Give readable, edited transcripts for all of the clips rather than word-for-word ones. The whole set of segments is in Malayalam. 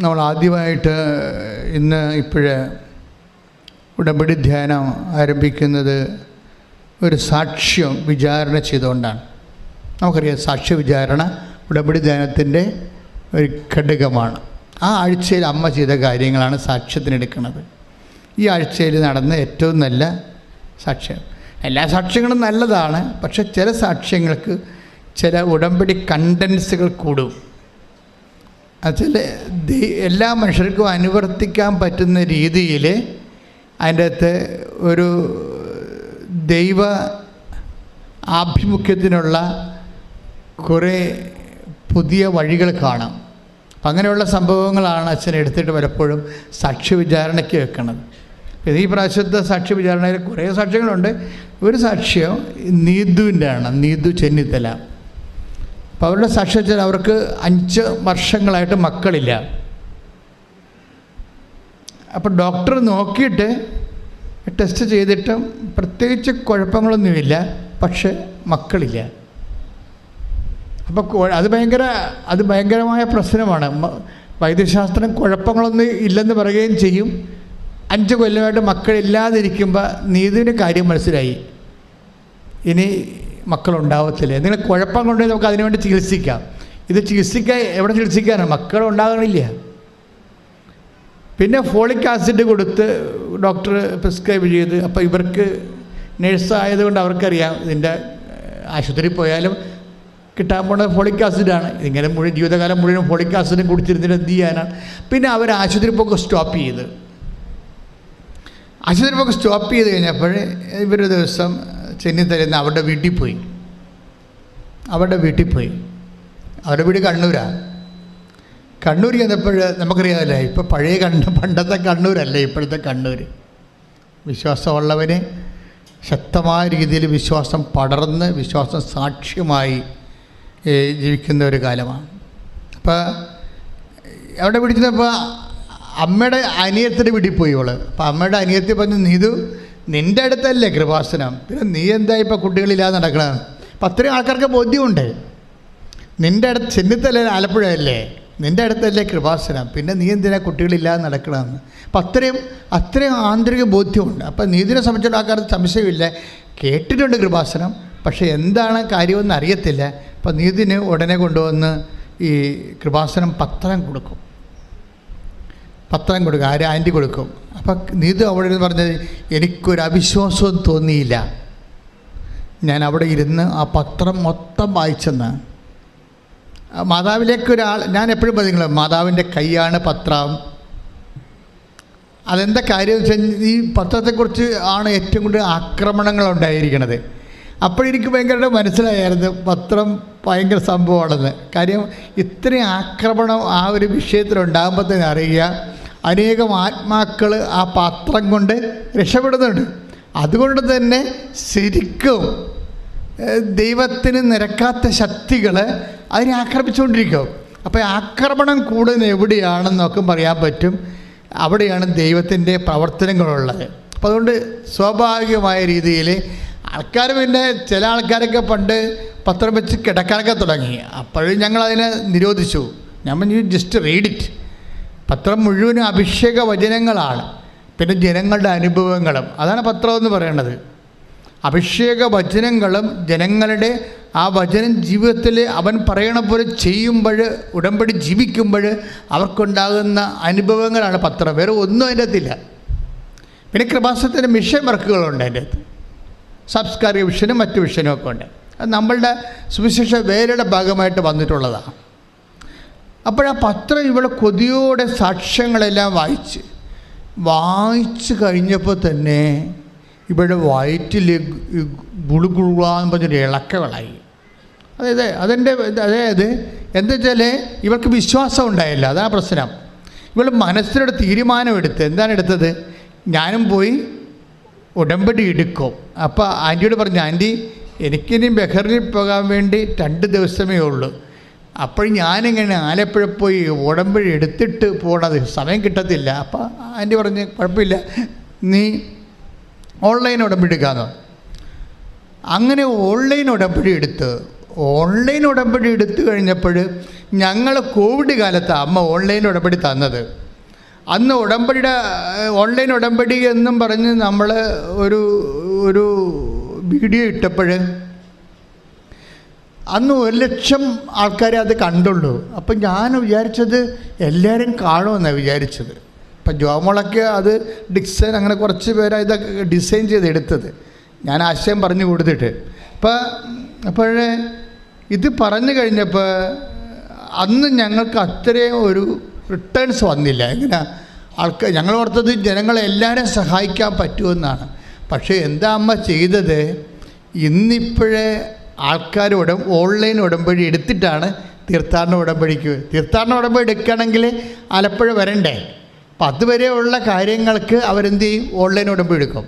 നമ്മൾ ആദ്യമായിട്ട് ഇപ്പോഴ് ഉടമ്പടി ധ്യാനം ആരംഭിക്കുന്നത് ഒരു സാക്ഷ്യം വിചാരണ ചെയ്തുകൊണ്ടാണ്. നമുക്കറിയാം, സാക്ഷ്യ വിചാരണ ഉടമ്പടി ധ്യാനത്തിൻ്റെ ഒരു ഘടകമാണ്. ആ ആഴ്ചയിൽ അമ്മ ചെയ്ത കാര്യങ്ങളാണ് സാക്ഷ്യത്തിനെടുക്കുന്നത്. ഈ ആഴ്ചയിൽ നടന്ന ഏറ്റവും നല്ല സാക്ഷ്യം. എല്ലാ സാക്ഷ്യങ്ങളും നല്ലതാണ്, പക്ഷെ ചില സാക്ഷ്യങ്ങൾക്ക് ചില ഉടമ്പടി കണ്ടൻസുകൾ കൂടും. അതിൽ എല്ലാ മനുഷ്യർക്കും അനുവർത്തിക്കാൻ പറ്റുന്ന രീതിയിൽ അതിൻ്റെ അകത്ത് ഒരു ദൈവ ആഭിമുഖ്യത്തിനുള്ള കുറേ പുതിയ വഴികൾ കാണാം. അപ്പം അങ്ങനെയുള്ള സംഭവങ്ങളാണ് അച്ഛൻ എടുത്തിട്ട് പലപ്പോഴും സാക്ഷ്യ വിചാരണയ്ക്ക് വെക്കുന്നത്. ഈ പ്രാവശ്യത്തെ സാക്ഷ്യ വിചാരണയിൽ കുറേ സാക്ഷ്യങ്ങളുണ്ട്. ഒരു സാക്ഷ്യം നീതുവിൻ്റെ ആണ്, നീതു ചെന്നിത്തല. അപ്പോൾ അവരുടെ സാക്ഷ്യം വെച്ചാൽ അവർക്ക് 5 വർഷങ്ങളായിട്ട് മക്കളില്ല. അപ്പോൾ ഡോക്ടർ നോക്കിയിട്ട് ടെസ്റ്റ് ചെയ്തിട്ടും പ്രത്യേകിച്ച് കുഴപ്പങ്ങളൊന്നുമില്ല, പക്ഷെ മക്കളില്ല. അപ്പോൾ അത് ഭയങ്കരമായ പ്രശ്നമാണ്. വൈദ്യശാസ്ത്രം കുഴപ്പങ്ങളൊന്നും ഇല്ലെന്ന് പറയുകയും ചെയ്യും. 5 കൊല്ലമായിട്ട് മക്കളില്ലാതിരിക്കുമ്പോൾ നീതിൻ്റെ കാര്യം മനസ്സിലായി, ഇനി മക്കളുണ്ടാവത്തില്ല. എന്തെങ്കിലും കുഴപ്പം കൊണ്ടുപോയി നമുക്ക് അതിനുവേണ്ടി ചികിത്സിക്കാം. ഇത് എവിടെ ചികിത്സിക്കാനാണ്? മക്കളുണ്ടാകണില്ല. പിന്നെ ഫോളിക് ആസിഡ് കൊടുത്ത് ഡോക്ടർ പ്രിസ്ക്രൈബ് ചെയ്ത്, അപ്പോൾ ഇവർക്ക് നേഴ്സായതുകൊണ്ട് അവർക്കറിയാം ഇതിൻ്റെ ആശുപത്രിയിൽ പോയാലും കിട്ടാൻ പോകുന്നത് ഫോളിക് ആസിഡാണ്. ഇതിങ്ങനെ ജീവിതകാലം മുഴുവൻ ഫോളിക് ആസിഡ് കുടിച്ചിരുന്നിട്ട് എന്ത് ചെയ്യാനാണ്? പിന്നെ അവർ ആശുപത്രി പോക്ക് സ്റ്റോപ്പ് ചെയ്ത് കഴിഞ്ഞപ്പോൾ ഇവരൊരു ദിവസം ചെന്നിത്തലേന്ന് അവരുടെ വീട്ടിൽ പോയി. അവരുടെ വീട് കണ്ണൂരാണ്. കണ്ണൂർ ചെന്നപ്പോൾ നമുക്കറിയാമല്ലേ, ഇപ്പോൾ പണ്ടത്തെ കണ്ണൂരല്ലേ ഇപ്പോഴത്തെ കണ്ണൂർ. വിശ്വാസമുള്ളവന് ശക്തമായ രീതിയിൽ വിശ്വാസം പടർന്ന് വിശ്വാസം സാക്ഷ്യമായി ജീവിക്കുന്ന ഒരു കാലമാണ്. അപ്പോൾ അവിടെ പിടിച്ചപ്പോൾ അമ്മയുടെ അനിയത്തിൻ്റെ വീട്ടിൽ പോയി അവൾ. അപ്പോൾ അമ്മയുടെ അനിയത്തി പറഞ്ഞു, നീതു നിൻ്റെ അടുത്തല്ലേ കൃപാസനം, പിന്നെ നീ എന്താ ഇപ്പോൾ കുട്ടികളില്ലാതെ നടക്കണം? അപ്പം അത്രയും ആൾക്കാർക്ക് ബോധ്യമുണ്ട്. നിൻ്റെ അടുത്ത് ചെന്നിത്തല്ലേ, ആലപ്പുഴയല്ലേ, നിൻ്റെ അടുത്തല്ലേ കൃപാസനം, പിന്നെ നീ എന്തിനാ കുട്ടികളില്ലാതെ നടക്കണമെന്ന്. അപ്പം അത്രയും ആന്തരിക ബോധ്യമുണ്ട്. അപ്പം നീതിനെ സംബന്ധിച്ചുള്ള ആൾക്കാർക്ക് സംശയമില്ല, കേട്ടിട്ടുണ്ട് കൃപാസനം, പക്ഷേ എന്താണ് കാര്യമെന്ന് അറിയത്തില്ല. അപ്പം നീതിന് ഉടനെ കൊണ്ടുവന്ന് ഈ കൃപാസനം പത്രം കൊടുക്കും. ആൻറ്റി കൊടുക്കും. അപ്പം നീതു അവിടെ ഇരുന്ന് പറഞ്ഞത്, എനിക്കൊരു അവിശ്വാസവും തോന്നിയില്ല. ഞാൻ അവിടെ ഇരുന്ന് ആ പത്രം മൊത്തം വായിച്ചെന്ന്. മാതാവിലേക്ക് ഞാൻ എപ്പോഴും പറയുന്നത്, മാതാവിൻ്റെ കൈയാണ് പത്രം. അതെന്താ കാര്യം എന്ന് വെച്ചാൽ, ഈ പത്രത്തെക്കുറിച്ച് ആണ് ഏറ്റവും കൂടുതൽ ആക്രമണങ്ങളുണ്ടായിരിക്കുന്നത്. അപ്പോഴെനിക്ക് ഭയങ്കരമായിട്ട് മനസ്സിലായിരുന്നു പത്രം ഭയങ്കര സംഭവമാണെന്ന്. കാര്യം ഇത്രയും ആക്രമണം ആ ഒരു വിഷയത്തിലുണ്ടാകുമ്പോൾ തന്നെ അറിയുക, അനേകം ആത്മാക്കൾ ആ പത്രം കൊണ്ട് രക്ഷപ്പെടുന്നുണ്ട്. അതുകൊണ്ട് തന്നെ ശരിക്കും ദൈവത്തിന് നിരക്കാത്ത ശക്തികൾ അതിനെ ആക്രമിച്ചുകൊണ്ടിരിക്കും. അപ്പോൾ ആക്രമണം കൂടുതൽ എവിടെയാണെന്നൊക്കെ പറയാൻ പറ്റും. അവിടെയാണ് ദൈവത്തിൻ്റെ പ്രവർത്തനങ്ങളുള്ളത്. അപ്പോൾ അതുകൊണ്ട് സ്വാഭാവികമായ രീതിയിൽ ആൾക്കാർ, പിന്നെ ചില ആൾക്കാരൊക്കെ പണ്ട് പത്രം വെച്ച് കിടക്കാനൊക്കെ തുടങ്ങി. അപ്പോഴും ഞങ്ങളതിനെ നിരോധിച്ചു. ഞാൻ ജസ്റ്റ് റീഡ് ഇറ്റ്. പത്രം മുഴുവനും അഭിഷേക വചനങ്ങളാണ്, പിന്നെ ജനങ്ങളുടെ അനുഭവങ്ങളും. അതാണ് പത്രം എന്ന് പറയുന്നത്. അഭിഷേക വചനങ്ങളും ജനങ്ങളുടെ ആ വചനം ജീവിതത്തിൽ അവൻ പറയണ പോലെ ചെയ്യുമ്പോൾ, ഉടമ്പടി ജീവിക്കുമ്പോൾ അവർക്കുണ്ടാകുന്ന അനുഭവങ്ങളാണ് പത്രം. വേറെ ഒന്നും അതിൻ്റെ അകത്തില്ല. പിന്നെ കൃപാസനത്തിൻ്റെ മിഷൻ വർക്കുകളുണ്ട് അതിൻ്റെ അകത്ത്. സാംസ്കാരിക വിഷനും മറ്റു വിഷനും ഒക്കെ ഉണ്ട്. അത് നമ്മളുടെ സുവിശേഷ വേലയുടെ ഭാഗമായിട്ട് വന്നിട്ടുള്ളതാണ്. അപ്പോഴാ പത്രം ഇവിടെ കൊതിയോടെ സാക്ഷ്യങ്ങളെല്ലാം വായിച്ച് കഴിഞ്ഞപ്പോൾ തന്നെ ഇവിടെ വയറ്റിൽ ഗുളുഗുളാന്ന് പറഞ്ഞൊരു ഇളക്കങ്ങളായി. അതായത് എന്താ വെച്ചാൽ ഇവർക്ക് വിശ്വാസം ഉണ്ടായില്ല. അതാണ് പ്രശ്നം. ഇവൾ മനസ്സിലൊരു തീരുമാനമെടുത്ത്, എന്താണ് എടുത്തത്? ഞാനും പോയി ഉടമ്പടി എടുക്കും. അപ്പോൾ ആൻറ്റിയോട് പറഞ്ഞു, ആൻറ്റി എനിക്കിനി ബഹറിൽ പോകാൻ വേണ്ടി 2 ദിവസമേ ഉള്ളൂ. അപ്പോൾ ഞാനിങ്ങനെ ആലപ്പുഴ പോയി ഉടമ്പടി എടുത്തിട്ട് പോകണത് സമയം കിട്ടത്തില്ല. അപ്പോൾ ആൻറ്റി പറഞ്ഞ്, കുഴപ്പമില്ല, നീ ഓൺലൈൻ ഉടമ്പടി എടുക്കാമെന്ന്. അങ്ങനെ ഓൺലൈൻ ഉടമ്പടി എടുത്ത് കഴിഞ്ഞപ്പോൾ ഞങ്ങൾ കോവിഡ് കാലത്ത് അമ്മ ഓൺലൈൻ ഉടമ്പടി തന്നത്. അന്ന് ഓൺലൈൻ ഉടമ്പടി എന്നും പറഞ്ഞ് നമ്മൾ ഒരു വീഡിയോ ഇട്ടപ്പോൾ അന്ന് 1,00,000 ആൾക്കാരെ അത് കണ്ടുള്ളൂ. അപ്പം ഞാൻ വിചാരിച്ചത് എല്ലാവരും കാണുമെന്നാണ് വിചാരിച്ചത്. ഇപ്പം ജോമോളൊക്കെ അത് ഡിക്സൺ അങ്ങനെ കുറച്ച് പേര് ഇതൊക്കെ ഡിസൈൻ ചെയ്തെടുത്തത്, ഞാൻ ആശയം പറഞ്ഞു കൊടുത്തിട്ട്. അപ്പോഴേ ഇത് പറഞ്ഞു കഴിഞ്ഞപ്പോൾ അന്ന് ഞങ്ങൾക്ക് അത്രയും ഒരു റിട്ടേൺസ് വന്നില്ല. എങ്ങനെ ഞങ്ങൾ ഓർത്തത് ജനങ്ങളെല്ലാവരും സഹായിക്കാൻ പറ്റുമെന്നാണ്. പക്ഷേ എന്താ അമ്മ ചെയ്തത്, ഇന്നിപ്പോഴേ ആൾക്കാർ ഓൺലൈൻ ഉടമ്പടി എടുത്തിട്ടാണ് തീർത്ഥാടന ഉടമ്പടി എടുക്കണമെങ്കിൽ ആലപ്പുഴ വരണ്ടേ. അപ്പം അതുവരെയുള്ള കാര്യങ്ങൾക്ക് അവരെന്ത് ചെയ്യും, ഓൺലൈൻ ഉടമ്പടി എടുക്കും.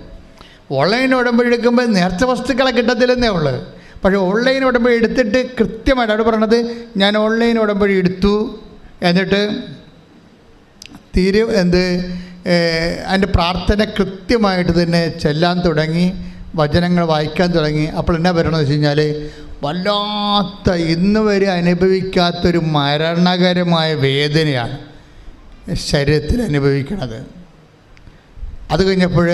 ഓൺലൈൻ ഉടമ്പടി എടുക്കുമ്പോൾ നേർച്ച വസ്തുക്കളെ കിട്ടത്തില്ലെന്നേ ഉള്ളൂ. പക്ഷേ ഓൺലൈൻ ഉടമ്പടി എടുത്തിട്ട് കൃത്യമായിട്ട് അവിടെ പറയണത്, ഞാൻ ഓൺലൈൻ ഉടമ്പടി എടുത്തു, എന്നിട്ട് അതിൻ്റെ പ്രാർത്ഥന കൃത്യമായിട്ട് തന്നെ ചെല്ലാൻ തുടങ്ങി, വചനങ്ങൾ വായിക്കാൻ തുടങ്ങി. അപ്പോൾ എന്നാ പറയണമെന്ന് വെച്ച് കഴിഞ്ഞാൽ, വല്ലാത്ത ഇന്ന് വരെ അനുഭവിക്കാത്തൊരു മരണകരമായ വേദനയാണ് ശരീരത്തിൽ അനുഭവിക്കണത്. അത് കഴിഞ്ഞപ്പോൾ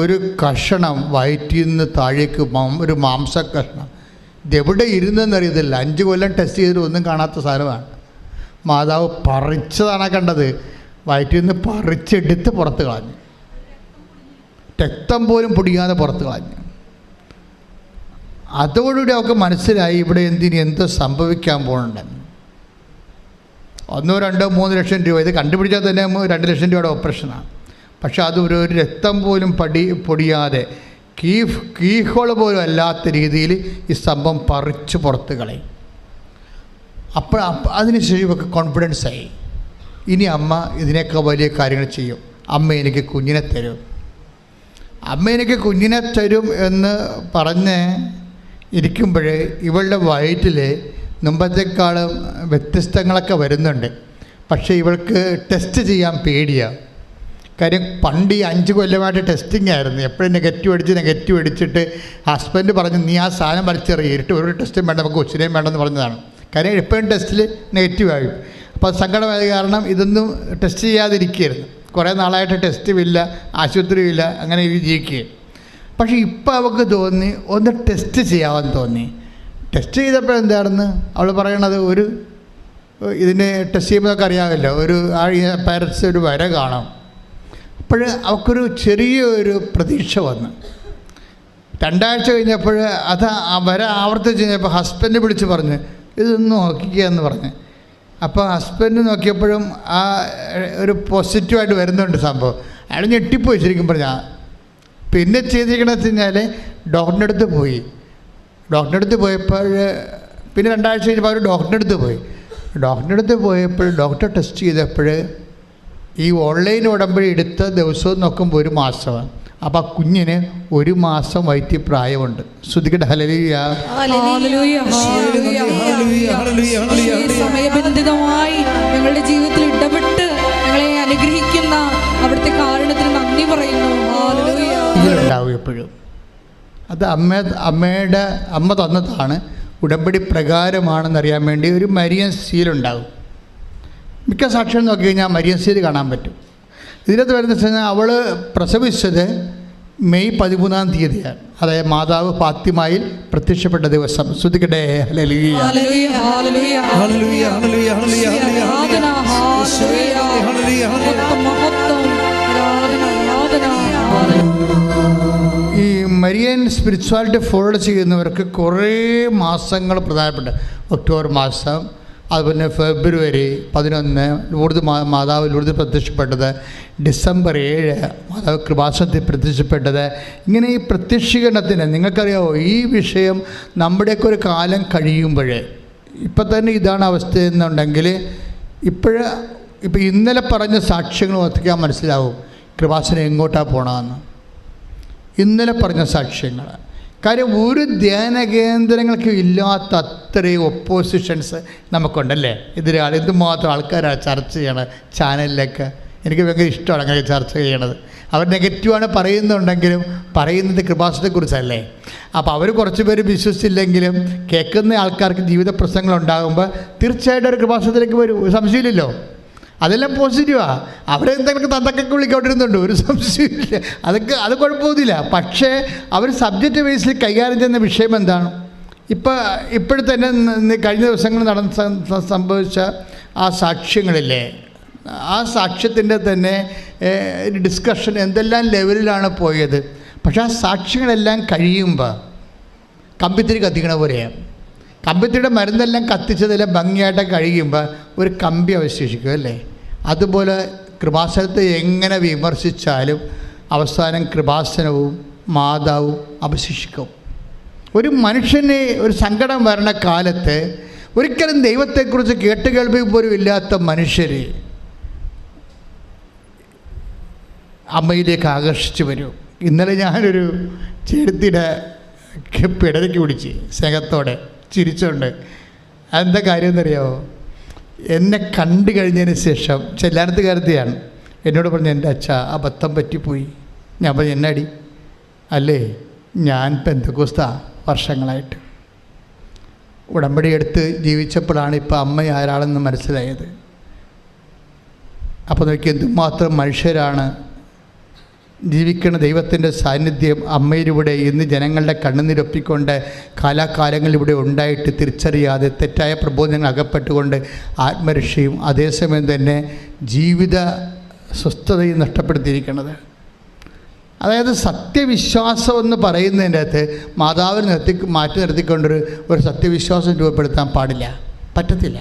ഒരു കഷണം വയറ്റിൽ നിന്ന് താഴേക്ക് ഒരു മാംസക്കഷണം, ഇതെവിടെ ഇരുന്നെന്നറിയത്തില്ല. 5 കൊല്ലം ടെസ്റ്റ് ചെയ്തിട്ട് ഒന്നും കാണാത്ത സാധനമാണ്. മാതാവ് പറിച്ചതാണ് കണ്ടത്, വയറ്റിൽ നിന്ന് പറിച്ചെടുത്ത് പുറത്ത് കളഞ്ഞു, രക്തം പോലും പൊടിയാതെ പുറത്ത് കളഞ്ഞു. അതോടുകൂടി അവർക്ക് മനസ്സിലായി ഇവിടെ എന്തോ സംഭവിക്കാൻ പോകുന്നുണ്ടെന്ന്. 1, 2, 3 ലക്ഷം രൂപ, ഇത് കണ്ടുപിടിച്ചാൽ തന്നെ 2 ലക്ഷം രൂപയുടെ ഓപ്പറേഷനാണ്. പക്ഷെ അത് ഒരു രക്തം പോലും പൊടിയാതെ കീഹോൾ പോലും അല്ലാത്ത രീതിയിൽ ഈ സംഭവം പറിച്ച് പുറത്ത് കളയും. അപ്പോൾ അതിനുശേഷം ഇവർക്ക് കോൺഫിഡൻസ് ആയി, ഇനി അമ്മ ഇതിനേക്കാൾ വലിയ കാര്യങ്ങൾ ചെയ്യും, അമ്മ എനിക്ക് കുഞ്ഞിനെ തരും, അമ്മ എനിക്ക് കുഞ്ഞിനെ തരും എന്ന് പറഞ്ഞ് ഇരിക്കുമ്പോഴേ ഇവളുടെ വയറ്റിൽ മുമ്പത്തെക്കാളും വ്യത്യസ്തങ്ങളൊക്കെ വരുന്നുണ്ട്. പക്ഷേ ഇവൾക്ക് ടെസ്റ്റ് ചെയ്യാൻ പേടിയാണ്. കാര്യം പണ്ട് ഈ 5 കൊല്ലമായിട്ട് ടെസ്റ്റിംഗ് ആയിരുന്നു. എപ്പോഴും നെഗറ്റീവ് അടിച്ചിട്ട് ഹസ്ബൻഡ് പറഞ്ഞു, നീ ആ സാധനം വലിച്ചെറിയിട്ട് ഒരു ടെസ്റ്റും വേണ്ട, നമുക്ക് കൊച്ചിനെയും വേണ്ടെന്ന് പറഞ്ഞതാണ്. കാര്യം എപ്പോഴും ടെസ്റ്റിൽ നെഗറ്റീവായി. അപ്പോൾ സങ്കടമായത് കാരണം ഇതൊന്നും ടെസ്റ്റ് ചെയ്യാതിരിക്കുകയായിരുന്നു. കുറേ നാളായിട്ട് ടെസ്റ്റുമില്ല, ആശുപത്രിയുമില്ല, അങ്ങനെ ജീവിക്കുകയും. പക്ഷേ ഇപ്പോൾ അവൾക്ക് തോന്നി ഒന്ന് ടെസ്റ്റ് ചെയ്യാമെന്ന് തോന്നി. ടെസ്റ്റ് ചെയ്തപ്പോൾ എന്താണെന്ന് അവൾ പറയണത്, ഇതിനെ ടെസ്റ്റ് ചെയ്യുമ്പോൾ അറിയാമല്ലോ, പാരറ്റ്സ് ഒരു വര കാണാം. അപ്പോൾ അവൾക്കൊരു ചെറിയൊരു പ്രതീക്ഷ വന്നു. 2 ആഴ്ച കഴിഞ്ഞപ്പോൾ അത് ആ വര ആവർത്തിച്ച് കഴിഞ്ഞപ്പോൾ ഹസ്ബൻഡ് വിളിച്ച് പറഞ്ഞ്, ഇതൊന്ന് നോക്കിക്കുക എന്ന് പറഞ്ഞ്. അപ്പോൾ ഹസ്ബൻഡ് നോക്കിയപ്പോഴും ആ ഒരു പോസിറ്റീവായിട്ട് വരുന്നുണ്ട് സംഭവം. അയാൾ ഞെട്ടിപ്പോയി ശരിക്കും പറഞ്ഞാൽ. പിന്നെ ചെയ്തിരിക്കണമെന്ന് വെച്ച് കഴിഞ്ഞാൽ ഡോക്ടറിൻ്റെ അടുത്ത് പോയപ്പോൾ പിന്നെ 2 ആഴ്ച കഴിഞ്ഞപ്പോൾ അവർ ഡോക്ടറിൻ്റെ അടുത്ത് പോയപ്പോൾ ഡോക്ടർ ടെസ്റ്റ് ചെയ്തപ്പോൾ ഈ ഓൺലൈൻ ഉടമ്പടി എടുത്ത ദിവസവും നോക്കുമ്പോൾ 1 മാസമാണ്. അപ്പം ആ കുഞ്ഞിന് 1 മാസം വയറ്റി പ്രായമുണ്ട്. ശ്രുതിക്കട്ടെ ഹല്ലേലൂയ. സമയബന്ധിതമായി ഞങ്ങളുടെ ജീവിതത്തിൽ ഇടപെട്ട് ഞങ്ങളെ അനുഗ്രഹിക്കുന്ന അവിടുത്തെ കാരണത്തിന് നന്ദി പറയുന്നു. ഇതിലുണ്ടാവും എപ്പോഴും. അത് അമ്മ തന്നതാണ്, ഉടമ്പടി പ്രകാരമാണെന്നറിയാൻ വേണ്ടി ഒരു മരിയൻ സീലുണ്ടാവും. മിക്ക സാക്ഷ്യം നോക്കി കഴിഞ്ഞാൽ മരിയൻ സീൽ കാണാൻ പറ്റും. ഇതിനകത്ത് വരുന്ന വെച്ച് കഴിഞ്ഞാൽ അവൾ പ്രസവിച്ചത് മെയ് 13-ാം തീയതിയാണ്. അതായത് മാതാവ് ഫാത്തിമയിൽ പ്രത്യക്ഷപ്പെട്ട ദിവസം. ശ്രുതിക്കട്ടെ ഹല്ലേലൂയ. ഈ മരിയൻ സ്പിരിച്വാലിറ്റി ഫോളോ ചെയ്യുന്നവർക്ക് കുറേ മാസങ്ങൾ പ്രധാനപ്പെട്ട ഒക്ടോബർ മാസം, അതുപോലെ ഫെബ്രുവരി 11 മാതാവ് ലൂർദിൽ പ്രത്യക്ഷപ്പെട്ടത്, ഡിസംബർ 7 മാതാവ് കൃപാസനത്തിൽ പ്രത്യക്ഷപ്പെട്ടത്. ഇങ്ങനെ ഈ പ്രത്യക്ഷീകരണത്തിന് നിങ്ങൾക്കറിയാമോ, ഈ വിഷയം നമ്മുടെയൊക്കെ ഒരു കാലം കഴിയുമ്പോൾ, ഇപ്പം തന്നെ ഇതാണ് അവസ്ഥ എന്നുണ്ടെങ്കിൽ ഇപ്പോൾ ഇന്നലെ പറഞ്ഞ സാക്ഷ്യങ്ങൾ ഓർത്തിക്കാൻ മനസ്സിലാവും കൃപാസനം എങ്ങോട്ടാണ് പോകണമെന്ന്. ഇന്നലെ പറഞ്ഞ സാക്ഷ്യങ്ങൾ, കാര്യം ഒരു ധ്യാന കേന്ദ്രങ്ങൾക്ക് ഇല്ലാത്ത അത്രയും ഒപ്പോസിഷൻസ് നമുക്കുണ്ടല്ലേ. എന്തുമാത്രം ആൾക്കാരാണ് ചർച്ച ചെയ്യണത് ചാനലിലൊക്കെ. എനിക്ക് ഭയങ്കര ഇഷ്ടമാണ് അങ്ങനെ ചർച്ച ചെയ്യണത്. അവർ നെഗറ്റീവാണ് പറയുന്നുണ്ടെങ്കിലും പറയുന്നത് കൃപാസനത്തെക്കുറിച്ചല്ലേ. അപ്പോൾ അവർ കുറച്ച് പേര് വിശ്വസിച്ചില്ലെങ്കിലും കേൾക്കുന്ന ആൾക്കാർക്ക് ജീവിത പ്രശ്നങ്ങളുണ്ടാകുമ്പോൾ തീർച്ചയായിട്ടും ഒരു കൃപാസനത്തിലേക്ക് വരും, ഒരു സംശയമില്ലല്ലോ. അതെല്ലാം പോസിറ്റീവാണ്. അവരെന്തെങ്കിലും തന്തക്കൊക്കെ വിളിക്കൊണ്ടിരുന്നുണ്ട്, ഒരു സംശയമില്ല, അത് കുഴപ്പമൊന്നുമില്ല. പക്ഷേ അവർ സബ്ജക്റ്റ് ബേസിൽ കൈകാര്യം ചെയ്യുന്ന വിഷയം എന്താണ്? ഇപ്പോഴത്തന്നെ കഴിഞ്ഞ ദിവസങ്ങൾ സംഭവിച്ച ആ സാക്ഷ്യങ്ങളില്ലേ, ആ സാക്ഷ്യത്തിൻ്റെ തന്നെ ഡിസ്കഷൻ എന്തെല്ലാം ലെവലിലാണ് പോയത്. പക്ഷേ ആ സാക്ഷ്യങ്ങളെല്ലാം കഴിയുമ്പോൾ കമ്പിത്തിരി കത്തിക്കണ പോലെയാണ്. കമ്പിത്തിരിയുടെ മരുന്നെല്ലാം കത്തിച്ചതെല്ലാം ഭംഗിയായിട്ട് കഴിയുമ്പോൾ ഒരു കമ്പി അവശേഷിക്കും അല്ലേ. അതുപോലെ കൃപാസനത്തെ എങ്ങനെ വിമർശിച്ചാലും അവസാനം കൃപാസനവും മാതാവും അവശേഷിക്കും. ഒരു മനുഷ്യന് ഒരു സങ്കടം വരണ കാലത്ത് ഒരിക്കലും ദൈവത്തെക്കുറിച്ച് കേട്ടുകേൾവി പോലും ഇല്ലാത്ത മനുഷ്യർ അമ്മയിലേക്ക് ആകർഷിച്ചു വരും. ഇന്നലെ ഞാനൊരു ചേർത്തിയുടെ പിടരയ്ക്ക് പിടിച്ച് സ്നേഹത്തോടെ ചിരിച്ചുകൊണ്ട്. അതെന്താ കാര്യം എന്നറിയാമോ? എന്നെ കണ്ടു കഴിഞ്ഞതിന് ശേഷം ചെല്ലാനത്തുകാരത്തെയാണ് എന്നോട് പറഞ്ഞു, എൻ്റെ അച്ഛ അബദ്ധം പറ്റിപ്പോയി. ഞാൻ പറഞ്ഞു, എന്നാടി? അല്ലേ, ഞാൻ പെന്തക്കോസ്താ വർഷങ്ങളായിട്ട് ഉടമ്പടി എടുത്ത് ജീവിച്ചപ്പോഴാണ് ഇപ്പോൾ അമ്മ ആരാളെന്ന് മനസ്സിലായത്. അപ്പോൾ നോക്കി എന്തുമാത്രം മനുഷ്യരാണ് ജീവിക്കുന്ന. ദൈവത്തിൻ്റെ സാന്നിധ്യം അമ്മയിലൂടെ ഇന്ന് ജനങ്ങളുടെ കണ്ണുനീരൊപ്പിക്കൊണ്ട് കാലാകാലങ്ങൾ ഇവിടെ ഉണ്ടായിട്ട് തിരിച്ചറിയാതെ തെറ്റായ പ്രബോധനങ്ങൾ അകപ്പെട്ടുകൊണ്ട് ആത്മരക്ഷയും അതേസമയം തന്നെ ജീവിത സ്വസ്ഥതയും നഷ്ടപ്പെടുത്തിയിരിക്കുന്നത്. അതായത് സത്യവിശ്വാസം എന്ന് പറയുന്നതിൻ്റെ അകത്ത് മാതാവിനെ മാറ്റി നിർത്തിക്കൊണ്ടൊരു സത്യവിശ്വാസം രൂപപ്പെടുത്താൻ പാടില്ല, പറ്റത്തില്ല.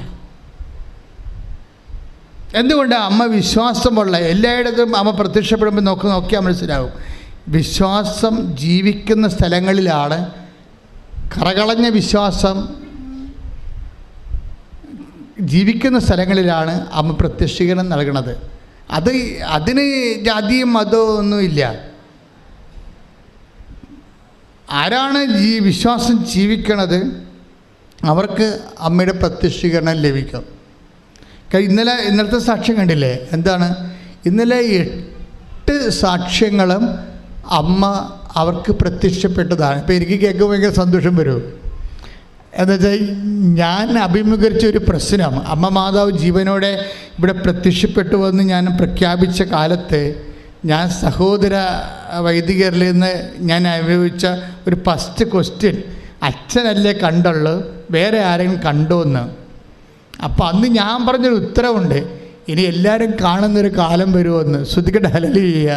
എന്തുകൊണ്ട്? അമ്മ വിശ്വാസമുള്ള എല്ലായിടത്തും അമ്മ പ്രത്യക്ഷപ്പെടുമ്പോൾ നോക്കിയാൽ മനസ്സിലാവും. വിശ്വാസം ജീവിക്കുന്ന സ്ഥലങ്ങളിലാണ്, കറകളഞ്ഞ വിശ്വാസം ജീവിക്കുന്ന സ്ഥലങ്ങളിലാണ് അമ്മ പ്രത്യക്ഷീകരണം നൽകുന്നത്. അതിന് ജാതിയും മതവും ഒന്നുമില്ല. ആരാണ് വിശ്വാസം ജീവിക്കണത് അവർക്ക് അമ്മയുടെ പ്രത്യക്ഷീകരണം ലഭിക്കും. ഇന്നലത്തെ സാക്ഷ്യം കണ്ടില്ലേ? എന്താണ്? ഇന്നലെ 8 സാക്ഷ്യങ്ങളും അമ്മ അവർക്ക് പ്രത്യക്ഷപ്പെട്ടതാണ്. ഇപ്പോൾ എനിക്ക് കേൾക്കുമ്പോൾ ഭയങ്കര സന്തോഷം വരും. എന്നുവെച്ചാൽ ഞാൻ അഭിമുഖീകരിച്ച ഒരു പ്രശ്നം അമ്മ മാതാവ് ജീവനോടെ ഇവിടെ പ്രത്യക്ഷപ്പെട്ടുവെന്ന് ഞാൻ പ്രഖ്യാപിച്ച കാലത്ത് ഞാൻ സഹോദര വൈദികരിൽ നിന്ന് ഞാൻ അനുഭവിച്ച ഒരു ഫസ്റ്റ് ക്വസ്റ്റ്യൻ, അച്ഛനല്ലേ കണ്ടുള്ളൂ, വേറെ ആരെങ്കിലും കണ്ടോ എന്ന്. അപ്പോൾ അന്ന് ഞാൻ പറഞ്ഞൊരു ഉത്തരവുണ്ട്, ഇനി എല്ലാവരും കാണുന്നൊരു കാലം വരുമെന്ന്. ശ്രദ്ധിക്കട്ടെ, ഹല്ലേലൂയ.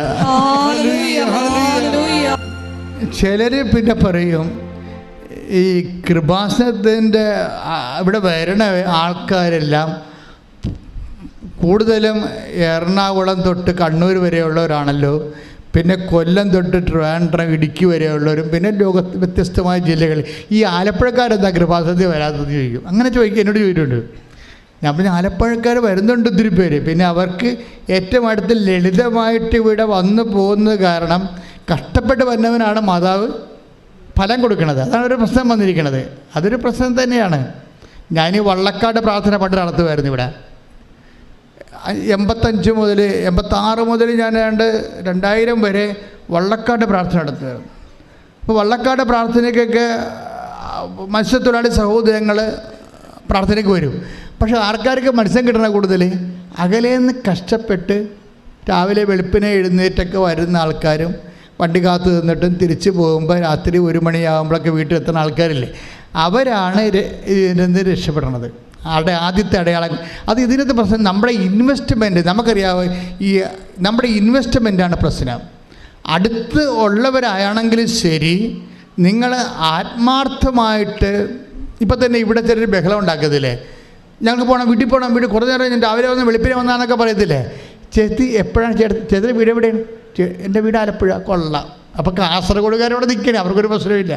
ചിലർ പിന്നെ പറയും ഈ കൃപാസനത്തിൻ്റെ ഇവിടെ വരണ ആൾക്കാരെല്ലാം കൂടുതലും എറണാകുളം തൊട്ട് കണ്ണൂർ വരെയുള്ളവരാണല്ലോ, പിന്നെ കൊല്ലം തൊട്ട് ട്രിവാൻഡ്രം ഇടുക്കി വരെയുള്ളവരും, പിന്നെ വ്യത്യസ്തമായ ജില്ലകളിൽ ഈ ആലപ്പുഴക്കാരെന്താ കൃപാസനത്തിൽ വരാത്തത് ചോദിക്കും. അങ്ങനെ ചോദിക്കും, എന്നോട് ചോദിച്ചിട്ടുണ്ട്. ഞാൻ പറഞ്ഞ ആലപ്പുഴക്കാർ വരുന്നുണ്ട് ഒത്തിരി പേര്. പിന്നെ അവർക്ക് ഏറ്റവും അടുത്ത് ലളിതമായിട്ട് ഇവിടെ വന്നു പോകുന്നത് കാരണം കഷ്ടപ്പെട്ട് വന്നവനാണ് മാതാവ് ഫലം കൊടുക്കുന്നത്. അതാണ് ഒരു പ്രശ്നം വന്നിരിക്കുന്നത്. അതൊരു പ്രശ്നം തന്നെയാണ്. ഞാൻ വള്ളക്കാട് പ്രാർത്ഥന പണ്ട് നടത്തുമായിരുന്നു ഇവിടെ. 85 മുതൽ 86 മുതൽ ഞാൻ 2000 വരെ വള്ളക്കാട് പ്രാർത്ഥന നടത്തുമായിരുന്നു. അപ്പോൾ വള്ളക്കാട് പ്രാർത്ഥനയ്ക്കൊക്കെ മത്സ്യത്തൊഴിലാളി സഹോദരങ്ങൾ പ്രാർത്ഥനയ്ക്ക് വരും. പക്ഷേ ആൾക്കാർക്ക് മത്സ്യം കിട്ടണ കൂടുതൽ അകലേന്ന് കഷ്ടപ്പെട്ട് രാവിലെ വെളുപ്പിനെ എഴുന്നേറ്റൊക്കെ വരുന്ന ആൾക്കാരും വണ്ടി കാത്തു നിന്നിട്ടും തിരിച്ചു പോകുമ്പോൾ രാത്രി 1 മണിയാകുമ്പോഴൊക്കെ വീട്ടിലെത്തുന്ന ആൾക്കാരില്ലേ, അവരാണ് ഇതിന് രക്ഷപ്പെടണത്. ആദ്യത്തെ അടയാളം അത്. ഇതിനകത്ത് പ്രശ്നം നമ്മുടെ ഇൻവെസ്റ്റ്മെൻറ്റ്, നമുക്കറിയാമോ, ഈ നമ്മുടെ ഇൻവെസ്റ്റ്മെൻറ്റാണ് പ്രശ്നം. അടുത്ത് ഉള്ളവരാണെങ്കിലും ശരി, നിങ്ങൾ ആത്മാർത്ഥമായിട്ട് ഇപ്പം തന്നെ ഇവിടെ ചിലർ ബഹളം ഉണ്ടാക്കത്തില്ലേ, ഞങ്ങൾക്ക് പോകണം, വീട്ടിൽ പോകണം, വീട്ടിൽ കുറേ നേരം ഞാൻ രാവിലെ വന്ന് വെളുപ്പിനെ വന്നാന്നൊക്കെ പറയത്തില്ലേ. ചേച്ചി എപ്പോഴാണ് ചേച്ചിയുടെ വീട് എവിടെയാണ്? എൻ്റെ വീട് ആലപ്പുഴ. കൊള്ളാം. അപ്പോൾ കാസർഗോഡുകാരോട് നിൽക്കണേ, അവർക്കൊരു പ്രശ്നമില്ല.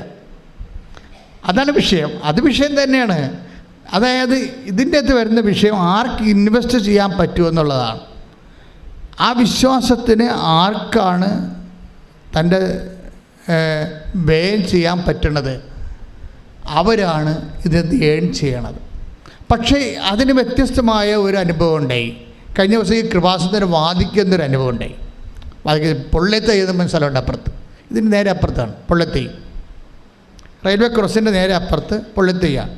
അതാണ് വിഷയം. അത് വിഷയം തന്നെയാണ്. അതായത് ഇതിൻ്റെ അകത്ത് വരുന്ന വിഷയം ആർക്ക് ഇൻവെസ്റ്റ് ചെയ്യാൻ പറ്റുമെന്നുള്ളതാണ്. ആ വിശ്വാസത്തിന് ആർക്കാണ് തൻ്റെ വ്യയം ചെയ്യാൻ പറ്റുന്നത്, അവരാണ് ഇത് ഏൺ ചെയ്യണത്. പക്ഷേ അതിന് വ്യത്യസ്തമായ ഒരു അനുഭവം ഉണ്ടായി. കഴിഞ്ഞ ദിവസം ഈ കൃപാസനത്തിന് വാദിക്കുന്നൊരു അനുഭവം ഉണ്ടായി. പൊള്ളത്തെ എഴുതുമ്പോൾ സ്ഥലമുണ്ട് അപ്പുറത്ത്, ഇതിന് നേരെ അപ്പുറത്താണ് പൊള്ളത്തൈ. റെയിൽവേ ക്രോസിൻ്റെ നേരെ അപ്പുറത്ത് പൊള്ളത്തൈയാണ്.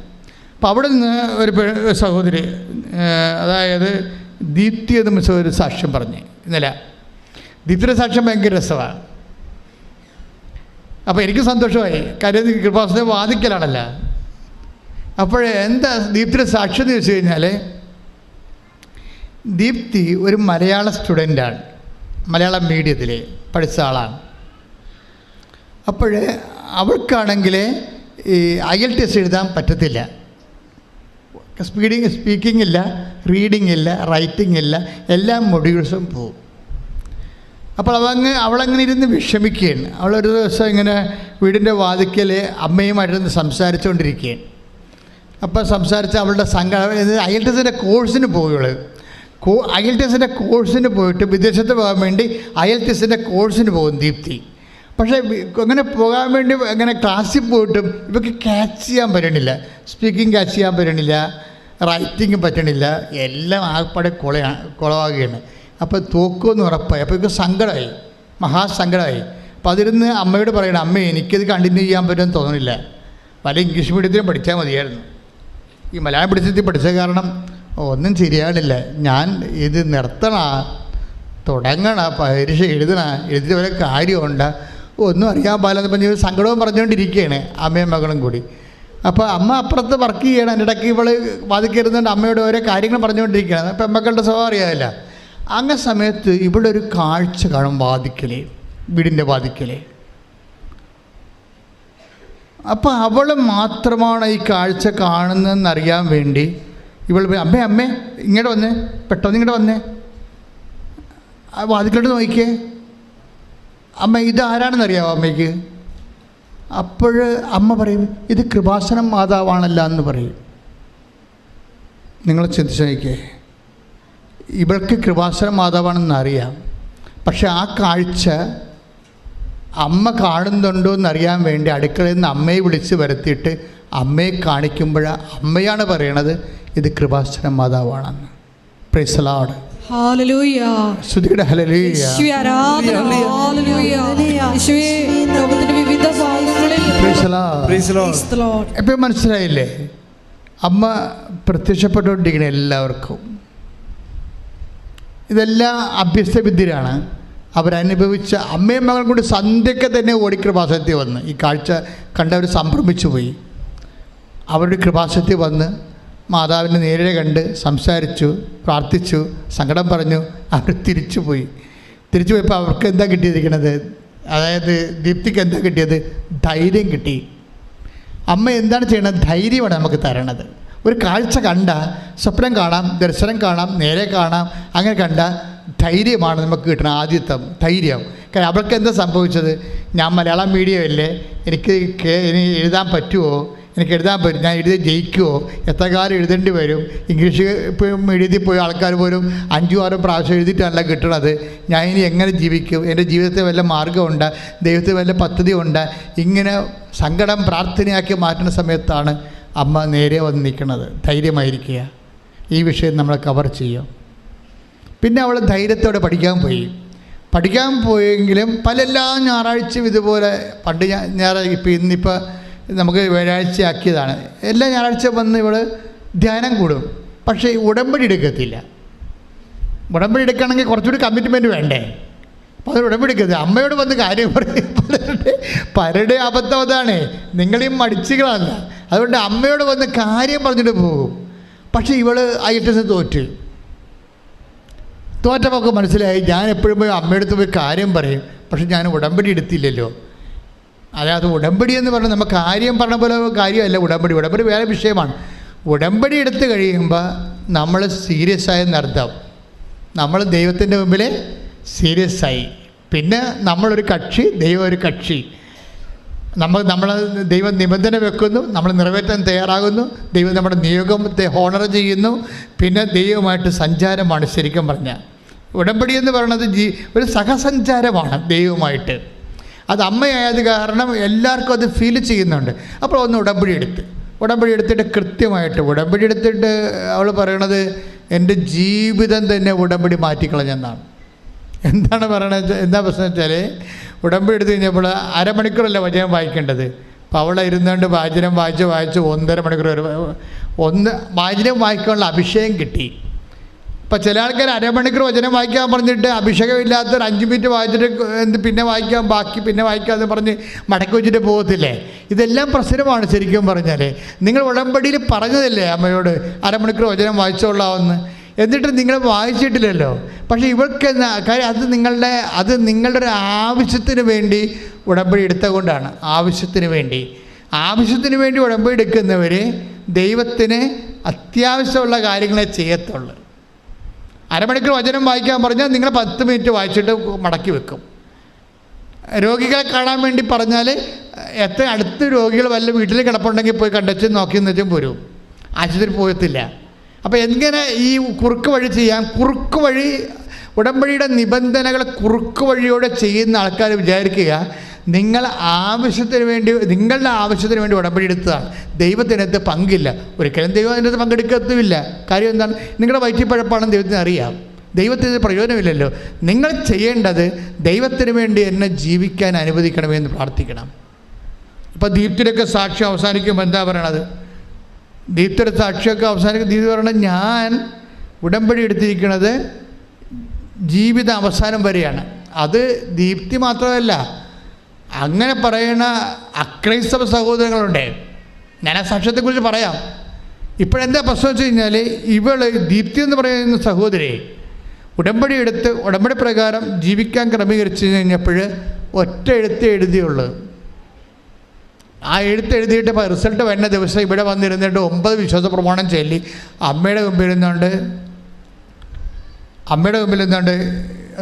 അപ്പോൾ അവിടെ നിന്ന് ഒരു സഹോദരി, അതായത് ദീപ്തി എന്ന് മിസ് ഒരു സാക്ഷ്യം പറഞ്ഞ് ഇന്നലെ. ദീപ്തിയുടെ സാക്ഷ്യം ഭയങ്കര രസമാണ്. അപ്പോൾ എനിക്ക് സന്തോഷമായി, കാര്യം കൃപാസനം വാദിക്കലാണല്ലോ. അപ്പോൾ എന്താ ദീപ്തിയുടെ സാക്ഷ്യം എന്ന് ചോദിച്ചു കഴിഞ്ഞാൽ, ദീപ്തി ഒരു മലയാള സ്റ്റുഡൻ്റാണ്, മലയാളം മീഡിയത്തിൽ പഠിച്ച ആളാണ്. അപ്പോൾ അവൾക്കാണെങ്കിൽ ഈ IELTS എഴുതാൻ പറ്റത്തില്ല. സ്പീക്കിംഗ് ഇല്ല, റീഡിംഗ് ഇല്ല, റൈറ്റിംഗ് ഇല്ല, എല്ലാ മൊഡ്യൂൾസും പോവും. അപ്പോൾ അവളങ്ങനെ ഇരുന്ന് വിഷമിക്കുകയാണ്. അവളൊരു ദിവസം ഇങ്ങനെ വീടിൻ്റെ വാതിക്കൽ അമ്മയുമായിട്ടിരുന്ന് സംസാരിച്ചുകൊണ്ടിരിക്കുകയാണ്. അപ്പോൾ സംസാരിച്ച് അവളുടെ IELTSൻ്റെ കോഴ്സിന് പോവുകയുള്ളൂ. IELTSൻ്റെ കോഴ്സിന് പോയിട്ട് വിദേശത്ത് പോകാൻ വേണ്ടി IELTSൻ്റെ കോഴ്സിന് പോകും ദീപ്തി. പക്ഷേ അങ്ങനെ പോകാൻ വേണ്ടി അങ്ങനെ ക്ലാസ്സിൽ പോയിട്ടും ഇവർക്ക് ക്യാച്ച് ചെയ്യാൻ പറ്റണില്ല. സ്പീക്കിംഗ് ക്യാച്ച് ചെയ്യാൻ പറ്റണില്ല, റൈറ്റിംഗ് പറ്റണില്ല, എല്ലാം ആകപ്പാടെ കുളമാകുകയാണ്. അപ്പോൾ തോക്കുമെന്ന് ഉറപ്പായി. അപ്പോൾ ഇവർക്ക് സങ്കടമായി, മഹാസങ്കടമായി. അപ്പോൾ അതിരുന്ന് അമ്മയോട് പറയണം, അമ്മ എനിക്കത് കണ്ടിന്യൂ ചെയ്യാൻ പറ്റുമെന്ന് തോന്നുന്നില്ല, പല ഇംഗ്ലീഷ് മീഡിയത്തിലും പഠിച്ചാൽ മതിയായിരുന്നു. ഈ മലയാളം പഠിച്ചത്തിൽ പഠിച്ച കാരണം ഒന്നും ശരിയാണില്ല, ഞാൻ ഇത് നിർത്തണ, തുടങ്ങണ, പരീക്ഷ എഴുതിയിട്ട് വല്ല കാര്യമുണ്ട്, ഒന്നും അറിയാൻ പാടില്ലെന്ന് പറഞ്ഞ് സങ്കടവും പറഞ്ഞുകൊണ്ടിരിക്കുകയാണ് അമ്മയും മകളും കൂടി. അപ്പോൾ അമ്മ അപ്പുറത്ത് വർക്ക് ചെയ്യണം, എൻ്റെ ഇടയ്ക്ക് ഇവൾ വാദിക്കരുന്നുണ്ട്, അമ്മയോട് ഓരോ കാര്യങ്ങൾ പറഞ്ഞുകൊണ്ടിരിക്കുകയാണ്. അപ്പം മക്കളുടെ സ്വഭാവം അറിയാമല്ല. അങ്ങനെ സമയത്ത് ഇവിടെ ഒരു കാഴ്ച കാണും വാതിക്കലേ, വീടിൻ്റെ വാതിക്കലേ. അപ്പോൾ അവൾ മാത്രമാണ് ഈ കാഴ്ച കാണുന്നതെന്നറിയാൻ വേണ്ടി ഇവൾ അമ്മേ ഇങ്ങോട്ട് വന്നേ, പെട്ടെന്ന് ഇങ്ങോട്ട് വന്നേ, വാതിക്കലോട്ട് നോക്കിയേ, അമ്മ ഇതാരാണെന്നറിയാമോ അമ്മയ്ക്ക്? അപ്പോൾ അമ്മ പറയും, ഇത് കൃപാസനം മാതാവാണല്ല എന്ന് പറയും. നിങ്ങൾ ചിന്തിച്ച് നോക്കിയേ, ഇവൾക്ക് കൃപാസനം മാതാവാണെന്ന് അറിയാം, പക്ഷെ ആ കാഴ്ച അമ്മ കാണുന്നുണ്ടോ എന്നറിയാൻ വേണ്ടി അടുക്കളയിൽ നിന്ന് അമ്മയെ വിളിച്ച് വരുത്തിയിട്ട് അമ്മയെ കാണിക്കുമ്പോഴാണ് അമ്മയാണ് പറയണത് ഇത് കൃപാസനം മാതാവാണെന്ന്. Praise the lord. ഹല്ലേലൂയ. സ്തുതിയുടെ ഹല്ലേലൂയ. യേശുവേ ആരാധന. ഹല്ലേലൂയ. യേശുവേ ലോകത്തിന്റെ വിവിധ ഭാഗങ്ങളിൽ പ്രൈസ് ദി ലോർഡ്. ഇപ്പോൾ മനസ്സിലായില്ലേ, അമ്മ പ്രത്യക്ഷപ്പെട്ടുകൊണ്ടിരിക്കുന്ന എല്ലാവർക്കും ഇതെല്ലാം അഭ്യസ്തവിദ്യരാണ്. അവരനുഭവിച്ച അമ്മയും മകളും കൂടി സന്ധ്യയ്ക്ക് തന്നെ ഓടി കൃപാസനത്തിൽ വന്ന് ഈ കാഴ്ച കണ്ടവർ സംഭ്രമിച്ചു പോയി. അവരുടെ കൃപാസനത്തിൽ വന്ന് മാതാവിനെ നേരെ കണ്ട് സംസാരിച്ചു, പ്രാർത്ഥിച്ചു, സങ്കടം പറഞ്ഞു. അവർ തിരിച്ചു പോയപ്പോൾ അവർക്ക് എന്താ കിട്ടിയിരിക്കണത്? അതായത് ദീപ്തിക്ക് എന്താ കിട്ടിയത്? ധൈര്യം കിട്ടി. അമ്മ എന്താണ് ചെയ്യണത്? ധൈര്യമാണ് നമുക്ക് തരണത്. ഒരു കാഴ്ച കണ്ട, സ്വപ്നം കാണാം, ദർശനം കാണാം, നേരെ കാണാം, അങ്ങനെ കണ്ട ധൈര്യമാണ് നമുക്ക് കിട്ടണം. ആദ്യത്തെ ധൈര്യം. കാരണം അവർക്ക് എന്താ സംഭവിച്ചത്? ഞാൻ മലയാളം മീഡിയം അല്ലേ, എനിക്ക് ഇനി എഴുതാൻ പറ്റുമോ, എനിക്ക് എഴുതാൻ പറ്റും, ഞാൻ എഴുതി ജയിക്കുമോ, എത്ര കാലം എഴുതേണ്ടി വരും, ഇംഗ്ലീഷ് ഇപ്പോൾ മീഡിയത്തിൽ പോയി ആൾക്കാർ പോലും 5-6 പ്രാവശ്യം എഴുതിയിട്ടല്ല കിട്ടണത്, ഞാൻ ഇനി എങ്ങനെ ജീവിക്കും, എൻ്റെ ജീവിതത്തിൽ വല്ല മാർഗ്ഗമുണ്ട്, ദൈവത്തിൽ വല്ല പദ്ധതിയുണ്ട്, ഇങ്ങനെ സങ്കടം പ്രാർത്ഥനയാക്കി മാറ്റുന്ന സമയത്താണ് അമ്മ നേരെ വന്ന് നിൽക്കുന്നത്. ധൈര്യമായിരിക്കുക, ഈ വിഷയം നമ്മൾ കവർ ചെയ്യും. പിന്നെ അവൾ ധൈര്യത്തോടെ പഠിക്കാൻ പോയെങ്കിലും എല്ലാ ഞായറാഴ്ചയും ഇതുപോലെ, പണ്ട് ഇന്നിപ്പോൾ നമുക്ക് വ്യാഴാഴ്ച ആക്കിയതാണ്, എല്ലാ ഞായറാഴ്ച വന്ന് ഇവൾ ധ്യാനം കൂടും. പക്ഷേ ഉടമ്പടി എടുക്കത്തില്ല. ഉടമ്പടി എടുക്കുകയാണെങ്കിൽ കുറച്ചുകൂടി കമ്മിറ്റ്മെൻറ്റ് വേണ്ടേ? അപ്പോൾ അത് ഉടമ്പടി എടുക്കത്തില്ല. അമ്മയോട് വന്ന് കാര്യം പറയും. പലരുടെ അബദ്ധം അതാണ്, നിങ്ങളീ മടിച്ചുകളല്ല. അതുകൊണ്ട് അമ്മയോട് വന്ന് കാര്യം പറഞ്ഞിട്ട് പോകും. പക്ഷേ ഇവൾ IELTS തോറ്റപ്പോൾ മനസ്സിലായി, ഞാൻ എപ്പോഴും പോയി അമ്മയടുത്ത് പോയി കാര്യം പറയും, പക്ഷെ ഞാൻ ഉടമ്പടി എടുത്തില്ലല്ലോ. അതായത് ഉടമ്പടി എന്ന് പറഞ്ഞാൽ നമ്മൾ കാര്യം പറഞ്ഞ പോലെ കാര്യമല്ല. ഉടമ്പടി വേറെ വിഷയമാണ്. ഉടമ്പടി എടുത്ത് കഴിയുമ്പോൾ നമ്മൾ സീരിയസ് ആയെന്നർത്ഥം. നമ്മൾ ദൈവത്തിൻ്റെ മുമ്പിൽ സീരിയസ് ആയി. പിന്നെ നമ്മളൊരു കക്ഷി, ദൈവം ഒരു കക്ഷി. നമ്മൾ ദൈവം നിബന്ധന വെക്കുന്നു, നമ്മൾ നിറവേറ്റാൻ തയ്യാറാകുന്നു, ദൈവം നമ്മുടെ നിയോഗത്തെ ഹോണർ ചെയ്യുന്നു. പിന്നെ ദൈവമായിട്ട് സഞ്ചാരമാണ് ശരിക്കും പറഞ്ഞാൽ. ഉടമ്പടി എന്ന് പറയുന്നത് ഒരു സഹസഞ്ചാരമാണ് ദൈവമായിട്ട്. അത് അമ്മയായത് കാരണം എല്ലാവർക്കും അത് ഫീൽ ചെയ്യുന്നുണ്ട്. അപ്പോൾ ഒന്ന് ഉടമ്പടി എടുത്തിട്ട് കൃത്യമായിട്ട് ഉടമ്പടി എടുത്തിട്ട് അവൾ പറയണത് എൻ്റെ ജീവിതം തന്നെ ഉടമ്പടി മാറ്റിക്കളഞ്ഞെന്നാണ്. എന്താണ് പറയണത്? എന്താ പ്രശ്നം വെച്ചാൽ ഉടമ്പടി എടുത്തു കഴിഞ്ഞപ്പോൾ അരമണിക്കൂറല്ല വചനം വായിക്കേണ്ടത്. അപ്പോൾ അവളെ ഇരുന്നുകൊണ്ട് വാചനം വായിച്ച് 1.5 മണിക്കൂർ വരെ വാചനം വായിക്കാനുള്ള അഭിഷേകം കിട്ടി. ഇപ്പോൾ ചില ആൾക്കാർ അരമണിക്കൂർ വചനം വായിക്കാൻ പറഞ്ഞിട്ട് അഭിഷേകമില്ലാത്തൊരു 5 മിനിറ്റ് വായിച്ചിട്ട് പിന്നെ വായിക്കാം ബാക്കി പിന്നെ വായിക്കാമെന്ന് പറഞ്ഞ് മടക്കി വെച്ചിട്ട് പോകത്തില്ലേ? ഇതെല്ലാം പ്രശ്നമാണ് ശരിക്കും പറഞ്ഞാൽ. നിങ്ങൾ ഉടമ്പടിയിൽ പറഞ്ഞതല്ലേ അമ്മയോട് അരമണിക്കൂർ വചനം വായിച്ചോളാമെന്ന്, എന്നിട്ട് നിങ്ങൾ വായിച്ചിട്ടില്ലല്ലോ. പക്ഷേ ഇവർക്ക് കാര്യം അത് നിങ്ങളുടെ ഒരു ആവശ്യത്തിന് വേണ്ടി ഉടമ്പടി എടുത്തുകൊണ്ടാണ്. ആവശ്യത്തിന് വേണ്ടി ഉടമ്പടി എടുക്കുന്നവർ ദൈവത്തിന് അത്യാവശ്യമുള്ള കാര്യങ്ങളെ ചെയ്യത്തുള്ളൂ. അരമണിക്കൂർ വചനം വായിക്കാൻ പറഞ്ഞാൽ നിങ്ങൾ 10 മിനിറ്റ് വായിച്ചിട്ട് മടക്കി വെക്കും. രോഗികളെ കാണാൻ വേണ്ടി പറഞ്ഞാൽ എത്ര അടുത്ത് രോഗികൾ വല്ല വീട്ടിൽ കിടപ്പുണ്ടെങ്കിൽ പോയി കണ്ടുവെച്ച് നോക്കിയെന്ന് വെച്ചും പോരും, ആശുപത്രി പോകത്തില്ല. അപ്പോൾ എങ്ങനെ ഈ കുറുക്ക് വഴി ചെയ്യാം? കുറുക്ക് വഴി ഉടമ്പടിയുടെ നിബന്ധനകൾ കുറുക്ക് വഴിയോടെ ചെയ്യുന്ന ആൾക്കാർ വിചാരിക്കുക നിങ്ങളുടെ ആവശ്യത്തിന് വേണ്ടി ഉടമ്പടി എടുത്തതാണ്, ദൈവത്തിനകത്ത് പങ്കില്ല. ഒരിക്കലും ദൈവം അതിനകത്ത് പങ്കെടുക്കത്തുമില്ല. കാര്യം എന്താണ്? നിങ്ങളുടെ വയറ്റിപ്പഴപ്പാണെന്ന് ദൈവത്തിന് അറിയാം. ദൈവത്തിന് പ്രയോജനമില്ലല്ലോ. നിങ്ങൾ ചെയ്യേണ്ടത് ദൈവത്തിന് വേണ്ടി എന്നെ ജീവിക്കാൻ അനുവദിക്കണമെന്ന് പ്രാർത്ഥിക്കണം. ഇപ്പോൾ ദീപ്തിയുടെയൊക്കെ സാക്ഷ്യം അവസാനിക്കുമ്പോൾ എന്താ പറയണത്? ദീപ്തിയുടെ സാക്ഷിയൊക്കെ അവസാനിക്കും. ദീപ്തി പറയണത് ഞാൻ ഉടമ്പടി എടുത്തിരിക്കുന്നത് ജീവിത അവസാനം വരെയാണ്. അത് ദീപ്തി മാത്രമല്ല, അങ്ങനെ പറയുന്ന അക്രൈസ്തവ സഹോദരങ്ങളുണ്ട്. ഞാൻ ആ സാക്ഷ്യത്തെക്കുറിച്ച് പറയാം. ഇപ്പോഴെന്താ പ്രശ്നം വെച്ച് കഴിഞ്ഞാൽ ദീപ്തി എന്ന് പറയുന്ന സഹോദരി ഉടമ്പടി എടുത്ത് ഉടമ്പടി പ്രകാരം ജീവിക്കാൻ ക്രമീകരിച്ച് കഴിഞ്ഞപ്പോൾ ഒറ്റ എഴുതിയുള്ളൂ. ആ എഴുതിയിട്ട് ഇപ്പോൾ റിസൾട്ട് വരുന്ന ദിവസം ഇവിടെ വന്നിരുന്നിട്ട് 9 വിശ്വാസ പ്രമാണം ചൊല്ലി അമ്മയുടെ മുമ്പിൽ നിന്നുകൊണ്ട്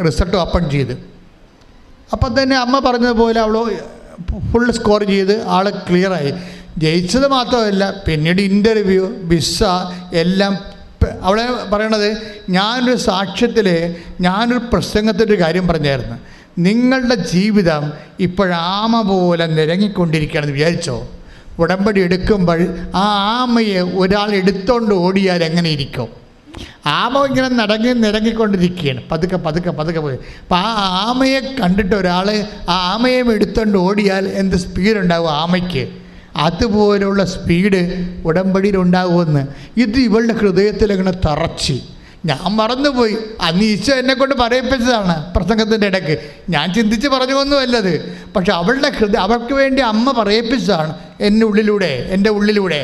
റിസൾട്ട് ഓപ്പൺ ചെയ്ത്, അപ്പം തന്നെ അമ്മ പറഞ്ഞതുപോലെ അവൾ ഫുൾ സ്കോർ ചെയ്ത് ആൾ ക്ലിയറായി. ജയിച്ചത് മാത്രമല്ല, പിന്നീട് ഇൻ്റർവ്യൂ, വിസ എല്ലാം. അവളെ പറയണത് ഞാനൊരു പ്രസംഗത്തിൻ്റെ ഒരു കാര്യം പറഞ്ഞായിരുന്നു. നിങ്ങളുടെ ജീവിതം ഇപ്പോഴാമ പോലെ നിരങ്ങിക്കൊണ്ടിരിക്കുകയാണെന്ന് വിചാരിച്ചോ? ഉടമ്പടി എടുക്കുമ്പോൾ ആ ആമയെ ഒരാൾ എടുത്തോണ്ട് ഓടിയാൽ എങ്ങനെ ഇരിക്കും? ആമ ഇങ്ങനെ നിരങ്ങിക്കൊണ്ടിരിക്കുകയാണ്, പതുക്കെ പോയി. അപ്പം ആ ആമയെ കണ്ടിട്ട് ഒരാൾ ആ ആമയെ എടുത്തോണ്ട് ഓടിയാൽ എന്ത് സ്പീഡുണ്ടാവും ആമയ്ക്ക്? അതുപോലുള്ള സ്പീഡ് ഉടമ്പടിയിലുണ്ടാകുമെന്ന്. ഇത് ഇവളുടെ ഹൃദയത്തിൽ അങ്ങനെ തറച്ച് ഞാൻ മറന്നുപോയി. അന്ന് ഈശോ എന്നെക്കൊണ്ട് പറയിപ്പിച്ചതാണ് പ്രസംഗത്തിൻ്റെ ഇടയ്ക്ക്. ഞാൻ ചിന്തിച്ച് പറഞ്ഞൊന്നുമല്ലത്. പക്ഷെ അവൾക്ക് വേണ്ടി അമ്മ പറയിപ്പിച്ചതാണ് എൻ്റെ ഉള്ളിലൂടെ.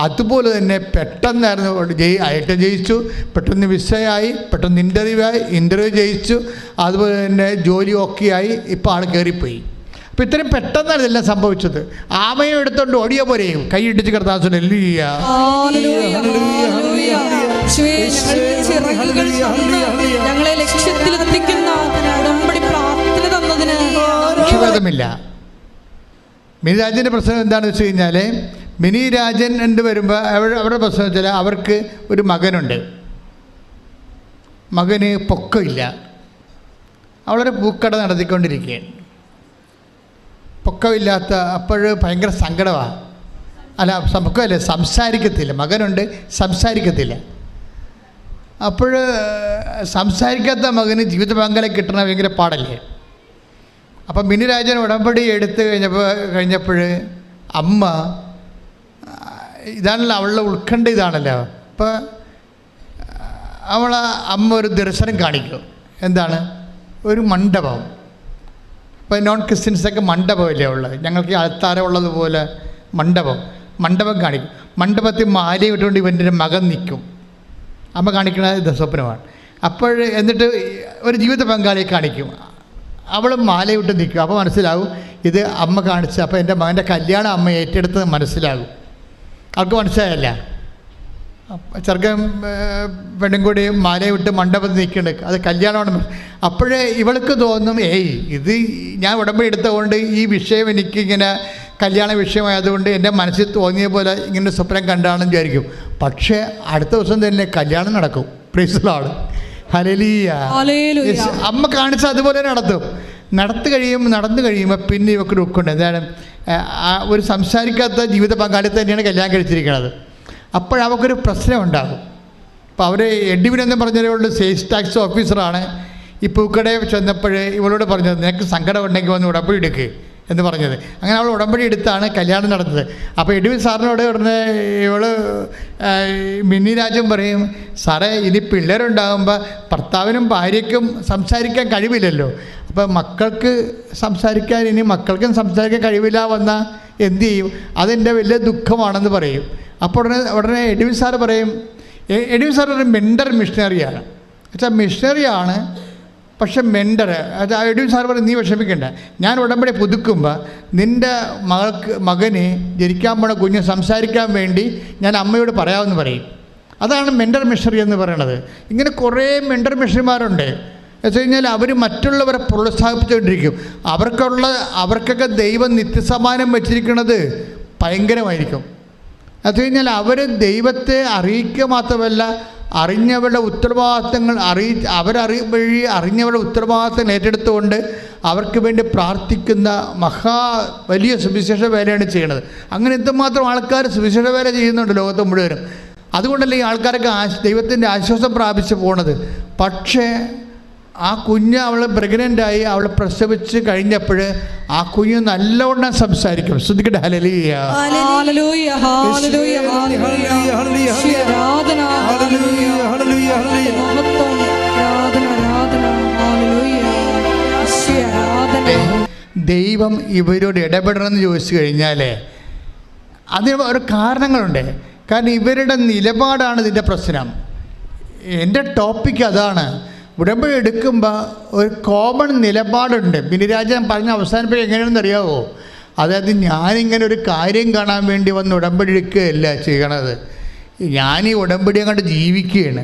അതുപോലെ തന്നെ പെട്ടെന്നായിരുന്നു ആയിട്ട് ജയിച്ചു, പെട്ടെന്ന് വിസയായി, പെട്ടെന്ന് ഇൻ്റർവ്യൂ ജയിച്ചു, അതുപോലെ തന്നെ ജോലി ഓക്കെയായി, ഇപ്പോൾ ആൾ കയറിപ്പോയി. അപ്പോൾ ഇത്രയും പെട്ടെന്നാണ് ഇതെല്ലാം സംഭവിച്ചത്. ആമയെ എടുത്തോണ്ട് ഓടിയ പോലെയും കൈയിടിച്ച് കിടത്താൻ ക്ഷേതമില്ല. മിനിരാജൻ്റെ പ്രശ്നം എന്താണെന്ന് വെച്ച് കഴിഞ്ഞാൽ, മിനിരാജൻ എന്ന് വരുമ്പോൾ അവരുടെ പ്രശ്നം വെച്ചാൽ അവർക്ക് ഒരു മകനുണ്ട്. മകന് പൊക്കമില്ല. അവളൊരു പൂക്കട നടത്തിക്കൊണ്ടിരിക്കുകയാണ്. പൊക്കമില്ലാത്ത അപ്പോൾ ഭയങ്കര സങ്കടമാണ്. പൊക്കമല്ലേ, സംസാരിക്കത്തില്ല. മകനുണ്ട്, സംസാരിക്കത്തില്ല. അപ്പോൾ സംസാരിക്കാത്ത മകന് ജീവിത പങ്കാളി കിട്ടണ ഭയങ്കര പാടല്ലേ. അപ്പം മിനിരാജൻ ഉടമ്പടി എടുത്ത് കഴിഞ്ഞപ്പോൾ അമ്മ ഇതാണല്ലോ അവളുടെ ഉത്കണ്ഠ, ഇതാണല്ലോ. അപ്പോൾ അമ്മ ഒരു ദർശനം കാണിക്കും. എന്താണ്? ഒരു മണ്ഡപം. ഇപ്പോൾ നോൺ ക്രിസ്ത്യൻസൊക്കെ മണ്ഡപമല്ലേ ഉള്ളത്, ഞങ്ങൾക്ക് അൾത്താരം ഉള്ളതുപോലെ മണ്ഡപം കാണിക്കും. മണ്ഡപത്തിൽ മാലയും ഇട്ടുകൊണ്ട് ഇവൻ്റെ മകൻ നിൽക്കും. അമ്മ കാണിക്കുന്ന സ്വപ്നമാണ്. അപ്പോൾ എന്നിട്ട് ഒരു ജീവിത പങ്കാളിയെ കാണിക്കും. അവൾ മാലയിട്ട് നിൽക്കും. അപ്പോൾ മനസ്സിലാവും ഇത് അമ്മ കാണിച്ച്. അപ്പോൾ എൻ്റെ മകൻ്റെ കല്യാണം അമ്മ ഏറ്റെടുത്തത് മനസ്സിലാകും. അവർക്ക് മനസ്സിലായല്ല. ചെറുക്കൻ പെണ്ണും കൂടി മാലയിട്ട് മണ്ഡപത്തിൽ നിൽക്കുന്നുണ്ട്, അത് കല്യാണമാണ്. അപ്പോഴേ ഇവൾക്ക് തോന്നും, ഇത് ഞാൻ ഉടമ്പടി എടുത്തതുകൊണ്ട് ഈ വിഷയം എനിക്കിങ്ങനെ കല്യാണ വിഷയമായതുകൊണ്ട് എൻ്റെ മനസ്സിൽ തോന്നിയ പോലെ ഇങ്ങനെ സ്വപ്നം കണ്ടാണെന്ന് വിചാരിക്കും. പക്ഷേ അടുത്ത ദിവസം തന്നെ കല്യാണം നടക്കും. Price the lord, hallelujah. അമ്മ കാണിച്ച അതുപോലെ നടന്നു കഴിയുമ്പോൾ പിന്നെ ഇവർക്ക് ദുഃഖമുണ്ട്. എന്താണ്? ഒരു സംസാരിക്കാത്ത ജീവിത പങ്കാളി തന്നെയാണ് കല്യാണം കഴിച്ചിരിക്കുന്നത്. അപ്പോഴവർക്കൊരു പ്രശ്നം ഉണ്ടാകും. അപ്പോൾ അവർ എഡിവിനെന്ന് പറഞ്ഞതുകൊണ്ട് സെയിൽസ് ടാക്സ് ഓഫീസറാണ്. ഈ പൂക്കടയിൽ ചെന്നപ്പോൾ ഇവളോട് പറഞ്ഞത്, നിനക്ക് സങ്കടം ഉണ്ടെങ്കിൽ വന്ന് ഉടമ്പടി എടുക്കുക എന്ന് പറഞ്ഞത്. അങ്ങനെ അവൾ ഉടമ്പടി എടുത്താണ് കല്യാണം നടന്നത്. അപ്പോൾ എഡ്വിൻ സാറിനോട് ഉടനെ ഇവൾ മിനി രാജൻ പറയും, സാറേ ഇനി പിള്ളേരുണ്ടാകുമ്പോൾ ഭർത്താവിനും ഭാര്യയ്ക്കും സംസാരിക്കാൻ കഴിവില്ലല്ലോ, അപ്പോൾ മക്കൾക്ക് സംസാരിക്കാൻ, ഇനി മക്കൾക്കും സംസാരിക്കാൻ കഴിവില്ല വന്നാൽ എന്തു ചെയ്യും? അതെൻ്റെ വലിയ ദുഃഖമാണെന്ന് പറയും. അപ്പോൾ ഉടനെ എഡ്വിൻ സാറ് പറയും, എഡ്വിൻ സാർ ഒരു മെൻഡർ മിഷണറിയാണ്. വെച്ചാൽ മിഷണറിയാണ്, പക്ഷെ മെൻഡർ. അത് എഡ്വിൻ സാർ പറയും, നീ വിഷമിക്കണ്ട, ഞാൻ ഉടമ്പടി പുതുക്കുമ്പോൾ നിൻ്റെ മകന് ജനിക്കാൻ പോണ കുഞ്ഞ് സംസാരിക്കാൻ വേണ്ടി ഞാൻ അമ്മയോട് പറയാമെന്ന് പറയും. അതാണ് മെൻഡർ മിഷണറി എന്ന് പറയണത്. ഇങ്ങനെ കുറേ മെൻഡർ മിഷണറിമാരുണ്ട്. എന്ന് വെച്ച് കഴിഞ്ഞാൽ അവർ മറ്റുള്ളവരെ പ്രോത്സാഹിപ്പിച്ചുകൊണ്ടിരിക്കും. അവർക്കൊക്കെ ദൈവം നിത്യസമ്മാനം വച്ചിരിക്കുന്നത് ഭയങ്കരമായിരിക്കും. അത് കഴിഞ്ഞാൽ അവർ ദൈവത്തെ അറിയിക്കുക മാത്രമല്ല, അറിഞ്ഞവരുടെ ഉത്തരവാദിത്തങ്ങൾ വഴി അറിഞ്ഞവരുടെ ഉത്തരവാദിത്തങ്ങൾ ഏറ്റെടുത്തുകൊണ്ട് അവർക്ക് വേണ്ടി പ്രാർത്ഥിക്കുന്ന വലിയ സുവിശേഷ വേലയാണ് ചെയ്യണത്. അങ്ങനെ എന്തുമാത്രം ആൾക്കാർ സുവിശേഷ വേല ചെയ്യുന്നുണ്ട് ലോകത്ത് മുഴുവനും. അതുകൊണ്ടല്ലേ ഈ ആൾക്കാരൊക്കെ ദൈവത്തിൻ്റെ ആശ്വാസം പ്രാപിച്ച് പോണത്. പക്ഷേ ആ കുഞ്ഞ് അവൾ പ്രഗ്നൻ്റായി, അവൾ പ്രസവിച്ച് കഴിഞ്ഞപ്പോൾ ആ കുഞ്ഞ് നല്ലവണ്ണം സംസാരിക്കും. ശ്രദ്ധിക്കട്ടെ. ഹല്ലേലൂയ, ഹല്ലേലൂയ, ഹല്ലേലൂയ, ആരാധന, ഹല്ലേലൂയ, മഹത്വം, ആരാധന, ആരാധന, ഹല്ലേലൂയ, ആരാധന. ദൈവം ഇവരോട് ഇടപെടണമെന്ന് ചോദിച്ചു കഴിഞ്ഞാൽ അതിന് ഒരു കാരണങ്ങളുണ്ട്. കാരണം ഇവരുടെ നിലപാടാണ് ഇതിൻ്റെ പ്രശ്നം. എൻ്റെ ടോപ്പിക്ക് അതാണ്. ഉടമ്പടി എടുക്കുമ്പോൾ ഒരു കോമൺ നിലപാടുണ്ട്. ബിനിരാജൻ പറഞ്ഞ അവസാനിപ്പിക്കുക എങ്ങനെയാണെന്ന് അറിയാമോ? അതായത് ഞാനിങ്ങനെ ഒരു കാര്യം കാണാൻ വേണ്ടി വന്ന് ഉടമ്പടി എടുക്കുകയല്ല ചെയ്യണത്. ഞാൻ ഈ ഉടമ്പടി അങ്ങോട്ട് ജീവിക്കുകയാണ്.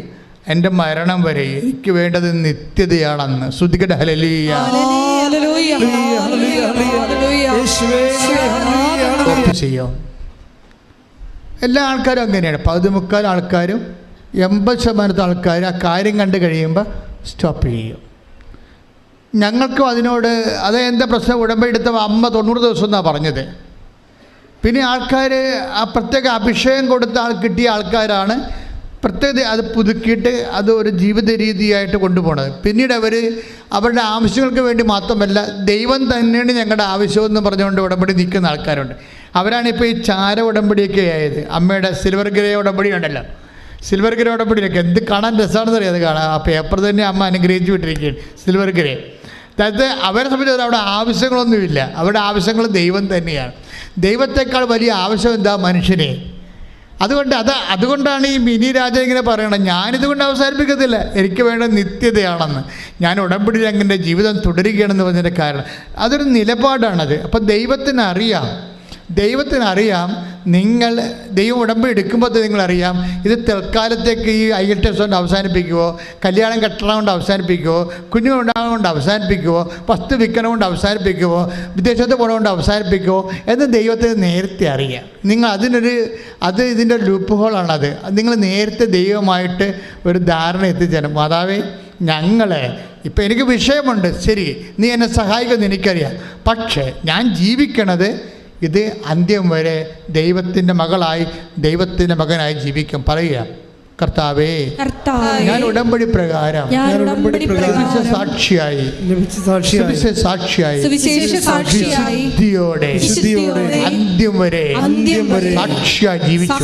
എൻ്റെ മരണം വരെ എനിക്ക് വേണ്ടത് നിത്യതയാണെന്ന്. ശ്രദ്ധിക്കട്ടെ. ഹല്ലേലൂയ, ചെയ്യും. എല്ലാ ആൾക്കാരും അങ്ങനെയാണ്. 15% ആൾക്കാരും 80% ആൾക്കാർ ആ കാര്യം കണ്ടു കഴിയുമ്പോൾ സ്റ്റോപ്പ് ചെയ്യും. ഞങ്ങൾക്കും അതിനോട് എന്താ പ്രശ്നം? ഉടമ്പടി എടുത്ത അമ്മ 90 ദിവസം എന്നാണ് പറഞ്ഞത്. പിന്നെ ആൾക്കാർ ആ പ്രത്യേക അഭിഷേകം കൊടുത്ത കിട്ടിയ ആൾക്കാരാണ് പ്രത്യേകത അത് പുതുക്കിയിട്ട് അത് ഒരു ജീവിത രീതിയായിട്ട് കൊണ്ടുപോകുന്നത്. പിന്നീട് അവരുടെ ആവശ്യങ്ങൾക്ക് വേണ്ടി മാത്രമല്ല, ദൈവം തന്നെയാണ് ഞങ്ങളുടെ ആവശ്യമെന്ന് പറഞ്ഞുകൊണ്ട് ഉടമ്പടി നിൽക്കുന്ന ആൾക്കാരുണ്ട്. അവരാണിപ്പോൾ ഈ ചാര ഉടമ്പടിയൊക്കെ ആയത്. അമ്മയുടെ സിൽവർ ഗ്രേ ഉടമ്പടി ഉണ്ടല്ലോ, സിൽവർ ഗ്രേ ഉടമ്പടിയൊക്കെ എന്ത് കാണാൻ രസമാണെന്ന് അറിയാം. അത് കാണാം. ആ പേപ്പർ തന്നെ അമ്മ അനുഗ്രഹിച്ച് വിട്ടിരിക്കുകയാണ്, സിൽവർ ഗ്രേ. അതായത് അവരെ സംബന്ധിച്ച് അവിടെ ആവശ്യങ്ങളൊന്നുമില്ല. അവരുടെ ആവശ്യങ്ങൾ ദൈവം തന്നെയാണ്. ദൈവത്തെക്കാൾ വലിയ ആവശ്യം എന്താ? മനുഷ്യനെ. അതുകൊണ്ടാണ് ഈ മിനി രാജ ഇങ്ങനെ പറയണം, ഞാനിതുകൊണ്ട് അവസാനിപ്പിക്കത്തില്ല, എനിക്ക് വേണ്ട നിത്യതയാണെന്ന്. ഞാൻ ഉടമ്പടി അങ്ങനെ ജീവിതം തുടരുകയാണെന്ന് പറഞ്ഞതിൻ്റെ കാരണം അതൊരു നിലപാടാണത്. അപ്പം ദൈവത്തിനറിയാം ദൈവം ഉടമ്പടി എടുക്കുമ്പോൾ നിങ്ങളറിയാം ഇത് തൽക്കാലത്തേക്ക് ഈ IELTS കൊണ്ട് അവസാനിപ്പിക്കുമോ, കല്യാണം കെട്ടണം കൊണ്ട് അവസാനിപ്പിക്കുമോ, കുഞ്ഞുങ്ങളുണ്ടാകാൻ കൊണ്ട് അവസാനിപ്പിക്കുമോ, വസ്തു വിൽക്കണം കൊണ്ട് അവസാനിപ്പിക്കുമോ, വിദേശത്ത് പോകണം കൊണ്ട് അവസാനിപ്പിക്കുമോ എന്ന് ദൈവത്തിന് നേരത്തെ അറിയാം. നിങ്ങൾ ഇതിൻ്റെ ലൂപ്പ് ഹോളാണത്. നിങ്ങൾ നേരത്തെ ദൈവമായിട്ട് ഒരു ധാരണ എത്തിച്ചേരും. മാതാവേ, ഇപ്പം എനിക്ക് വിഷയമുണ്ട്, ശരി, നീ എന്നെ സഹായിക്കുമെന്ന് എനിക്കറിയാം, പക്ഷേ ഞാൻ ജീവിക്കണത് ഇത് അന്ത്യം വരെ ദൈവത്തിൻ്റെ മകളായി, ദൈവത്തിൻ്റെ മകനായി ജീവിക്കും. പറയുക, കർത്താവേ, ഞാൻ ഉടമ്പടി പ്രകാരം സാക്ഷിയായി വിശുദ്ധിയോടെ അന്ത്യം വരെ സാക്ഷിയായി ജീവിച്ചു.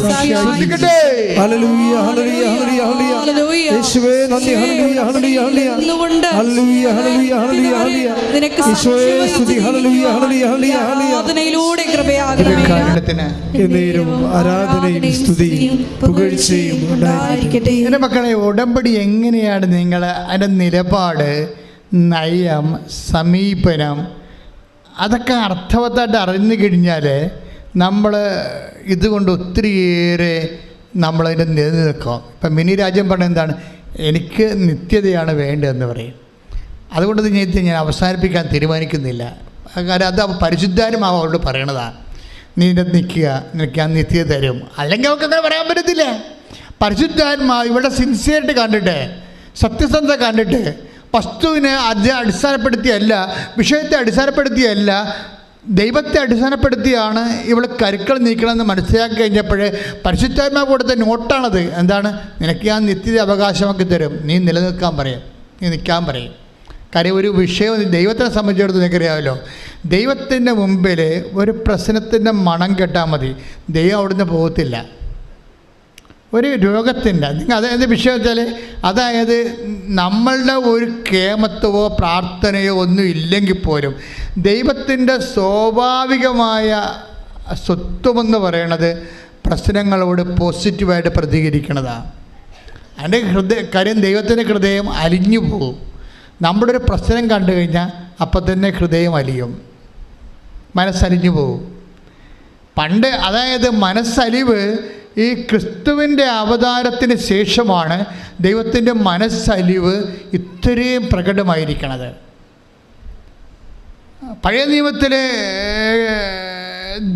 എൻ്റെ മക്കളെ, ഉടമ്പടി എങ്ങനെയാണ് നിങ്ങൾ അതിൻ്റെ നിലപാട്, നയം, സമീപനം അതൊക്കെ അർത്ഥവത്തായിട്ട് അറിഞ്ഞു കഴിഞ്ഞാൽ നമ്മൾ ഇതുകൊണ്ട് ഒത്തിരിയേറെ നമ്മളതിൻ്റെ നിലനിൽക്കും. ഇപ്പം മിനി രാജ്യം പറഞ്ഞ എന്താണ്? എനിക്ക് നിത്യതയാണ് വേണ്ടതെന്ന് പറയും. അതുകൊണ്ട് ഞാൻ അവസാനിപ്പിക്കാൻ തീരുമാനിക്കുന്നില്ല. കാരണം അത് പരിശുദ്ധാത്മാവ് അവളോട് പറയണതാണ്. നീ നിൽക്കുക, നിനക്ക് ഞാൻ നിത്യത തരും. അല്ലെങ്കിൽ അവൾക്ക് അങ്ങനെ പറയാൻ പറ്റത്തില്ല. പരിശുദ്ധാത്മാവ് ഇവിടെ സിൻസിയറിറ്റി കണ്ടിട്ട്, സത്യസന്ധത കണ്ടിട്ട്, വസ്തുവിനെ അടിസ്ഥാനപ്പെടുത്തിയല്ല, വിഷയത്തെ അടിസ്ഥാനപ്പെടുത്തിയല്ല, ദൈവത്തെ അടിസ്ഥാനപ്പെടുത്തിയാണ് ഇവിടെ കരുക്കൾ നീക്കണമെന്ന് മനസ്സിലാക്കി കഴിഞ്ഞപ്പോൾ പരിശുദ്ധാത്മാവ് കൊടുത്ത നോട്ടാണത്. എന്താണ്? നിനക്ക് ഞാൻ നിത്യത അവകാശമാക്കി തരും, നീ നിലനിൽക്കാൻ പറയും, നീ നിൽക്കാൻ പറയും. കാര്യം ഒരു വിഷയം ദൈവത്തിനെ സംബന്ധിച്ചിടത്തോളം നിങ്ങൾക്കറിയാമല്ലോ, ദൈവത്തിൻ്റെ മുമ്പിൽ ഒരു പ്രശ്നത്തിൻ്റെ മണം കേട്ടാൽ മതി, ദൈവം അവിടുന്ന് പോകത്തില്ല. ഒരു രോഗത്തിൻ്റെ അതായത് വിഷയം വെച്ചാൽ, അതായത് നമ്മളുടെ ഒരു കേമത്വമോ പ്രാർത്ഥനയോ ഒന്നും ഇല്ലെങ്കിൽ പോലും ദൈവത്തിൻ്റെ സ്വാഭാവികമായ സ്വത്വമെന്ന് പറയണത് പ്രശ്നങ്ങളോട് പോസിറ്റീവായിട്ട് പ്രതികരിക്കണതാണ്. അതിൻ്റെ കാര്യം ദൈവത്തിൻ്റെ ഹൃദയം അലിഞ്ഞു പോകും. നമ്മുടെ ഒരു പ്രശ്നം കണ്ടു കഴിഞ്ഞാൽ അപ്പം തന്നെ ഹൃദയം അലിയും, മനസ്സലിഞ്ഞു പോകും. പണ്ട് അതായത് മനസ്സലിവ് ഈ ക്രിസ്തുവിൻ്റെ അവതാരത്തിന് ശേഷമാണ് ദൈവത്തിൻ്റെ മനസ്സലിവ് ഇത്രയും പ്രകടമായിരിക്കണത്. പഴയ നിയമത്തിലെ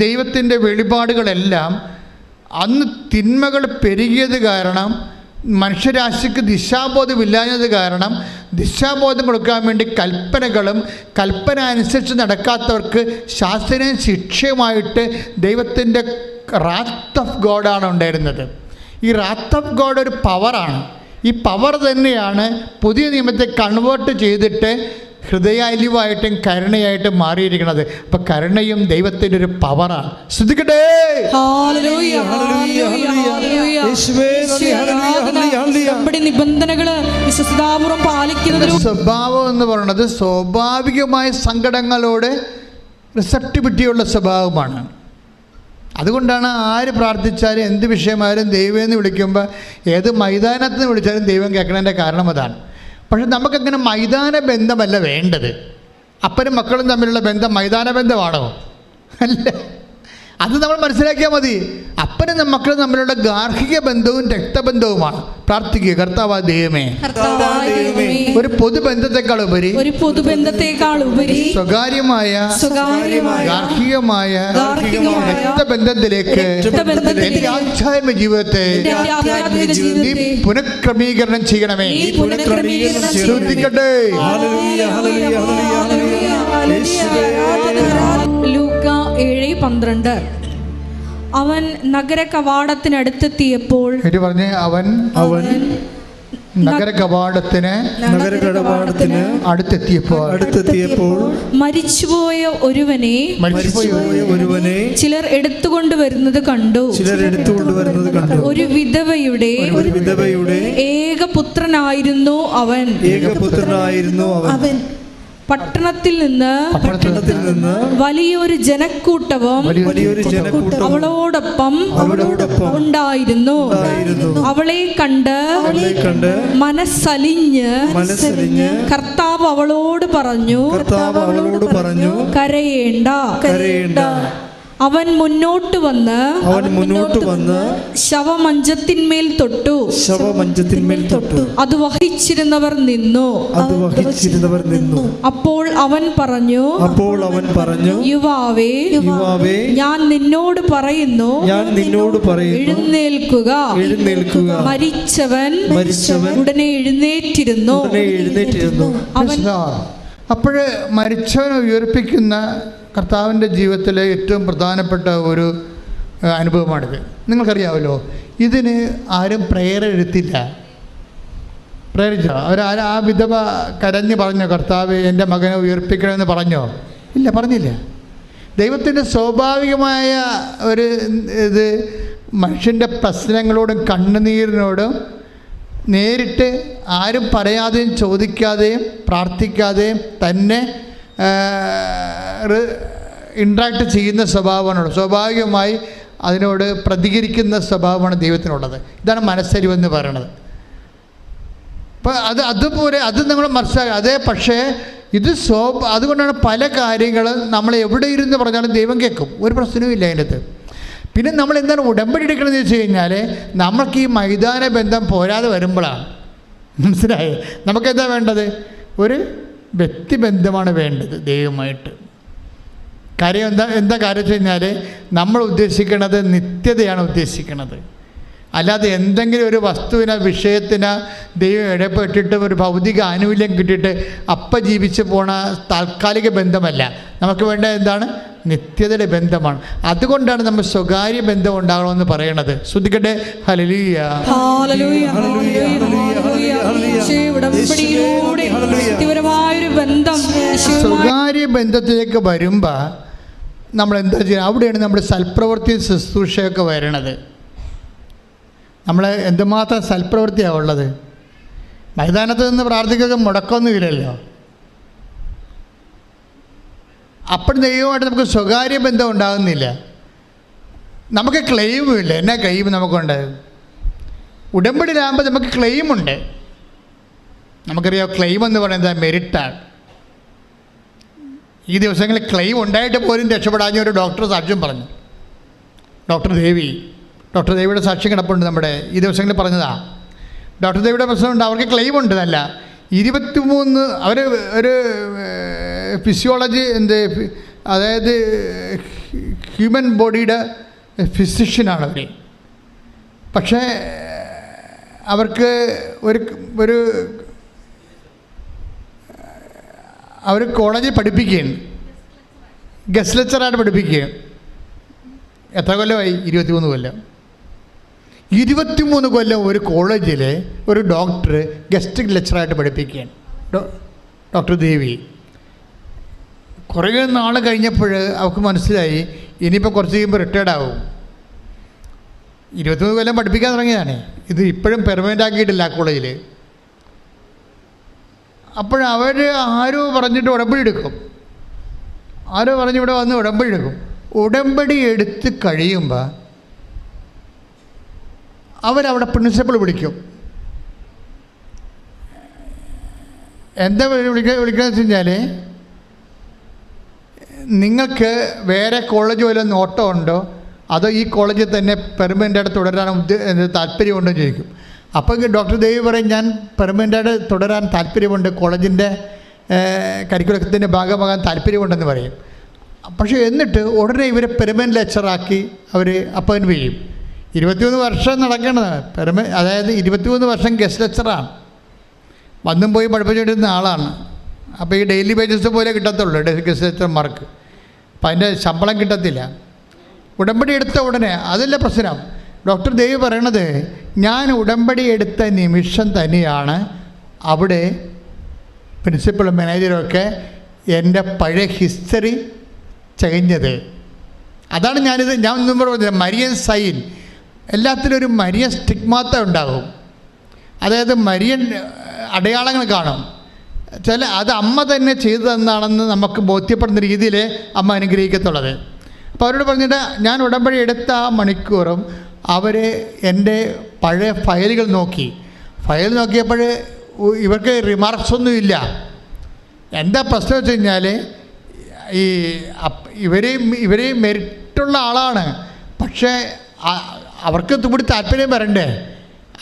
ദൈവത്തിൻ്റെ വെളിപാടുകളെല്ലാം അന്ന് തിന്മകൾ പെരുകിയത് കാരണം, മനുഷ്യരാശിക്ക് ദിശാബോധമില്ലാഞ്ഞത് കാരണം ദിശാബോധം കൊടുക്കാൻ വേണ്ടി കൽപ്പനകളും കൽപ്പന അനുസരിച്ച് നടക്കാത്തവർക്ക് ശാസ്ത്രീയ ശിക്ഷയുമായിട്ട് ദൈവത്തിൻ്റെ റാത്ത് ഓഫ് ഗോഡാണ് ഉണ്ടായിരുന്നത്. ഈ റാത്ത് ഓഫ് ഗോഡ് ഒരു പവറാണ്. ഈ പവർ തന്നെയാണ് പുതിയ നിയമത്തെ കൺവേർട്ട് ചെയ്തിട്ട് ഹൃദയാലിവായിട്ടും കരുണയായിട്ടും മാറിയിരിക്കുന്നത്. അപ്പം കരുണയും ദൈവത്തിൻ്റെ ഒരു പവറാണ്. ശ്രദ്ധിക്കട്ടെ. നിബന്ധനകള് വിശ്വസ്തതാപൂർവ്വം പാലിക്കുന്നത്. സ്വഭാവം എന്ന് പറയുന്നത് സ്വാഭാവികമായ സങ്കടങ്ങളോട് റിസപ്റ്റിവിറ്റിയുള്ള സ്വഭാവമാണ്. അതുകൊണ്ടാണ് ആര് പ്രാർത്ഥിച്ചാലും എന്ത് വിഷയമായാലും ദൈവം എന്ന് വിളിക്കുമ്പോൾ ഏത് മൈതാനത്ത് നിന്ന് വിളിച്ചാലും ദൈവം കേൾക്കണതിൻ്റെ കാരണം അതാണ്. പക്ഷെ നമുക്കങ്ങനെ മൈതാന ബന്ധമല്ല വേണ്ടത്. അപ്പനും മക്കളും തമ്മിലുള്ള ബന്ധം മൈതാന ബന്ധമാണോ? അല്ല. അത് നമ്മൾ മനസ്സിലാക്കിയാൽ മതി. അപ്പനും മക്കളും തമ്മിലുള്ള ഗാർഹിക ബന്ധവും രക്തബന്ധവുമാണ്. പ്രാർത്ഥിക്കുക, കർത്താവായ ദൈവമേ, ഒരു പൊതുബന്ധത്തെക്കാൾ ഉപരി സ്വകാര്യമായ ഗാർഹികമായ രക്തബന്ധത്തിലേക്ക് എൻ്റെ ആധ്യാത്മിക ജീവിതത്തെ നീ പുനഃക്രമീകരണം ചെയ്യണമേ. ശ്രദ്ധിക്കട്ടെ. ലൂക്ക 7:12. അവൻ നഗര കവാടത്തിനടുത്തെത്തിയപ്പോൾ പറഞ്ഞേ, അവൻ നഗര കവാടത്തിന് അടുത്തെത്തിയപ്പോൾ മരിച്ചുപോയ ഒരുവനെ ചിലർ എടുത്തുകൊണ്ട് വരുന്നത് കണ്ടു. ഒരു വിധവയുടെ ഏകപുത്രനായിരുന്നു അവൻ. പട്ടണത്തിൽ നിന്ന് വലിയൊരു ജനക്കൂട്ടവും അവളോടൊപ്പം ഉണ്ടായിരുന്നു. അവളെ കണ്ട് മനസ്സലിഞ്ഞ് കർത്താവ് അവളോട് പറഞ്ഞു, കരയേണ്ട. അവൻ മുന്നോട്ട് വന്ന് ശവമഞ്ചത്തിന്മേൽ തൊട്ടു. അത് വഹിച്ചിരുന്നവർ നിന്നു. അപ്പോൾ അവൻ പറഞ്ഞു, യുവാവേ, ഞാൻ നിന്നോട് പറയുന്നു, എഴുന്നേൽക്കുക. മരിച്ചവൻ ഉടനെ എഴുന്നേറ്റിരുന്നു. അപ്പോൾ മരിച്ചവനെ ഉയർപ്പിക്കുന്ന കർത്താവിൻ്റെ ജീവിതത്തിലെ ഏറ്റവും പ്രധാനപ്പെട്ട ഒരു അനുഭവമാണിത്. നിങ്ങൾക്കറിയാമല്ലോ, ഇതിന് ആരും പ്രേരിച്ചില്ല. ആ വിധവ കരഞ്ഞ് പറഞ്ഞോ, കർത്താവ് എൻ്റെ മകനെ ഉയർപ്പിക്കണമെന്ന് പറഞ്ഞോ? ഇല്ല, പറഞ്ഞില്ല. ദൈവത്തിൻ്റെ സ്വാഭാവികമായ ഒരു ഇത് മനുഷ്യൻ്റെ പ്രശ്നങ്ങളോടും കണ്ണുനീരിനോടും നേരിട്ട് ആരും പറയാതെയും ചോദിക്കാതെയും പ്രാർത്ഥിക്കാതെയും തന്നെ ഇൻട്രാക്ട് ചെയ്യുന്ന സ്വഭാവമാണുള്ളത്. സ്വാഭാവികമായി അതിനോട് പ്രതികരിക്കുന്ന സ്വഭാവമാണ് ദൈവത്തിനുള്ളത്. ഇതാണ് മനസ്സലിവെന്ന് പറയണത്. അപ്പോൾ അതുപോലെ അത് നമ്മൾ മനസ്സിലാക്കുക. അതേ പക്ഷേ ഇത് അതുകൊണ്ടാണ് പല കാര്യങ്ങളും നമ്മൾ എവിടെ ഇരുന്ന് പറഞ്ഞാലും ദൈവം കേൾക്കും, ഒരു പ്രശ്നവും ഇല്ല അതിനകത്ത്. പിന്നെ നമ്മൾ എന്താണ് ഉടമ്പടി എടുക്കണമെന്ന് വെച്ച് കഴിഞ്ഞാൽ, നമ്മൾക്ക് ഈ മൈതാന ബന്ധം പോരാതെ വരുമ്പോഴാണ് മനസ്സിലായത്. നമുക്കെന്താ വേണ്ടത്? ഒരു വ്യക്തിബന്ധമാണ് വേണ്ടത് ദൈവമായിട്ട്. കാര്യം എന്താ കാര്യം വെച്ച് കഴിഞ്ഞാൽ, നമ്മൾ ഉദ്ദേശിക്കുന്നത് നിത്യതയാണ് ഉദ്ദേശിക്കുന്നത്. അല്ലാതെ എന്തെങ്കിലും ഒരു വസ്തുവിനോ വിഷയത്തിനോ ദൈവം ഇടപെട്ടിട്ട് ഒരു ഭൗതിക ആനുകൂല്യം കിട്ടിയിട്ട് അപ്പം ജീവിച്ച് പോണ താൽക്കാലിക ബന്ധമല്ല. നമുക്ക് വേണ്ടത് എന്താണ്? നിത്യതയുടെ ബന്ധമാണ്. അതുകൊണ്ടാണ് നമ്മൾ സ്വകാര്യ ബന്ധം ഉണ്ടാകണമെന്ന് പറയണത്. ശ്രദ്ധിക്കട്ടെ. ഹല്ലേലൂയ. ഉടമ്പടിയിലൂടെ വ്യക്തിപരമായൊരു സ്വകാര്യ ബന്ധത്തിലേക്ക് വരുമ്പോൾ നമ്മൾ എന്താ ചെയ്യുക? അവിടെയാണ് നമ്മുടെ സൽപ്രവൃത്തി ശുശ്രൂഷയൊക്കെ വരണത്. നമ്മൾ എന്തുമാത്രം സൽപ്രവൃത്തിയാണ് ഉള്ളത്? മൈതാനത്ത് നിന്ന് പ്രാർത്ഥിക്കുക മുടക്കമൊന്നുമില്ലല്ലോ. അപ്പോൾ ദൈവമായിട്ട് നമുക്ക് സ്വകാര്യ ബന്ധം ഉണ്ടാകുന്നില്ല. നമുക്ക് ക്ലെയിമുമില്ല. എന്നാ ക്ലെയിം നമുക്കുണ്ട്? ഉടമ്പടിയിലാകുമ്പോൾ നമുക്ക് ക്ലെയിമുണ്ട്. നമുക്കറിയാം, ക്ലെയിം എന്ന് പറയുന്നത് മെരിറ്റാണ്. ഈ ദിവസങ്ങളിൽ ക്ലെയിം ഉണ്ടായിട്ട് പോലും രക്ഷപ്പെടാഞ്ഞ ഒരു ഡോക്ടർ സാക്ഷ്യം പറഞ്ഞു. ഡോക്ടർ ദേവിയുടെ സാക്ഷ്യം കിടപ്പുണ്ട് നമ്മുടെ ഈ ദിവസങ്ങളിൽ പറഞ്ഞതാണ്. ഡോക്ടർ ദേവിയുടെ പ്രശ്നമുണ്ട്, അവർക്ക് ക്ലെയിം ഉണ്ട്. നല്ല 23 അവർ ഒരു ഫിസിയോളജി അതായത് ഹ്യൂമൻ ബോഡിയുടെ ഫിസിഷ്യനാണ് അവർ. പക്ഷേ അവർക്ക് അവർ കോളേജിൽ പഠിപ്പിക്കുകയാണ്, ഗസ്റ്റ് ലെക്ചറായിട്ട് പഠിപ്പിക്കുകയാണ്. എത്ര കൊല്ലമായി? 23 കൊല്ലം. 23 കൊല്ലം ഒരു കോളേജിൽ ഒരു ഡോക്ടർ ഗസ്റ്റ് ലെക്ചറായിട്ട് പഠിപ്പിക്കുകയാണ്. ഡോക്ടർ ദേവി കുറേ നാൾ കഴിഞ്ഞപ്പോൾ അവർക്ക് മനസ്സിലായി ഇനിയിപ്പോൾ കുറച്ച് കഴിയുമ്പോൾ റിട്ടയർഡ് ആവും. 23 കൊല്ലം പഠിപ്പിക്കാൻ തുടങ്ങിയതാണ്. ഇത് ഇപ്പോഴും പെർമനൻ്റ് ആക്കിയിട്ടില്ല ആ കോളേജിൽ. അപ്പോഴവർ ആരോ പറഞ്ഞിട്ട് ഉടമ്പടി എടുക്കും. ആരോ പറഞ്ഞ് ഇവിടെ വന്ന് ഉടമ്പടി എടുക്കും. ഉടമ്പടി എടുത്ത് കഴിയുമ്പോൾ അവരവിടെ പ്രിൻസിപ്പൾ വിളിക്കും. എന്താ വിളിക്കുന്നത് വെച്ച് കഴിഞ്ഞാൽ, നിങ്ങൾക്ക് വേറെ കോളേജ് വല്ലതും നോട്ടം ഉണ്ടോ, അതോ ഈ കോളേജിൽ തന്നെ പെർമനൻ്റായിട്ട് തുടരാൻ താല്പര്യമുണ്ടോ ചോദിക്കും. അപ്പോൾ ഡോക്ടർ ദേവി പറയും, ഞാൻ പെർമനൻ്റായിട്ട് തുടരാൻ താല്പര്യമുണ്ട്, കോളേജിൻ്റെ കരിക്കുലത്തിൻ്റെ ഭാഗമാകാൻ താല്പര്യമുണ്ടെന്ന് പറയും. പക്ഷേ എന്നിട്ട് ഉടനെ ഇവരെ പെർമനൻ്റ് ലെക്ചറാക്കി അവർ അപ്പോയിൻറ്റ് ചെയ്യും. 23 വർഷം നടക്കേണ്ടതാണ്. അതായത് 23 വർഷം ഗസ്റ്റ് ലെക്ചറാണ്. വന്നും പോയി പഠിപ്പിച്ചുകൊണ്ടിരുന്ന ആളാണ്. അപ്പോൾ ഈ ഡെയിലി വേജസ് പോലെ കിട്ടത്തുള്ളൂ ഗസ്റ്റ് ലെക്ചർമാർക്ക്. അപ്പം അതിൻ്റെ ശമ്പളം കിട്ടത്തില്ല. ഉടമ്പടി എടുത്ത ഉടനെ അതല്ല പ്രശ്നം. ഡോക്ടർ ദേവി പറയണത്, ഞാൻ ഉടമ്പടി എടുത്ത നിമിഷം തന്നെയാണ് അവിടെ പ്രിൻസിപ്പളും മാനേജറുമൊക്കെ എൻ്റെ പഴയ ഹിസ്റ്ററി ചകഞ്ഞത്. അതാണ് ഞാൻ മുമ്പ് പറഞ്ഞത്, മരിയൻ സൈൻ. എല്ലാത്തിലും ഒരു മരിയൻ സ്റ്റിഗ്മാത്ത ഉണ്ടാകും. അതായത് മരിയൻ അടയാളങ്ങൾ കാണും. അത് അമ്മ തന്നെ ചെയ്തതെന്നാണെന്ന് നമുക്ക് ബോധ്യപ്പെടുന്ന രീതിയിൽ അമ്മ അനുഗ്രഹിക്കത്തുള്ളത്. അപ്പോൾ അവരോട് പറഞ്ഞിട്ട്, ഞാൻ ഉടമ്പടി എടുത്ത ആ മണിക്കൂറും അവർ എൻ്റെ പഴയ ഫയലുകൾ നോക്കിയപ്പോൾ ഇവർക്ക് റിമാർക്സൊന്നുമില്ല. എന്താ പ്രശ്നം വെച്ച് കഴിഞ്ഞാൽ, ഇവരെയും മെരിറ്റുള്ള ആളാണ്. പക്ഷേ അവർക്ക് കൂടി താല്പര്യം വരണ്ടേ?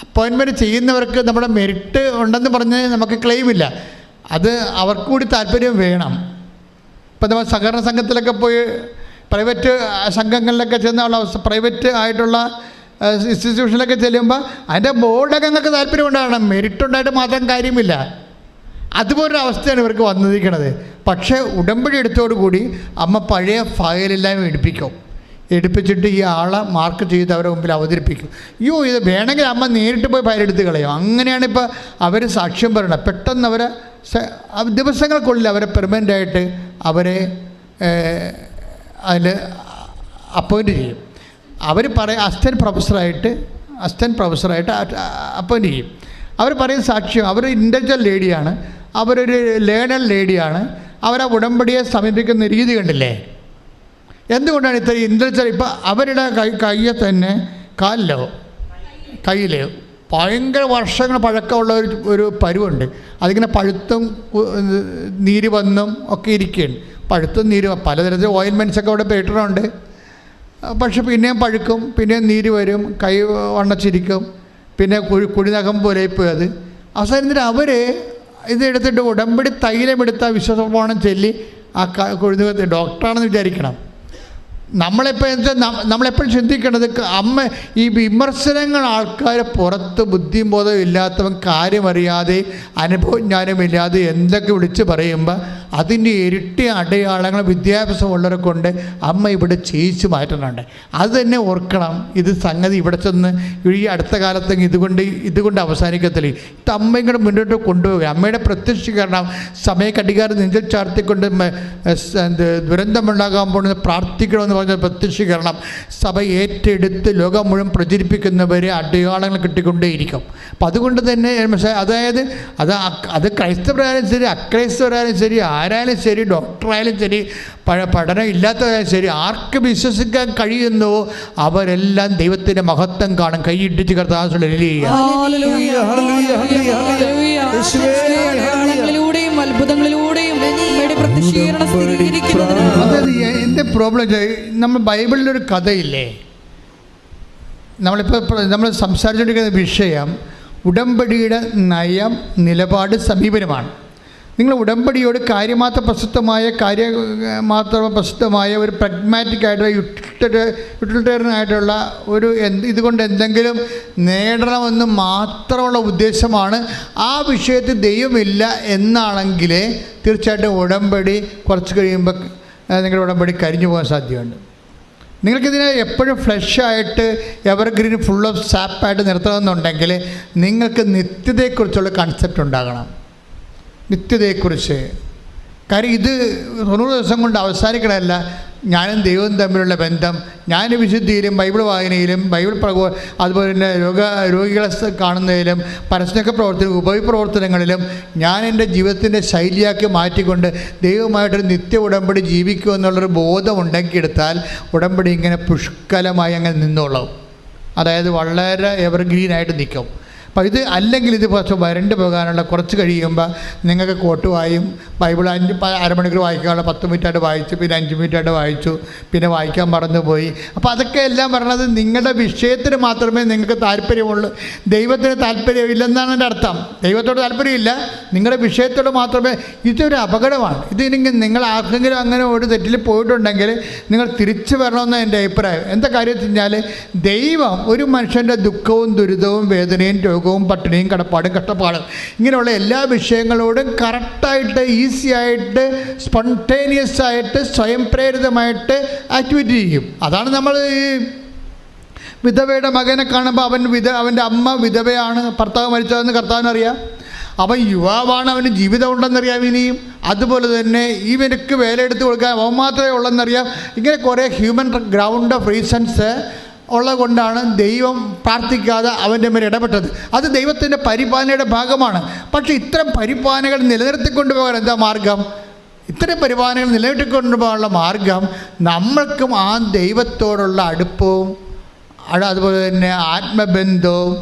അപ്പോയിൻമെൻറ്റ് ചെയ്യുന്നവർക്ക് നമ്മുടെ മെരിറ്റ് ഉണ്ടെന്ന് പറഞ്ഞ് നമുക്ക് ക്ലെയിമില്ല. അത് അവർക്ക് കൂടി താല്പര്യം വേണം. ഇപ്പം നമ്മൾ സഹകരണ സംഘത്തിലൊക്കെ പോയി പ്രൈവറ്റ് സംഘങ്ങളിലൊക്കെ ചെന്നുള്ള പ്രൈവറ്റ് ആയിട്ടുള്ള ഇൻസ്റ്റിറ്റ്യൂഷനിലൊക്കെ ചെല്ലുമ്പോൾ അതിൻ്റെ ബോർഡൊക്കെ ഞങ്ങൾക്ക് താല്പര്യം ഉണ്ടാകണം. മെരിറ്റ് ഉണ്ടായിട്ട് മാത്രം കാര്യമില്ല. അതുപോലൊരു അവസ്ഥയാണ് ഇവർക്ക് വന്നിരിക്കുന്നത്. പക്ഷേ ഉടമ്പടി എടുത്തോടുകൂടി അമ്മ പഴയ ഫയലെല്ലാം എടുപ്പിച്ചിട്ട് ഈ ആളെ മാർക്ക് ചെയ്ത് അവരുടെ മുമ്പിൽ അവതരിപ്പിക്കും. ഇത് വേണമെങ്കിൽ അമ്മ നേരിട്ട് പോയി ഫയലെടുത്ത് കളയും. അങ്ങനെയാണ് ഇപ്പോൾ അവർ സാക്ഷ്യം പറയണത്. പെട്ടെന്ന് അവരെ ദിവസങ്ങൾക്കുള്ളിൽ അവരെ പെർമനൻ്റായിട്ട് അവരെ അതിൽ അപ്പോയിൻ്റ് ചെയ്യും. അവർ പറയും അസിസ്റ്റൻറ്റ് പ്രൊഫസറായിട്ട് അപ്പോയിൻ്റ് ചെയ്യും. അവർ പറയുന്ന സാക്ഷ്യം, അവർ ഇൻ്റലക്ച്വൽ ലേഡിയാണ്, അവരൊരു ലേണൽ ലേഡിയാണ്. അവരാ ഉടമ്പടിയെ സമീപിക്കുന്ന രീതി കണ്ടില്ലേ? എന്തുകൊണ്ടാണ് ഇത്ര ഇൻ്റലക്ച്വൽ? ഇപ്പം അവരുടെ കയ്യിൽ തന്നെ കയ്യിൽ ഭയങ്കര വർഷങ്ങൾ പഴക്കമുള്ള ഒരു പരുവുണ്ട്. അതിങ്ങനെ പഴുത്തും നീര് വന്നും ഒക്കെ ഇരിക്കുകയാണ്. പഴുത്തും നീര് പലതരത്തിൽ ഓയിൻമെൻറ്റ്സൊക്കെ അവിടെ പേട്ടറുണ്ട്. പക്ഷെ പിന്നെയും പഴുക്കും, പിന്നെയും നീര് വരും, കൈ വണ്ണച്ചിരിക്കും, പിന്നെ കുഴിനകം പോലെ പോയി. അത് അവസാനത്തിൽ അവർ ഇതെടുത്തിട്ട് ഉടമ്പടി തൈലമെടുത്ത വിശ്വാസപ്രമാണം ചൊല്ലി ആ കുഴിനകത്ത് ഡോക്ടറാണെന്ന് വിചാരിക്കണം. നമ്മളെപ്പോഴും ചിന്തിക്കേണ്ടത്, അമ്മ ഈ വിമർശനങ്ങൾ ആൾക്കാരെ പുറത്ത് ബുദ്ധിയും ബോധവും ഇല്ലാത്തവൻ, കാര്യമറിയാതെ അനുഭവജ്ഞാനമില്ലാതെ എന്തൊക്കെ വിളിച്ച് പറയുമ്പോൾ അതിൻ്റെ ഇരട്ടി അടയാളങ്ങൾ വിദ്യാഭ്യാസമുള്ളവരെ കൊണ്ട് അമ്മ ഇവിടെ ചെയ്യിച്ചു മാറ്റുന്നുണ്ട്. അത് തന്നെ ഓർക്കണം. ഇത് സംഗതി ഇവിടെ ചെന്ന് ഈ അടുത്ത കാലത്ത് ഇതുകൊണ്ട് അവസാനിക്കത്തില്ല. ഇത് അമ്മയും കൂടെ മുന്നോട്ട് കൊണ്ടുപോവുക. അമ്മയുടെ പ്രത്യക്ഷീകരണം സമയക്കടികാരം നെഞ്ചിൽ ചാർത്തിക്കൊണ്ട് ദുരന്തമുണ്ടാകാൻ പോകുന്നത് പ്രാർത്ഥിക്കണമെന്ന് പറഞ്ഞ പ്രത്യക്ഷീകരണം സഭ ഏറ്റെടുത്ത് ലോകം മുഴുവൻ പ്രചരിപ്പിക്കുന്നവരെ അടയാളങ്ങൾ കിട്ടിക്കൊണ്ടേയിരിക്കും. അപ്പം അതുകൊണ്ട് തന്നെ അതായത് അത് ക്രൈസ്തവരായാലും ശരി, അക്രൈസ്തവരായാലും ശരി, ആരായാലും ശരി, ഡോക്ടറായാലും ശരി, പഠനം ഇല്ലാത്തവരായാലും ശരി, ആർക്ക് വിശ്വസിക്കാൻ കഴിയുന്നുവോ അവരെല്ലാം ദൈവത്തിൻ്റെ മഹത്വം കാണും. കൈയിട്ടിച്ച് അടയാളങ്ങളിലൂടെയും അത്ഭുതങ്ങളിലൂടെയും എൻ്റെ പ്രോബ്ലം നമ്മൾ ബൈബിളിലൊരു കഥയില്ലേ, നമ്മൾ സംസാരിച്ചുകൊണ്ടിരിക്കുന്ന വിഷയം ഉടമ്പടിയുടെ നയം, നിലപാട്, സമീപനമാണ്. നിങ്ങൾ ഉടമ്പടിയോട് കാര്യമാത്ര പ്രസിദ്ധമായ ഒരു പ്രഗ്മാറ്റിക് ആയിട്ടുള്ള യൂട്ടിലിറ്റേറിയൻ ആയിട്ടുള്ള ഒരു ഇതുകൊണ്ട് എന്തെങ്കിലും നേടണമെന്ന് മാത്രമുള്ള ഉദ്ദേശമാണ്. ആ വിഷയത്തിൽ ദൈവമില്ല എന്നാണെങ്കിൽ തീർച്ചയായിട്ടും ഉടമ്പടി കുറച്ച് കഴിയുമ്പോൾ നിങ്ങളുടെ ഉടമ്പടി കരിഞ്ഞു പോകാൻ സാധ്യതയുണ്ട്. നിങ്ങൾക്കിതിനെ എപ്പോഴും ഫ്ലഷായിട്ട് എവർഗ്രീൻ ഫുൾ ഓഫ് സാപ്പായിട്ട് നിർത്തണമെന്നുണ്ടെങ്കിൽ നിങ്ങൾക്ക് നിത്യതയെക്കുറിച്ചുള്ള കൺസെപ്റ്റ് ഉണ്ടാകണം. നിത്യതയെക്കുറിച്ച്. കാര്യം ഇത് 90 ദിവസം കൊണ്ട് അവസാനിക്കണമല്ല. ഞാനും ദൈവവും തമ്മിലുള്ള ബന്ധം, ഞാൻ വിശുദ്ധിയിലും ബൈബിൾ വായനയിലും അതുപോലെ തന്നെ രോഗികളെ കാണുന്നതിലും പരസ്നക പ്രവർത്തനം ഉപവിപ്രവർത്തനങ്ങളിലും ഞാൻ എൻ്റെ ജീവിതത്തിൻ്റെ ശൈലിയാക്കി മാറ്റിക്കൊണ്ട് ദൈവമായിട്ടൊരു നിത്യ ഉടമ്പടി ജീവിക്കുമെന്നുള്ളൊരു ബോധം ഉണ്ടാക്കിയെടുത്താൽ ഉടമ്പടി ഇങ്ങനെ പുഷ്കലമായി അങ്ങനെ നിന്നോളും. അതായത് വളരെ എവർഗ്രീനായിട്ട് നിൽക്കും. അപ്പോൾ ഇത് അല്ലെങ്കിൽ ഇത് കുറച്ച് വരണ്ട് പോകാനുള്ള കുറച്ച് കഴിയുമ്പോൾ നിങ്ങൾക്ക് കോട്ടുവായും ബൈബിൾ അരമണിക്കൂർ വായിക്കാനുള്ള 10 മിനിറ്റായിട്ട് വായിച്ചു, പിന്നെ 5 മിനിറ്റായിട്ട് വായിച്ചു, പിന്നെ വായിക്കാൻ മറന്നുപോയി. അപ്പോൾ അതൊക്കെ എല്ലാം പറയണത് നിങ്ങളുടെ വിഷയത്തിന് മാത്രമേ നിങ്ങൾക്ക് താല്പര്യമുള്ളൂ. ദൈവത്തിന് താല്പര്യമില്ലെന്നാണ് എൻ്റെ അർത്ഥം. ദൈവത്തോട് താല്പര്യമില്ല, നിങ്ങളുടെ വിഷയത്തോട് മാത്രമേ. ഇതൊരു അപകടമാണ്. ഇതിനെങ്കിൽ നിങ്ങൾ ആർക്കെങ്കിലും അങ്ങനെ ഒരു തെറ്റിൽ പോയിട്ടുണ്ടെങ്കിൽ നിങ്ങൾ തിരിച്ചു വരണമെന്ന് എൻ്റെ അഭിപ്രായം. എന്താ കാര്യം വെച്ച് കഴിഞ്ഞാൽ ദൈവം ഒരു മനുഷ്യൻ്റെ ദുഃഖവും ദുരിതവും വേദനയും രോഗവും പട്ടിണിയും കടപ്പാടും കഷ്ടപ്പാടും ഇങ്ങനെയുള്ള എല്ലാ വിഷയങ്ങളോടും കറക്റ്റായിട്ട് ഈസിയായിട്ട് സ്പോണ്ടേനിയസ് ആയിട്ട് സ്വയം പ്രേരിതമായിട്ട് ആക്ടിവിറ്റി ചെയ്യും. അതാണ് നമ്മൾ ഈ വിധവയുടെ മകനെ കാണുമ്പോൾ അവൻ്റെ അമ്മ വിധവയാണ്, ഭർത്താവ് മരിച്ചതെന്ന് കർത്താവിനറിയാം. അവൻ യുവാവാണ്, അവന് ജീവിതം ഉണ്ടെന്നറിയാം. ഇനിയും അതുപോലെ തന്നെ ഇവനക്ക് വേലയെടുത്ത് കൊടുക്കാൻ അവൻ മാത്രമേ ഉള്ളെന്നറിയാം. ഇങ്ങനെ കുറേ ഹ്യൂമൻ ഗ്രൗണ്ട് ഓഫ് റീസൺസ് ഉള്ളത് കൊണ്ടാണ് ദൈവം പ്രാർത്ഥിക്കാതെ അവൻ്റെ മേൽ ഇടപെട്ടത്. അത് ദൈവത്തിൻ്റെ പരിപാലനയുടെ ഭാഗമാണ്. പക്ഷേ ഇത്തരം പരിപാലനകൾ നിലനിർത്തിക്കൊണ്ടുപോകാൻ എന്താ മാർഗം? ഇത്തരം പരിപാലനകൾ നിലനിർത്തിക്കൊണ്ടുപോകാനുള്ള മാർഗം നമ്മൾക്കും ആ ദൈവത്തോടുള്ള അടുപ്പവും അതുപോലെ തന്നെ ആത്മബന്ധവും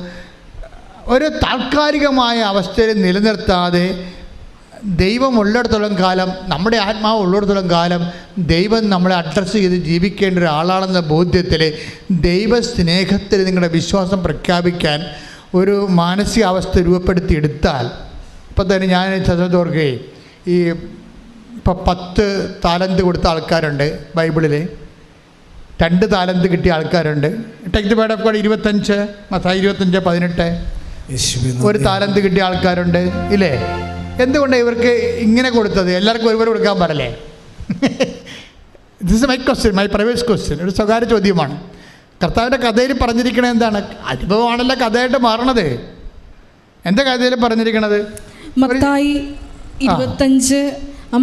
ഒരു താൽക്കാലികമായ അവസ്ഥയിൽ നിലനിർത്താതെ ദൈവം ഉള്ളിടത്തോളം കാലം, നമ്മുടെ ആത്മാവ് ഉള്ളിടത്തോളം കാലം ദൈവം നമ്മളെ അഡ്രസ്സ് ചെയ്ത് ജീവിക്കേണ്ട ഒരാളാണെന്ന ബോധ്യത്തിൽ ദൈവസ്നേഹത്തിൽ നിങ്ങളുടെ വിശ്വാസം പ്രഖ്യാപിക്കാൻ ഒരു മാനസികാവസ്ഥ രൂപപ്പെടുത്തിയെടുത്താൽ, ഇപ്പം തന്നെ ഞാൻ ചതോർക്കുകയും ഇപ്പോൾ 10 താലന്ത് കൊടുത്ത ആൾക്കാരുണ്ട് ബൈബിളിൽ, 2 താലന്ത് കിട്ടിയ ആൾക്കാരുണ്ട്. Take the word of God 25 Mathai 25:18 1 താലന്ത് കിട്ടിയ ആൾക്കാരുണ്ട് ഇല്ലേ? എന്തുകൊണ്ടാണ് ഇവർക്ക് ഇങ്ങനെ കൊടുത്തത്? എല്ലാവർക്കും ഒരുപോലെ കൊടുക്കാൻ പാടില്ലേ? This is my question, my private question, ഒരു സ്വകാര്യ ചോദ്യമാണ്. കർത്താവിൻ്റെ കഥയിൽ പറഞ്ഞിരിക്കണത് എന്താണ്? അനുഭവമാണല്ലോ കഥയായിട്ട് മാറണത്. എന്താ കഥയിൽ പറഞ്ഞിരിക്കണത്? മത്തായി 25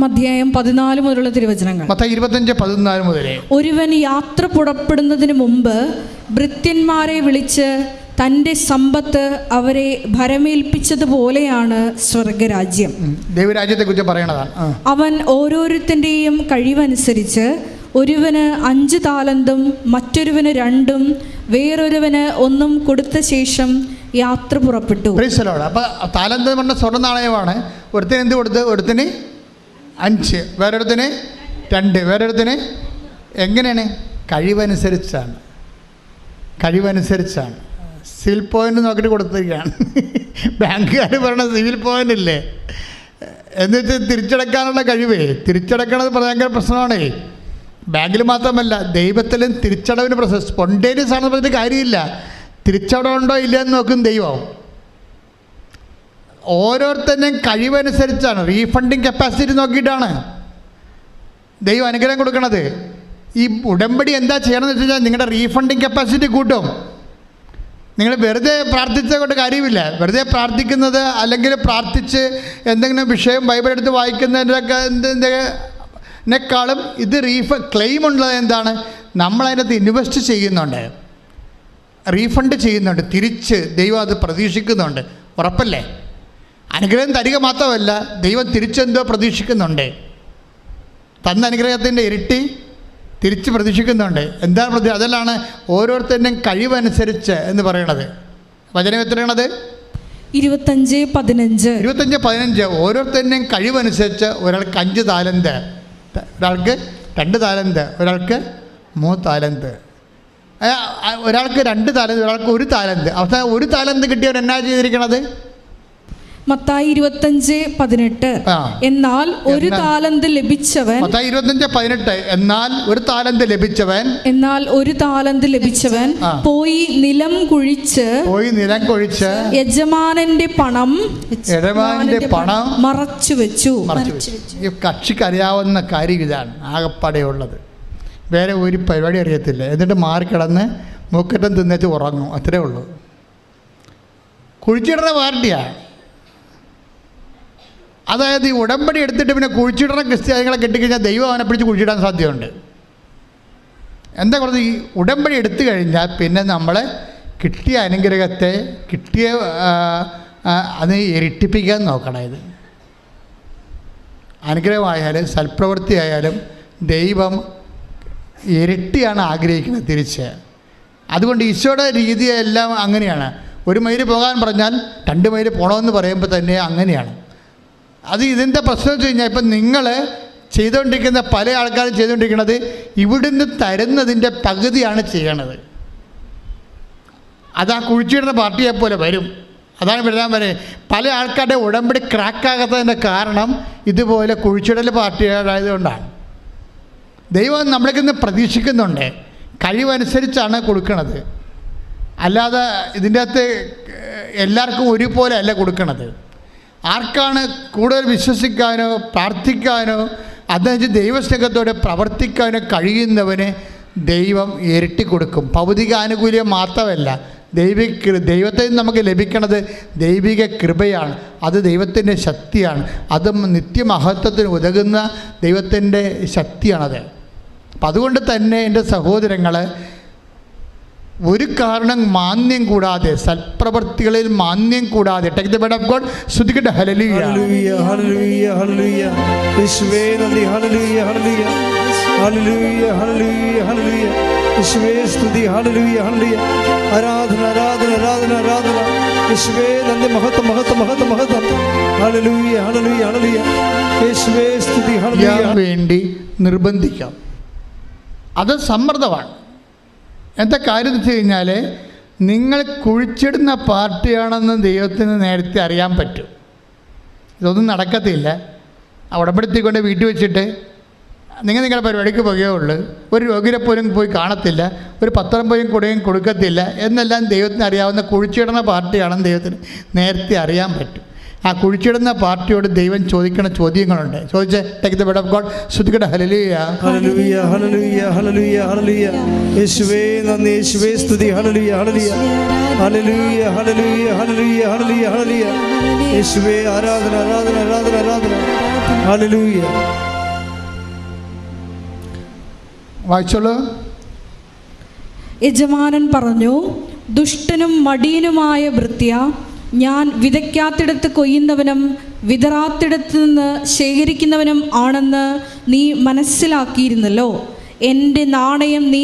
അധ്യായം 14 മുതലുള്ള തിരുവചനങ്ങൾ. മത്തായി 25:14 മുതൽ. ഒരുവൻ യാത്ര പുറപ്പെടുന്നതിന് മുമ്പ് ഭൃത്യന്മാരെ വിളിച്ച് തൻ്റെ സമ്പത്ത് അവരെ ഭരമേൽപ്പിച്ചതുപോലെയാണ് സ്വർഗരാജ്യം. ദൈവരാജ്യത്തെക്കുറിച്ച് പറയണതാണ്. അവൻ ഓരോരുത്തൻ്റെയും കഴിവനുസരിച്ച് ഒരുവന് 5 താലന്തും മറ്റൊരുവന് 2ഉം വേറൊരുവന് 1ഉം കൊടുത്ത ശേഷം യാത്ര പുറപ്പെട്ടു. അപ്പോൾ താലന്ത് പറഞ്ഞ സ്വർണ്ണ നാണയമാണ്. ഒരുത്തിന് എന്ത് കൊടുത്ത്? ഒരുത്തിന് 5, വേറൊരുത്തിന് 2, വേറൊരുത്തിന്. എങ്ങനെയാണ്? കഴിവനുസരിച്ചാണ്. സിവിൽ പോയിൻ്റ് നോക്കിയിട്ട് കൊടുത്തിരിക്കുകയാണ്. ബാങ്കുകാർ പറഞ്ഞ സിവിൽ പോയിൻ്റ് ഇല്ലേ എന്നിട്ട് തിരിച്ചടക്കാനുള്ള കഴിവേ. തിരിച്ചടക്കണത് ഭയങ്കര പ്രശ്നമാണേ. ബാങ്കിൽ മാത്രമല്ല, ദൈവത്തിലും തിരിച്ചടവിന് പ്രശ്നം. സ്പോണ്ടേനിയസ് ആണെന്ന് പറഞ്ഞിട്ട് കാര്യമില്ല. തിരിച്ചടവുണ്ടോ ഇല്ല എന്ന് നോക്കും ദൈവം. ഓരോരുത്തരുടെയും കഴിവനുസരിച്ചാണ്, റീഫണ്ടിങ് കപ്പാസിറ്റി നോക്കിയിട്ടാണ് ദൈവം അനുഗ്രഹം കൊടുക്കണത്. ഈ ഉടമ്പടി എന്താ ചെയ്യണമെന്ന് വെച്ച് കഴിഞ്ഞാൽ നിങ്ങളുടെ റീഫണ്ടിങ് കപ്പാസിറ്റി കൂട്ടും. നിങ്ങൾ വെറുതെ പ്രാർത്ഥിച്ചത് കൊണ്ട് കാര്യമില്ല. വെറുതെ പ്രാർത്ഥിക്കുന്നത് അല്ലെങ്കിൽ പ്രാർത്ഥിച്ച് എന്തെങ്കിലും വിഷയം ബൈബിൾ എടുത്ത് വായിക്കുന്നതിനേക്കാളും ഇത് ക്ലെയിം ഉള്ളത് എന്താണ്? നമ്മളതിനകത്ത് ഇൻവെസ്റ്റ് ചെയ്യുന്നുണ്ട്, റീഫണ്ട് ചെയ്യുന്നുണ്ട്, തിരിച്ച് ദൈവം അത് പ്രതീക്ഷിക്കുന്നുണ്ട്. ഉറപ്പല്ലേ? അനുഗ്രഹം തരിക മാത്രമല്ല, ദൈവം തിരിച്ചെന്തോ പ്രതീക്ഷിക്കുന്നുണ്ട്. തന്ന അനുഗ്രഹത്തിൻ്റെ ഇരട്ടി തിരിച്ച് പ്രതീക്ഷിക്കുന്നുണ്ട്. എന്താണ് അതിലാണ് ഓരോരുത്തരുടെയും കഴിവനുസരിച്ച് എന്ന് പറയണത്. വചനം എത്രയാണത്? 25:15. ഓരോരുത്തരുടെയും കഴിവനുസരിച്ച് ഒരാൾക്ക് 5 താലന്ത്, ഒരാൾക്ക് 2 താലന്ത്, ഒരാൾക്ക് 3 താലന്ത്, ഒരാൾക്ക് 2 താലന്ത്, ഒരാൾക്ക് 1 താലന്ത്. അവസാനം 1 താലന്ത് കിട്ടിയവർ എന്നാ ചെയ്തിരിക്കണത്? മത്തായി 25:18. എന്നാൽ ഒരു താലന്ത് ലഭിച്ചവൻ, മത്തായി 25:18, എന്നാൽ ഒരു താലന്ത് ലഭിച്ചവൻ പോയി നിലം കുഴിച്ച് യജമാനന്റെ പണം മറച്ചു വെച്ചു. ഈ കക്ഷിക്ക് അറിയാവുന്ന കാര്യം ഇതാണ് ആകപ്പാടെയുള്ളത്. വേറെ ഒരു പരിപാടി അറിയത്തില്ല. എന്നിട്ട് മാറിക്കിടന്ന് മൂക്കറ്റം തിന്നേച്ച് ഉറങ്ങും. അത്രേ ഉള്ളൂ. കുഴിച്ചിടുന്ന പാർട്ടിയാണ്. അതായത് ഈ ഉടമ്പടി എടുത്തിട്ട് പിന്നെ കുഴിച്ചിടുന്ന ക്രിസ്ത്യാനികളെ കെട്ടിക്കഴിഞ്ഞാൽ ദൈവം അവനെ പിടിച്ച് കുഴിച്ചിടാൻ സാധ്യതയുണ്ട്. എന്താ പറയുക? ഈ ഉടമ്പടി എടുത്തു കഴിഞ്ഞാൽ പിന്നെ നമ്മൾ കിട്ടിയ അനുഗ്രഹത്തെ അത് ഇരട്ടിപ്പിക്കാൻ നോക്കണം. ഇത് അനുഗ്രഹമായാലും സൽപ്രവൃത്തി ആയാലും ദൈവം ഇരട്ടിയാണ് ആഗ്രഹിക്കുന്നത് തിരിച്ച്. അതുകൊണ്ട് ഈശോയുടെ രീതിയെല്ലാം അങ്ങനെയാണ്. 1 മൈൽ പോകാൻ പറഞ്ഞാൽ 2 മൈൽ പോകണമെന്ന് പറയുമ്പോൾ തന്നെ അങ്ങനെയാണ്. അത് ഇതിൻ്റെ പ്രശ്നം വെച്ച് കഴിഞ്ഞാൽ ഇപ്പം നിങ്ങൾ ചെയ്തുകൊണ്ടിരിക്കുന്ന പല ആൾക്കാരും ചെയ്തുകൊണ്ടിരിക്കുന്നത് ഇവിടുന്ന് തരുന്നതിൻ്റെ പകുതിയാണ് ചെയ്യണത്. അത് ആ കുഴിച്ചിടുന്ന പാർട്ടിയെ പോലെ വരും. അതാണ് വരാൻ വരെ പല ആൾക്കാരുടെ ഉടമ്പടി ക്രാക്കാകാത്തതിൻ്റെ കാരണം ഇതുപോലെ കുഴിച്ചിടൽ പാർട്ടികളായതുകൊണ്ടാണ്. ദൈവം നമ്മളിൽ പ്രതീക്ഷിക്കുന്നുണ്ട്, കഴിവനുസരിച്ചാണ് കൊടുക്കണത്. അല്ലാതെ ഇതിൻ്റെ അകത്ത് എല്ലാവർക്കും ഒരുപോലെ അല്ല കൊടുക്കണത്. ആർക്കാണ് കൂടുതൽ വിശ്വസിക്കാനോ പ്രാർത്ഥിക്കാനോ അതനുസരിച്ച് ദൈവസ്നേഹത്തോടെ പ്രവർത്തിക്കാനോ കഴിയുന്നവന് ദൈവം ഇരട്ടി കൊടുക്കും. ഭൗതിക ആനുകൂല്യം മാത്രമല്ല, ദൈവത്തിൽ നിന്ന് നമുക്ക് ലഭിക്കുന്നത് ദൈവിക കൃപയാണ്. അത് ദൈവത്തിൻ്റെ ശക്തിയാണ്. അത് നിത്യമഹത്വത്തിന് ഉതകുന്ന ദൈവത്തിൻ്റെ ശക്തിയാണത്. അപ്പം അതുകൊണ്ട് തന്നെ എൻ്റെ സഹോദരങ്ങൾ, ഒരു കാരണം മാന്യം കൂടാതെ, സൽപ്രവർത്തികളിൽ മാന്യം കൂടാതെ, take the word of God. സ്തുതിക്കട്ടെ. Hallelujah hallelujah hallelujah hallelujah. യേശുവേ നന്ദി. Hallelujah hallelujah hallelujah hallelujah hallelujah. യേശുവേ സ്തുതി. Hallelujah hallelujah. ആരാധന ആരാധന ആരാധന ആരാധന. യേശുവേ നന്ദി. മഹത്വം മഹത്വം മഹത്വം മഹത്വം. Hallelujah hallelujah hallelujah. യേശുവേ സ്തുതി. ഹല്ലേലൂയ. വേണ്ടി നിർബന്ധിക്കാം. അത് സമ്മർദ്ദമാണ്. എന്താ കാര്യം എന്ന് വെച്ച് കഴിഞ്ഞാൽ, നിങ്ങൾ കുഴിച്ചിടുന്ന പാർട്ടിയാണെന്ന് ദൈവത്തിന് നേരത്തെ അറിയാൻ പറ്റും. ഇതൊന്നും നടക്കത്തില്ല. ഉടമ്പടിത്തിക്കൊണ്ട് വീട്ടിൽ വെച്ചിട്ട് നിങ്ങളുടെ പരിപാടിക്ക് പോകുകയുള്ളൂ. ഒരു രോഗിയെ പോലും പോയി കാണത്തില്ല, ഒരു പത്രം പോലും കൊടുക്കുകയും കൊടുക്കത്തില്ല എന്നെല്ലാം ദൈവത്തിന് അറിയാവുന്ന കുഴിച്ചിടുന്ന പാർട്ടിയാണെന്ന് ദൈവത്തിന് നേരത്തെ അറിയാൻ പറ്റും. ആ കുഴിച്ചിടുന്ന പാർട്ടിയോട് ദൈവം ചോദിക്കുന്ന ചോദ്യങ്ങളുണ്ട്. ചോദിച്ചേ. Take the word of God. സ്തുതിക്കട്ടെ. Hallelujah hallelujah hallelujah hallelujah hallelujah. യേശുവേ നന്ദി. യേശുവേ സ്തുതി. Hallelujah hallelujah hallelujah hallelujah hallelujah hallelujah hallelujah. യേശുവേ ആരാധന ആരാധന ആരാധന ആരാധന. ഹല്ലേലൂയ. വായിച്ചോളൂ. യജമാനൻ പറഞ്ഞു, ദുഷ്ടനും മടിയനുമായ ഭൃത്യ, ഞാൻ വിതയ്ക്കാത്തിടത്ത് കൊയ്യുന്നവനും വിതറാത്തിടത്ത് നിന്ന് ശേഖരിക്കുന്നവനും ആണെന്ന് നീ മനസ്സിലാക്കിയിരുന്നല്ലോ. എൻ്റെ നാണയം നീ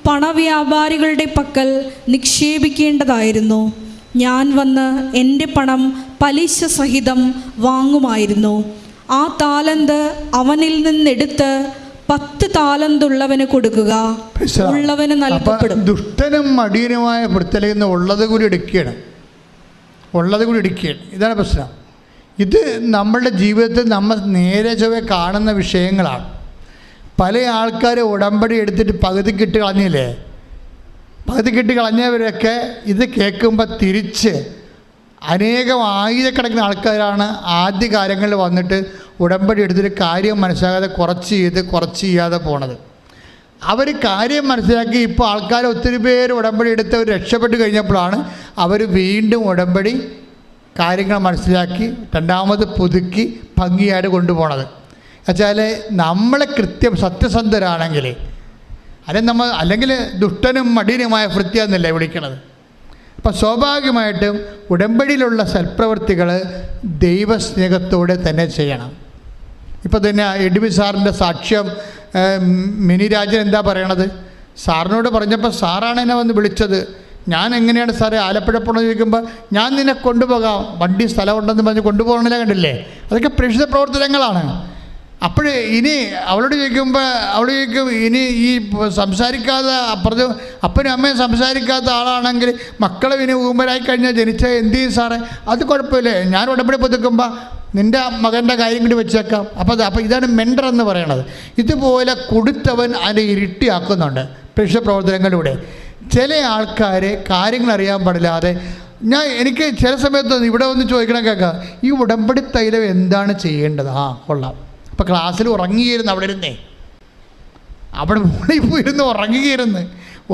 പണവ്യാപാരികളുടെ പക്കൽ നിക്ഷേപിക്കേണ്ടതായിരുന്നു. ഞാൻ വന്ന് എൻ്റെ പണം പലിശ സഹിതം വാങ്ങുമായിരുന്നു. ആ താലന്ത് അവനിൽ നിന്നെടുത്ത് 10 താലന്തുള്ളവന് കൊടുക്കുക, ഉള്ളവന് നൽകപ്പെടും. ദുഷ്ടനും മടിയനുമായ ഭൃത്യലെന്ന് ഉള്ളത് കൂടി എടുക്കുകയാണ്. ഇതാണ് പ്രശ്നം. ഇത് നമ്മളുടെ ജീവിതത്തിൽ നമ്മൾ നേരെ ചൊവ്വേ കാണുന്ന വിഷയങ്ങളാണ്. പല ആൾക്കാർ ഉടമ്പടി എടുത്തിട്ട് പകുതിക്കിട്ട് കളഞ്ഞില്ലേ? പകുതിക്കിട്ട് കളഞ്ഞവരൊക്കെ ഇത് കേൾക്കുമ്പോൾ തിരിച്ച് അനേകം ആയിരക്കണക്കിന് ആൾക്കാരാണ് ആദ്യ കാലങ്ങളിൽ വന്നിട്ട് ഉടമ്പടി എടുത്തിട്ട് കാര്യം മനസ്സിലാകാതെ കുറച്ച് ചെയ്യാതെ പോണത്. അവർ കാര്യം മനസ്സിലാക്കി ഇപ്പോൾ ആൾക്കാർ ഒത്തിരി പേര് ഉടമ്പടി എടുത്ത് അവർ രക്ഷപ്പെട്ട് കഴിഞ്ഞപ്പോഴാണ് അവർ വീണ്ടും ഉടമ്പടി കാര്യങ്ങൾ മനസ്സിലാക്കി രണ്ടാമത് പുതുക്കി ഭംഗിയായിട്ട് കൊണ്ടുപോകണത്. എന്നുവെച്ചാൽ നമ്മളെ കൃത്യം സത്യസന്ധരാണെങ്കിൽ അല്ലെങ്കിൽ ദുഷ്ടനും മടിയനുമായ ഭൃത്യ എന്നല്ലേ വിളിക്കണത്. അപ്പം സ്വാഭാവികമായിട്ടും ഉടമ്പടിയിലുള്ള സൽപ്രവൃത്തികൾ ദൈവസ്നേഹത്തോടെ തന്നെ ചെയ്യണം. ഇപ്പോൾ തന്നെ എഡ്വി സാറിൻ്റെ സാക്ഷ്യം മിനി രാജൻ എന്താ പറയണത്? സാറിനോട് പറഞ്ഞപ്പോൾ സാറാണ് എന്നെ വന്ന് വിളിച്ചത്. ഞാൻ എങ്ങനെയാണ് സാറേ ആലപ്പുഴ പോകണമെന്ന് ചോദിക്കുമ്പോൾ ഞാൻ നിന്നെ കൊണ്ടുപോകാം, വണ്ടി സ്ഥലമുണ്ടെന്ന് പറഞ്ഞ് കൊണ്ടുപോകണമെന്നില്ല. കണ്ടില്ലേ? അതൊക്കെ പ്രേക്ഷിത പ്രവർത്തനങ്ങളാണ്. അപ്പോൾ ഇനി അവളോട് ചോദിക്കുമ്പോൾ അവൾ ചോദിക്കും, ഇനി ഈ സംസാരിക്കാതെ അപ്പുറത്ത് അപ്പനും അമ്മയും സംസാരിക്കാത്ത ആളാണെങ്കിൽ മക്കളെ ഇനി ഊമ്പരായി കഴിഞ്ഞാൽ ജനിച്ച എന്ത് ചെയ്യും സാറേ? അത് കുഴപ്പമില്ലേ, ഞാൻ ഉടമ്പടി പുതുക്കുമ്പോൾ നിൻ്റെ മകൻ്റെ കാര്യം കൂടി വെച്ചേക്കാം. അപ്പോൾ ഇതാണ് മെൻഡർ എന്ന് പറയണത്. ഇതുപോലെ കൊടുത്തവൻ അതിനെ ഇരട്ടിയാക്കുന്നുണ്ട് പ്രേക്ഷിത പ്രവർത്തനങ്ങളിലൂടെ. ചില ആൾക്കാർ കാര്യങ്ങൾ അറിയാൻ പാടില്ലാതെ എനിക്ക് ചില സമയത്ത് ഇവിടെ ഒന്ന് ചോദിക്കണം, കേൾക്കാം, ഈ ഉടമ്പടി തൈലം എന്താണ് ചെയ്യേണ്ടത്? കൊള്ളാം. അപ്പോൾ ക്ലാസ്സിൽ ഉറങ്ങിയിരുന്നു, അവിടെ മുകളിൽ പോയിരുന്നു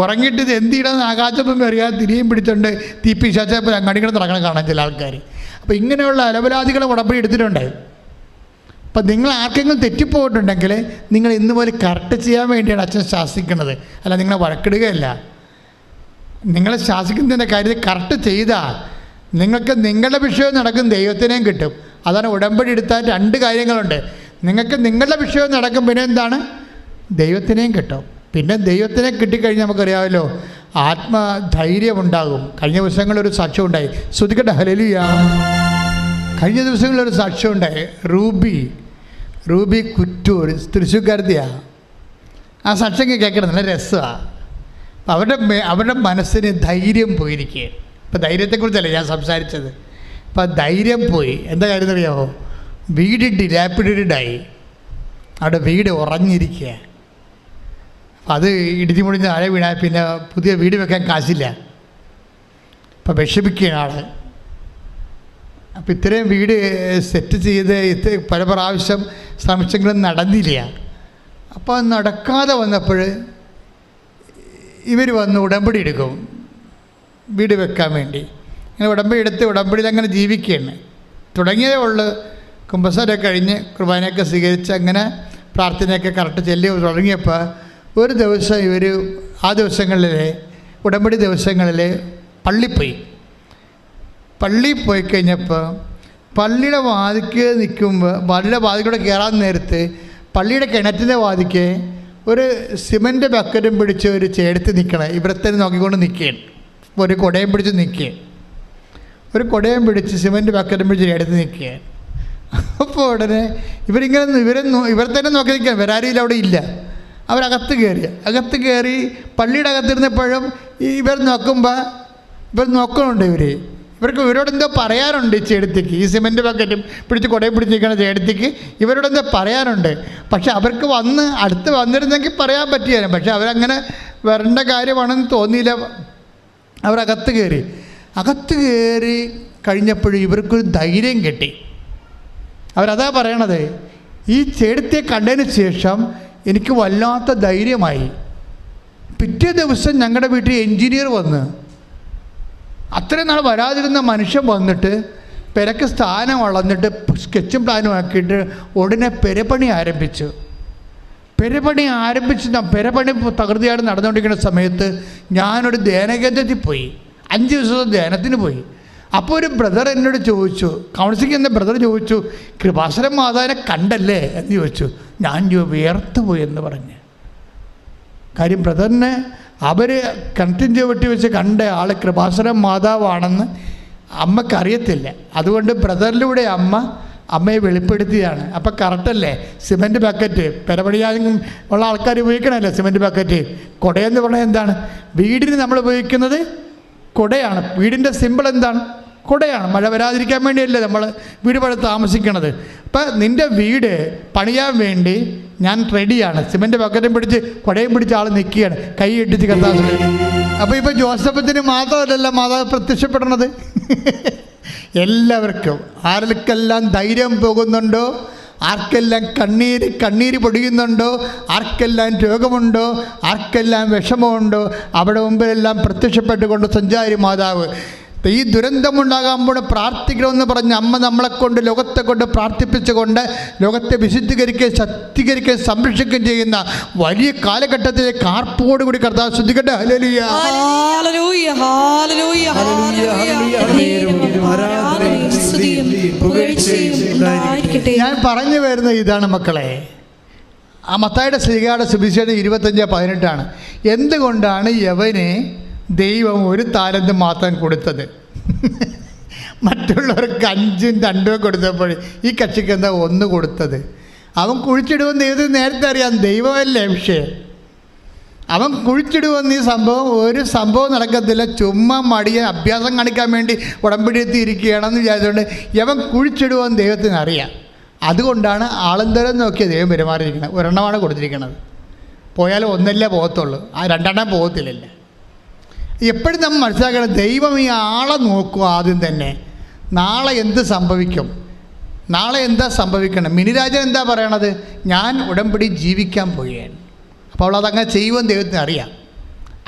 ഉറങ്ങിയിട്ട് ഇത് എന്ത് ചെയ്യണമെന്ന് ആകാശപ്പം അറിയാതെ തിരിയും പിടിച്ചുകൊണ്ട് തീപ്പിശാച്ചപ്പോൾ അങ്ങടികൾ നടക്കണം കാണാൻ ചില ആൾക്കാർ. അപ്പോൾ ഇങ്ങനെയുള്ള അലവലാദികളെ ഉടമ്പടി എടുത്തിട്ടുണ്ട്. അപ്പം നിങ്ങൾ ആർക്കെങ്കിലും തെറ്റിപ്പോയിട്ടുണ്ടെങ്കിൽ നിങ്ങൾ ഇന്ന് പോലെ കറക്റ്റ് ചെയ്യാൻ വേണ്ടിയാണ് അച്ഛൻ ശാസിക്കുന്നത്, അല്ല നിങ്ങളെ വഴക്കിടുകയല്ല. നിങ്ങളെ ശാസിക്കുന്നതിൻ്റെ കാര്യത്തിൽ കറക്റ്റ് ചെയ്താൽ നിങ്ങൾക്ക് നിങ്ങളുടെ വിഷയം നടക്കും, ദൈവത്തിനെയും കിട്ടും. അതാണ് ഉടമ്പടി എടുത്താൽ രണ്ട് കാര്യങ്ങളുണ്ട്. നിങ്ങൾക്ക് നിങ്ങളുടെ വിഷയം നടക്കും, പിന്നെ എന്താണ്, ദൈവത്തിനെയും കിട്ടും. പിന്നെ ദൈവത്തിനെ കിട്ടിക്കഴിഞ്ഞാൽ നമുക്കറിയാമല്ലോ ആത്മധൈര്യമുണ്ടാകും. കഴിഞ്ഞ ദിവസങ്ങളൊരു സാക്ഷ്യം ഉണ്ടായി, ശ്രുതിക്കട്ടെ ഹല്ലേലൂയ. കഴിഞ്ഞ ദിവസങ്ങളിലൊരു സാക്ഷ്യം ഉണ്ടായി. റൂബി കുറ്റൂർ, തൃശ്ശൂർക്കാരത്തിയാണ്. ആ സാക്ഷ്യം കേൾക്കണം, നല്ല രസമാണ്. അവരുടെ മനസ്സിന് ധൈര്യം പോയിരിക്കുക. ഇപ്പം ധൈര്യത്തെക്കുറിച്ചല്ല ഞാൻ സംസാരിച്ചത്. അപ്പം ധൈര്യം പോയി. എന്താ കാര്യം അറിയാമോ? വീട് ഡിലാപ്പിഡായി, അവിടെ വീട് ഉറഞ്ഞിരിക്കുക. അത് ഇടിഞ്ഞു മുടിഞ്ഞ് താഴെ വീണാൽ പിന്നെ പുതിയ വീട് വെക്കാൻ കാശില്ല. അപ്പം വിഷമിക്കുകയാണ് ആൾ. അപ്പം ഇത്രയും വീട് സെറ്റ് ചെയ്ത് പല പ്രാവശ്യം ശ്രമിച്ചെങ്കിലും നടന്നില്ല. അപ്പോൾ നടക്കാതെ വന്നപ്പോൾ ഇവർ വന്ന് ഉടമ്പടി എടുക്കും വീട് വെക്കാൻ വേണ്ടി. ഇങ്ങനെ ഉടമ്പടി എടുത്ത് ഉടമ്പടിയിൽ അങ്ങനെ ജീവിക്കുകയാണ്. തുടങ്ങിയതേ ഉള്ളൂ. കുമ്പസാരമൊക്കെ കഴിഞ്ഞ് കുർബാനയൊക്കെ സ്വീകരിച്ച് അങ്ങനെ പ്രാർത്ഥനയൊക്കെ കറക്റ്റ് ചെല്ലി തുടങ്ങിയപ്പോൾ ഒരു ദിവസം ഇവർ ആ ദിവസങ്ങളിൽ ഉടമ്പടി ദിവസങ്ങളിൽ പള്ളിയിൽ പോയി കഴിഞ്ഞപ്പോൾ പള്ളിയുടെ വാതിക്ക് നിൽക്കുമ്പോൾ പള്ളിയുടെ വാതിക്കൂടെ കയറാൻ നേരത്ത് പള്ളിയുടെ കിണറ്റിൻ്റെ വാതിക്ക് ഒരു സിമൻ്റ് ബക്കറ്റും പിടിച്ച് ഒരു ചേർത്ത് നിൽക്കണം. ഇവിടെ തന്നെ നോക്കിക്കൊണ്ട് നിൽക്കുകയാണ്. ഒരു കുടയും പിടിച്ച് നിൽക്കുകയാണ്. ഒരു കുടയും പിടിച്ച് സിമൻ്റ് ബക്കറ്റും പിടിച്ച് ചേർത്ത് നിൽക്കുകയാണ്. അപ്പോൾ ഉടനെ ഇവർ തന്നെ നോക്കി നിൽക്കുകയാണ്. വരാരിയിൽ അവിടെ ഇല്ല. അവരകത്ത് കയറി പള്ളിയുടെ അകത്തിരുന്നപ്പോഴും ഇവർ നോക്കുന്നുണ്ട്. ഇവരോട് എന്തോ പറയാനുണ്ട്. ഈ ചേടത്തേക്ക്, ഈ സിമൻറ്റ് ബക്കറ്റും പിടിച്ച് കുടയും പിടിച്ച് നിൽക്കുന്ന ചേടത്തേക്ക് ഇവരോടെന്തോ പറയാനുണ്ട്. പക്ഷെ അവർക്ക് അടുത്ത് വന്നിരുന്നെങ്കിൽ പറയാൻ പറ്റിയാലും, പക്ഷെ അവരങ്ങനെ വരേണ്ട കാര്യമാണെന്ന് തോന്നിയില്ല. അവരകത്ത് കയറി കഴിഞ്ഞപ്പോഴും ഇവർക്കൊരു ധൈര്യം കിട്ടി. അവരതാ പറയണത്, ഈ ചേടത്തെ കണ്ടതിന് ശേഷം എനിക്ക് വല്ലാത്ത ധൈര്യമായി. പിറ്റേ ദിവസം ഞങ്ങളുടെ വീട്ടിൽ എൻജിനീയർ വന്ന്, അത്രയും നാൾ വരാതിരുന്ന മനുഷ്യൻ വന്നിട്ട് പെരക്ക് സ്ഥാനം വളർന്നിട്ട് സ്കെച്ചും പ്ലാനും ആക്കിയിട്ട് ഉടനെ പെരപ്പണി ആരംഭിച്ചു. പെരപ്പണി തകൃതിയായിട്ട് നടന്നുകൊണ്ടിരിക്കുന്ന സമയത്ത് ഞാനൊരു ധ്യാനകേന്ദ്രത്തിൽ പോയി. 5 ദിവസത്തെ ധ്യാനത്തിന് പോയി. അപ്പോൾ ഒരു ബ്രദർ എന്നോട് ചോദിച്ചു, കൗൺസിലിംഗ് എന്ന ബ്രദർ ചോദിച്ചു, കൃപാസനം മാതാവിനെ കണ്ടല്ലേ എന്ന് ചോദിച്ചു. ഞാൻ വിയർത്തു പോയി എന്ന് പറഞ്ഞ്. കാര്യം ബ്രദറിനെ അവർ കിണറ്റിൻ ചുവട്ടി വെച്ച് കണ്ട ആൾ കൃപാസനം മാതാവാണെന്ന് അമ്മക്കറിയത്തില്ല. അതുകൊണ്ട് ബ്രദറിലൂടെ അമ്മയെ വെളിപ്പെടുത്തിയാണ്. അപ്പം കറക്റ്റല്ലേ? സിമൻറ്റ് ബക്കറ്റ് പെരപണിയാനും ഉള്ള ആൾക്കാർ ഉപയോഗിക്കണമല്ലോ സിമൻറ്റ് ബക്കറ്റ്. കുടയെന്ന് പറഞ്ഞാൽ എന്താണ്? വീടിന് നമ്മൾ ഉപയോഗിക്കുന്നത് കുടയാണ്. വീടിൻ്റെ സിമ്പിൾ എന്താണ്? കുടയാണ്. മഴ വരാതിരിക്കാൻ വേണ്ടിയല്ലേ നമ്മൾ വീട് പണി താമസിക്കണത്. അപ്പം നിൻ്റെ വീട് പണിയാൻ വേണ്ടി ഞാൻ റെഡിയാണ്. സിമൻറ്റ് ബക്കറ്റും പിടിച്ച് കുടയും പിടിച്ച് ആൾ നിൽക്കുകയാണ്, കൈ ഇട്ടിച്ച് കത്താൻ. അപ്പോൾ ഇപ്പോൾ ജോസഫത്തിന് മാത്രമല്ലല്ലോ മാതാവ് പ്രത്യക്ഷപ്പെടണത്. എല്ലാവർക്കും, ആർക്കെല്ലാം ധൈര്യം പോകുന്നുണ്ടോ, ആർക്കെല്ലാം കണ്ണീര് പൊടിയുന്നുണ്ടോ, ആർക്കെല്ലാം രോഗമുണ്ടോ, ആർക്കെല്ലാം വിഷമമുണ്ടോ, അവിടെ മുമ്പിലെല്ലാം പ്രത്യക്ഷപ്പെട്ടുകൊണ്ട് സഞ്ചാരി മാതാവ് ഈ ദുരന്തമുണ്ടാകാമ്പോൾ പ്രാർത്ഥിക്കണമെന്ന് പറഞ്ഞ് അമ്മ നമ്മളെക്കൊണ്ട് ലോകത്തെ കൊണ്ട് പ്രാർത്ഥിപ്പിച്ചുകൊണ്ട് ലോകത്തെ വിശുദ്ധീകരിക്കുകയും ശക്തീകരിക്കുകയും സംരക്ഷിക്കുകയും ചെയ്യുന്ന വലിയ കാലഘട്ടത്തിലെ കാർപ്പോടുകൂടി കർത്താവ് ശ്രദ്ധിക്കട്ടെ. ഹല്ലേലൂയ, ഹല്ലേലൂയ, ഹല്ലേലൂയ, ഹല്ലേലൂയ. ഞാൻ പറഞ്ഞു വരുന്ന ഇതാണ് മക്കളെ, ആ മത്തായിയുടെ ശ്രീകായുടെ സുവിശേഷം 25:18 എന്തുകൊണ്ടാണ് യവനെ ദൈവം 1 താലന്ത് മാത്രം കൊടുത്തത്? മറ്റുള്ളവർക്ക് 5ഉം 2ഉം കൊടുത്തപ്പോൾ ഈ കക്ഷിക്ക് എന്താ 1 കൊടുത്തത്? അവൻ കുഴിച്ചിടുമെന്ന് ദൈവത്തിന് നേരത്തെ അറിയാം, ദൈവമല്ലേ വിഷയം. അവൻ കുഴിച്ചിടുമെന്ന് ഈ ഒരു സംഭവം നടക്കത്തില്ല, ചുമ്മാ മടിയ അഭ്യാസം കാണിക്കാൻ വേണ്ടി ഉടമ്പടി എത്തിയിരിക്കുകയാണെന്ന് വിചാരിച്ചുകൊണ്ട് യവൻ കുഴിച്ചിടുമെന്ന് ദൈവത്തിന് അറിയാം. അതുകൊണ്ടാണ് ആളെന്തരം നോക്കിയ ദൈവം പെരുമാറിയിരിക്കുന്നത്. 1 കൊടുത്തിരിക്കുന്നത്. പോയാലും 1 പോകത്തുള്ളൂ, ആ 2 പോകത്തില്ലല്ല. എപ്പോഴും നമ്മൾ മനസ്സിലാക്കണം, ദൈവം ഈ ആളെ നോക്കുക ആദ്യം തന്നെ. നാളെ എന്ത് സംഭവിക്കും, നാളെ എന്താ സംഭവിക്കണം. മിനിരാജൻ എന്താ പറയണത്? ഞാൻ ഉടമ്പടി ജീവിക്കാൻ പോവുകയാണ്. അപ്പോൾ അവൾ അതങ്ങനെ ചെയ്യുമെന്ന് ദൈവത്തിന് അറിയാം,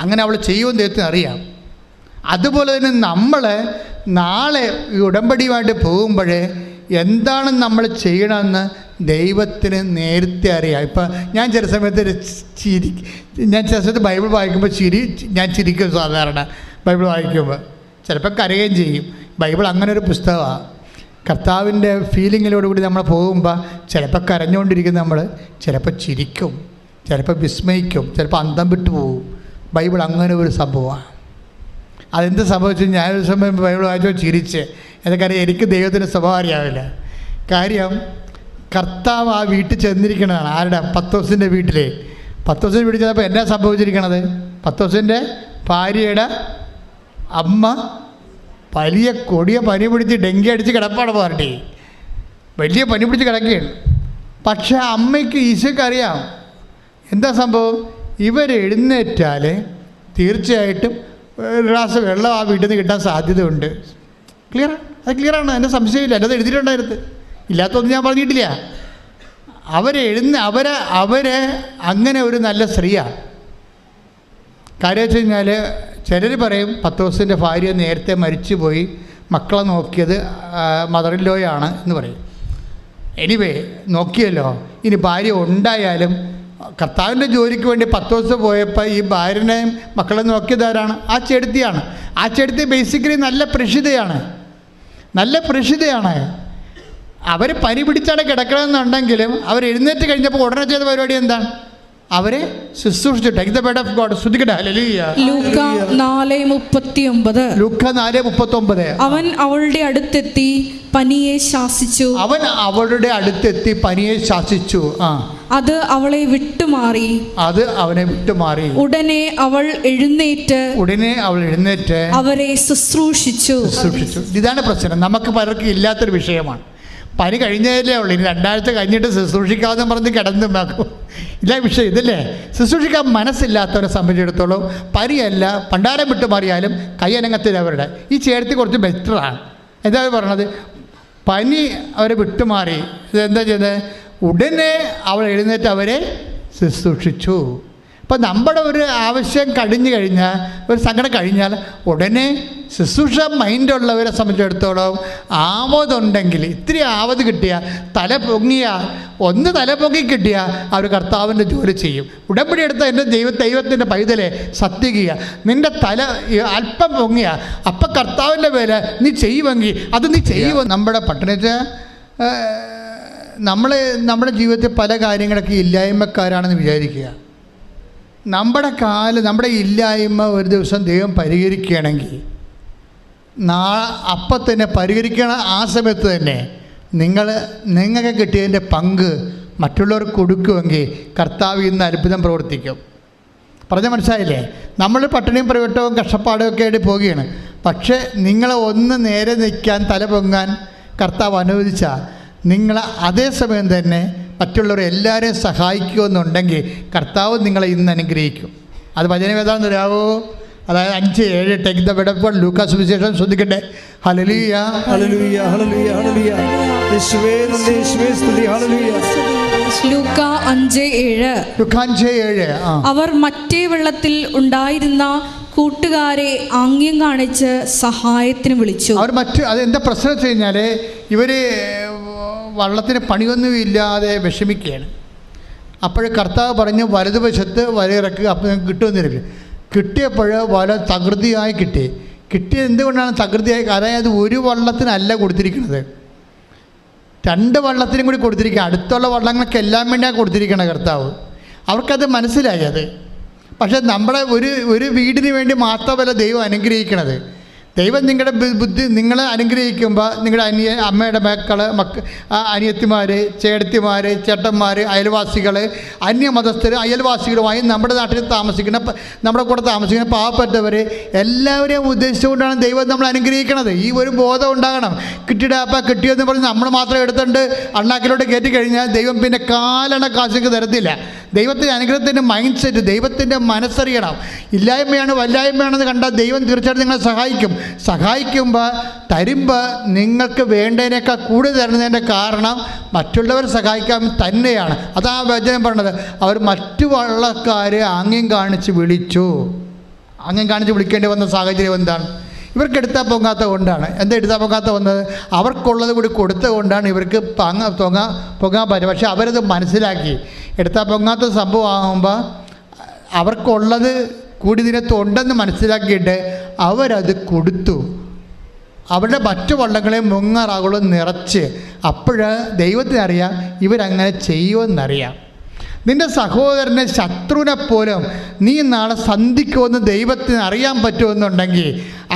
അങ്ങനെ അവൾ ചെയ്യുമെന്ന് ദൈവത്തിന് അറിയാം. അതുപോലെ തന്നെ നമ്മൾ നാളെ ഈ ഉടമ്പടിയുമായിട്ട് പോകുമ്പോൾ എന്താണ് നമ്മൾ ചെയ്യണമെന്ന് ദൈവത്തിന് നേരത്തെ അറിയാം. ഇപ്പം ഞാൻ ചില സമയത്ത് ഞാൻ ചില സമയത്ത് ബൈബിൾ വായിക്കുമ്പോൾ ഞാൻ ചിരിക്കും. സാധാരണ ബൈബിൾ വായിക്കുമ്പോൾ ചിലപ്പോൾ കരയുകയും ചെയ്യും. ബൈബിൾ അങ്ങനെ ഒരു പുസ്തകമാണ്. കർത്താവിൻ്റെ ഫീലിങ്ങിലോടുകൂടി നമ്മൾ പോകുമ്പോൾ ചിലപ്പോൾ കരഞ്ഞുകൊണ്ടിരിക്കും നമ്മൾ, ചിലപ്പോൾ ചിരിക്കും, ചിലപ്പോൾ വിസ്മയിക്കും, ചിലപ്പോൾ അന്തം വിട്ടു പോകും. ബൈബിൾ അങ്ങനെ ഒരു സംഭവമാണ്. അതെന്ത് സംഭവിച്ചു? ഞാനൊരു സമയം ബൈബിൾ വായിച്ചോ ചിരിച്ച്. എന്നൊക്കെ എനിക്ക് ദൈവത്തിൻ്റെ സ്വഭാവം അറിയാവില്ല. കാര്യം കർത്താവ് ആ വീട്ടിൽ ചെന്നിരിക്കണതാണ്. ആരുടെ? പത്രോസിൻ്റെ വീട്ടിൽ. പത്രോസിൻ്റെ വീട്ടിൽ ചെന്നപ്പോൾ എന്നാ സംഭവിച്ചിരിക്കണത്? പത്രോസിൻ്റെ ഭാര്യയുടെ അമ്മ വലിയ കൊടിയ പനി പിടിച്ച് ഡെങ്കി അടിച്ച് കിടപ്പാണ്. പാർട്ടി വലിയ പനി പിടിച്ച് കിടക്കുകയാണ്. പക്ഷേ അമ്മയ്ക്ക് ഈശോയ്ക്ക് അറിയാം എന്താ സംഭവം. ഇവരെഴുന്നേറ്റാൽ തീർച്ചയായിട്ടും ഒരു ഗ്ലാസ് വെള്ളം ആ വീട്ടിൽ നിന്ന് കിട്ടാൻ സാധ്യതയുണ്ട്. ക്ലിയർ? അത് ക്ലിയറാണ്, എൻ്റെ സംശയമില്ല. എൻ്റെ അത് എഴുതിയിട്ടുണ്ടായിരുന്നു, ഇല്ലാത്തൊന്നും ഞാൻ പറഞ്ഞിട്ടില്ല. അവരെ അങ്ങനെ ഒരു നല്ല സ്ത്രീയാണ്. കാര്യം വെച്ച് കഴിഞ്ഞാൽ ചിലർ പറയും പത്രോസിൻ്റെ ഭാര്യ നേരത്തെ മരിച്ചുപോയി, മക്കളെ നോക്കിയത് മദർ ഇൻ ലോയാണ് എന്ന് പറയും. എനിവേ നോക്കിയല്ലോ. ഇനി ഭാര്യ ഉണ്ടായാലും കർത്താവിൻ്റെ ജോലിക്ക് വേണ്ടി പത്രോസ് പോയപ്പോൾ ഈ ഭാര്യനെയും മക്കളെ നോക്കിയതാരാണ്? ആ ചെടുത്തിയാണ്. ആ ചെടുത്തി ബേസിക്കലി നല്ല പ്രഷിതയാണ്. അവർ പനി പിടിച്ചാണ് കിടക്കണമെന്നുണ്ടെങ്കിലും അവർ എഴുന്നേറ്റ് കഴിഞ്ഞപ്പോൾ ഉടനെ ചെയ്ത പരിപാടി എന്താണ്? അവരെ ശുശ്രൂഷിച്ചു. Take the bed of God. ശ്രദ്ധിക്കട്ടെ. ഹല്ലേലൂയ. ലൂക്ക 4:39. അവൻ അവളുടെ അടുത്തെത്തി പനിയെ ശാസിച്ചു. അത് അവളെ വിട്ടുമാറി. ഉടനെ അവൾ എഴുന്നേറ്റ് അവരെ ശുശ്രൂഷിച്ചു. ഇതാണ് പ്രശ്നം. നമുക്ക് പലർക്കും ഇല്ലാത്തൊരു വിഷയമാണ്. പനി കഴിഞ്ഞതല്ലേ ഉള്ളൂ, ഇനി 2 ആഴ്ച കഴിഞ്ഞിട്ട് ശുശ്രൂഷിക്കാമെന്ന് പറഞ്ഞ് കിടന്നുണ്ടാക്കും. ഇല്ല വിഷയം ഇതല്ലേ. ശുശ്രൂഷിക്കാൻ മനസ്സില്ലാത്തവരെ സംബന്ധിച്ചിടത്തോളം പനിയല്ല, പണ്ടാരം വിട്ടു മാറിയാലും കൈയനങ്ങത്തില്ല അവരുടെ. ഈ ചേർത്തി കുറച്ച് ബെറ്ററാണ്. എന്താ പറഞ്ഞത്? പനി അവരെ വിട്ടുമാറി. ഇതെന്താ ചെയ്തത്? ഉടനെ അവൾ എഴുന്നേറ്റ് അവരെ ശുശ്രൂഷിച്ചു. അപ്പം നമ്മുടെ ഒരു ആവശ്യം കഴിഞ്ഞു കഴിഞ്ഞാൽ, ഒരു സങ്കടം കഴിഞ്ഞാൽ ഉടനെ ശുശ്രൂഷ മൈൻഡുള്ളവരെ സംബന്ധിച്ചിടത്തോളം ആവതുണ്ടെങ്കിൽ, ഇത്തിരി ആവത് കിട്ടിയാൽ, തല പൊങ്ങി കിട്ടിയാൽ അവർ കർത്താവിൻ്റെ ജോലി ചെയ്യും. ഉടമ്പടി എടുത്ത എൻ്റെ ദൈവത്തിൻ്റെ പൈതലെ സത്യം ചെയ്യുക. നിൻ്റെ തല അല്പം പൊങ്ങിയ അപ്പം കർത്താവിൻ്റെ പേര് നീ ചെയ്യുമെങ്കിൽ അത് നീ ചെയ്യുമോ. നമ്മുടെ പട്ടണത്തിൽ നമ്മുടെ ജീവിതത്തിൽ പല കാര്യങ്ങളൊക്കെ ഇല്ലായ്മക്കാരാണെന്ന് വിചാരിക്കുക. നമ്മുടെ ഇല്ലായ്മ ഒരു ദിവസം ദൈവം പരിഹരിക്കുകയാണെങ്കിൽ അപ്പം തന്നെ പരിഹരിക്കണ ആ സമയത്ത് തന്നെ നിങ്ങൾക്ക് കിട്ടിയതിൻ്റെ പങ്ക് മറ്റുള്ളവർക്ക് കൊടുക്കുമെങ്കിൽ കർത്താവ് ഇന്ന് അത്ഭുതം പ്രവർത്തിക്കും. പറഞ്ഞാൽ മനസ്സിലായില്ലേ? നമ്മൾ പട്ടിണിയും പ്രവട്ടവും കഷ്ടപ്പാടും ഒക്കെ ആയിട്ട് പോവുകയാണ്. പക്ഷേ നിങ്ങളെ ഒന്ന് നേരെ നിൽക്കാൻ, തല പൊങ്ങാൻ കർത്താവ് അനുവദിച്ചാൽ നിങ്ങൾ അതേസമയം തന്നെ മറ്റുള്ളവരെ എല്ലാവരെയും സഹായിക്കുമെന്നുണ്ടെങ്കിൽ കർത്താവ് നിങ്ങളെ ഇന്ന് അനുഗ്രഹിക്കും. അത് വചനം ഏതാണെന്ന് അറിയാവോ? അതായത് 5:7 take the word of God. ലൂക്കാസ് സുവിശേഷം ശ്രദ്ധിക്കട്ടെ. ഹല്ലേലൂയ ഹല്ലേലൂയ ഹല്ലേലൂയ ഹല്ലേലൂയ. യേശുവേ നന്ദി, യേശുവേ സ്തുതി. ഹല്ലേലൂയ. ലൂക്ക 5:7. അവർ മറ്റേ വെള്ളത്തിൽ ഉണ്ടായിരുന്ന കൂട്ടുകാരെ ആംഗ്യം കാണിച്ച് സഹായത്തിന് വിളിച്ചു. അവർ അതെന്താ പ്രശ്നം വെച്ച് കഴിഞ്ഞാൽ ഇവർ വള്ളത്തിന് പണിയൊന്നും ഇല്ലാതെ വിഷമിക്കുകയാണ്. അപ്പോൾ കർത്താവ് പറഞ്ഞു വലതുവശത്ത് വലയിറക്കുക, അപ്പോൾ നിങ്ങൾക്ക് കിട്ടുമെന്നില്ല. കിട്ടിയപ്പോൾ വല തകൃതിയായി കിട്ടിയത് എന്തുകൊണ്ടാണ് തകൃതിയായി? അതായത് ഒരു വള്ളത്തിനല്ല കൊടുത്തിരിക്കുന്നത്, 2 വള്ളത്തിനും കൂടി കൊടുത്തിരിക്കുക. അടുത്തുള്ള വള്ളങ്ങൾക്ക് എല്ലാം വേണ്ടിയാണ് കൊടുത്തിരിക്കണം കർത്താവ്. അവർക്കത് മനസ്സിലായി. അത് പക്ഷേ നമ്മുടെ ഒരു വീടിന് വേണ്ടി മാത്രമല്ല ദൈവം അനുഗ്രഹിക്കണത്. ദൈവം നിങ്ങളുടെ ബുദ്ധി നിങ്ങളെ അനുഗ്രഹിക്കുമ്പോൾ നിങ്ങളുടെ അമ്മയുടെ അനിയത്തിമാർ, ചേട്ടത്തിമാർ, ചേട്ടന്മാർ, അയൽവാസികൾ, അന്യമതസ്ഥർ, അയൽവാസികളുമായി നമ്മുടെ നാട്ടിൽ നമ്മുടെ കൂടെ താമസിക്കുന്ന പാവപ്പെട്ടവർ എല്ലാവരെയും ഉദ്ദേശിച്ചുകൊണ്ടാണ് ദൈവം നമ്മൾ അനുഗ്രഹിക്കണത്. ഈ ഒരു ബോധം ഉണ്ടാകണം. കിട്ടിയെന്ന് പറഞ്ഞ് നമ്മൾ മാത്രം എടുത്തുകൊണ്ട് അണ്ണാക്കിലോട്ട് കയറ്റി കഴിഞ്ഞാൽ ദൈവം പിന്നെ കാലണ കാശൊക്കെ തരത്തില്ല. ദൈവത്തിൻ്റെ അനുഗ്രഹത്തിൻ്റെ മൈൻഡ് സെറ്റ്, ദൈവത്തിൻ്റെ മനസ്സറിയണം. ഇല്ലായ്മയാണ് വല്ലായ്മയാണെന്ന് കണ്ടാൽ ദൈവം തീർച്ചയായിട്ടും നിങ്ങളെ സഹായിക്കുമ്പോൾ തരുമ്പോൾ നിങ്ങൾക്ക് വേണ്ടതിനേക്കാൾ കൂടുതൽ തരുന്നതിൻ്റെ കാരണം മറ്റുള്ളവരെ സഹായിക്കാൻ തന്നെയാണ്. അതാ വചനം പറഞ്ഞത്. അവർ മറ്റു വള്ളക്കാരെ ആംഗ്യം കാണിച്ച് വിളിക്കേണ്ടി വന്ന സാഹചര്യം എന്താണ്? ഇവർക്ക് എടുത്താൽ പൊങ്ങാത്ത കൊണ്ടാണ്. എന്താ എടുത്താൽ പൊങ്ങാത്ത വന്നത്? അവർക്കുള്ളത് കൂടി കൊടുത്തത് കൊണ്ടാണ് ഇവർക്ക് പൊങ്ങാൻ പറ്റും. പക്ഷെ അവരത് മനസ്സിലാക്കി. എടുത്താൽ പൊങ്ങാത്ത സംഭവമാകുമ്പോൾ അവർക്കുള്ളത് കൂടി ഇതിനകത്ത് ഉണ്ടെന്ന് മനസ്സിലാക്കിയിട്ട് അവരത് കൊടുത്തു. അവരുടെ മറ്റു വള്ളങ്ങളെ മുങ്ങാറാകുളം നിറച്ച്. അപ്പോൾ ദൈവത്തിനറിയാം ഇവരങ്ങനെ ചെയ്യുമെന്നറിയാം. നിൻ്റെ സഹോദരനെ, ശത്രുവിനെ പോലും നീ നാളെ സന്ധിക്കുമെന്ന് ദൈവത്തിന് അറിയാൻ പറ്റുമെന്നുണ്ടെങ്കിൽ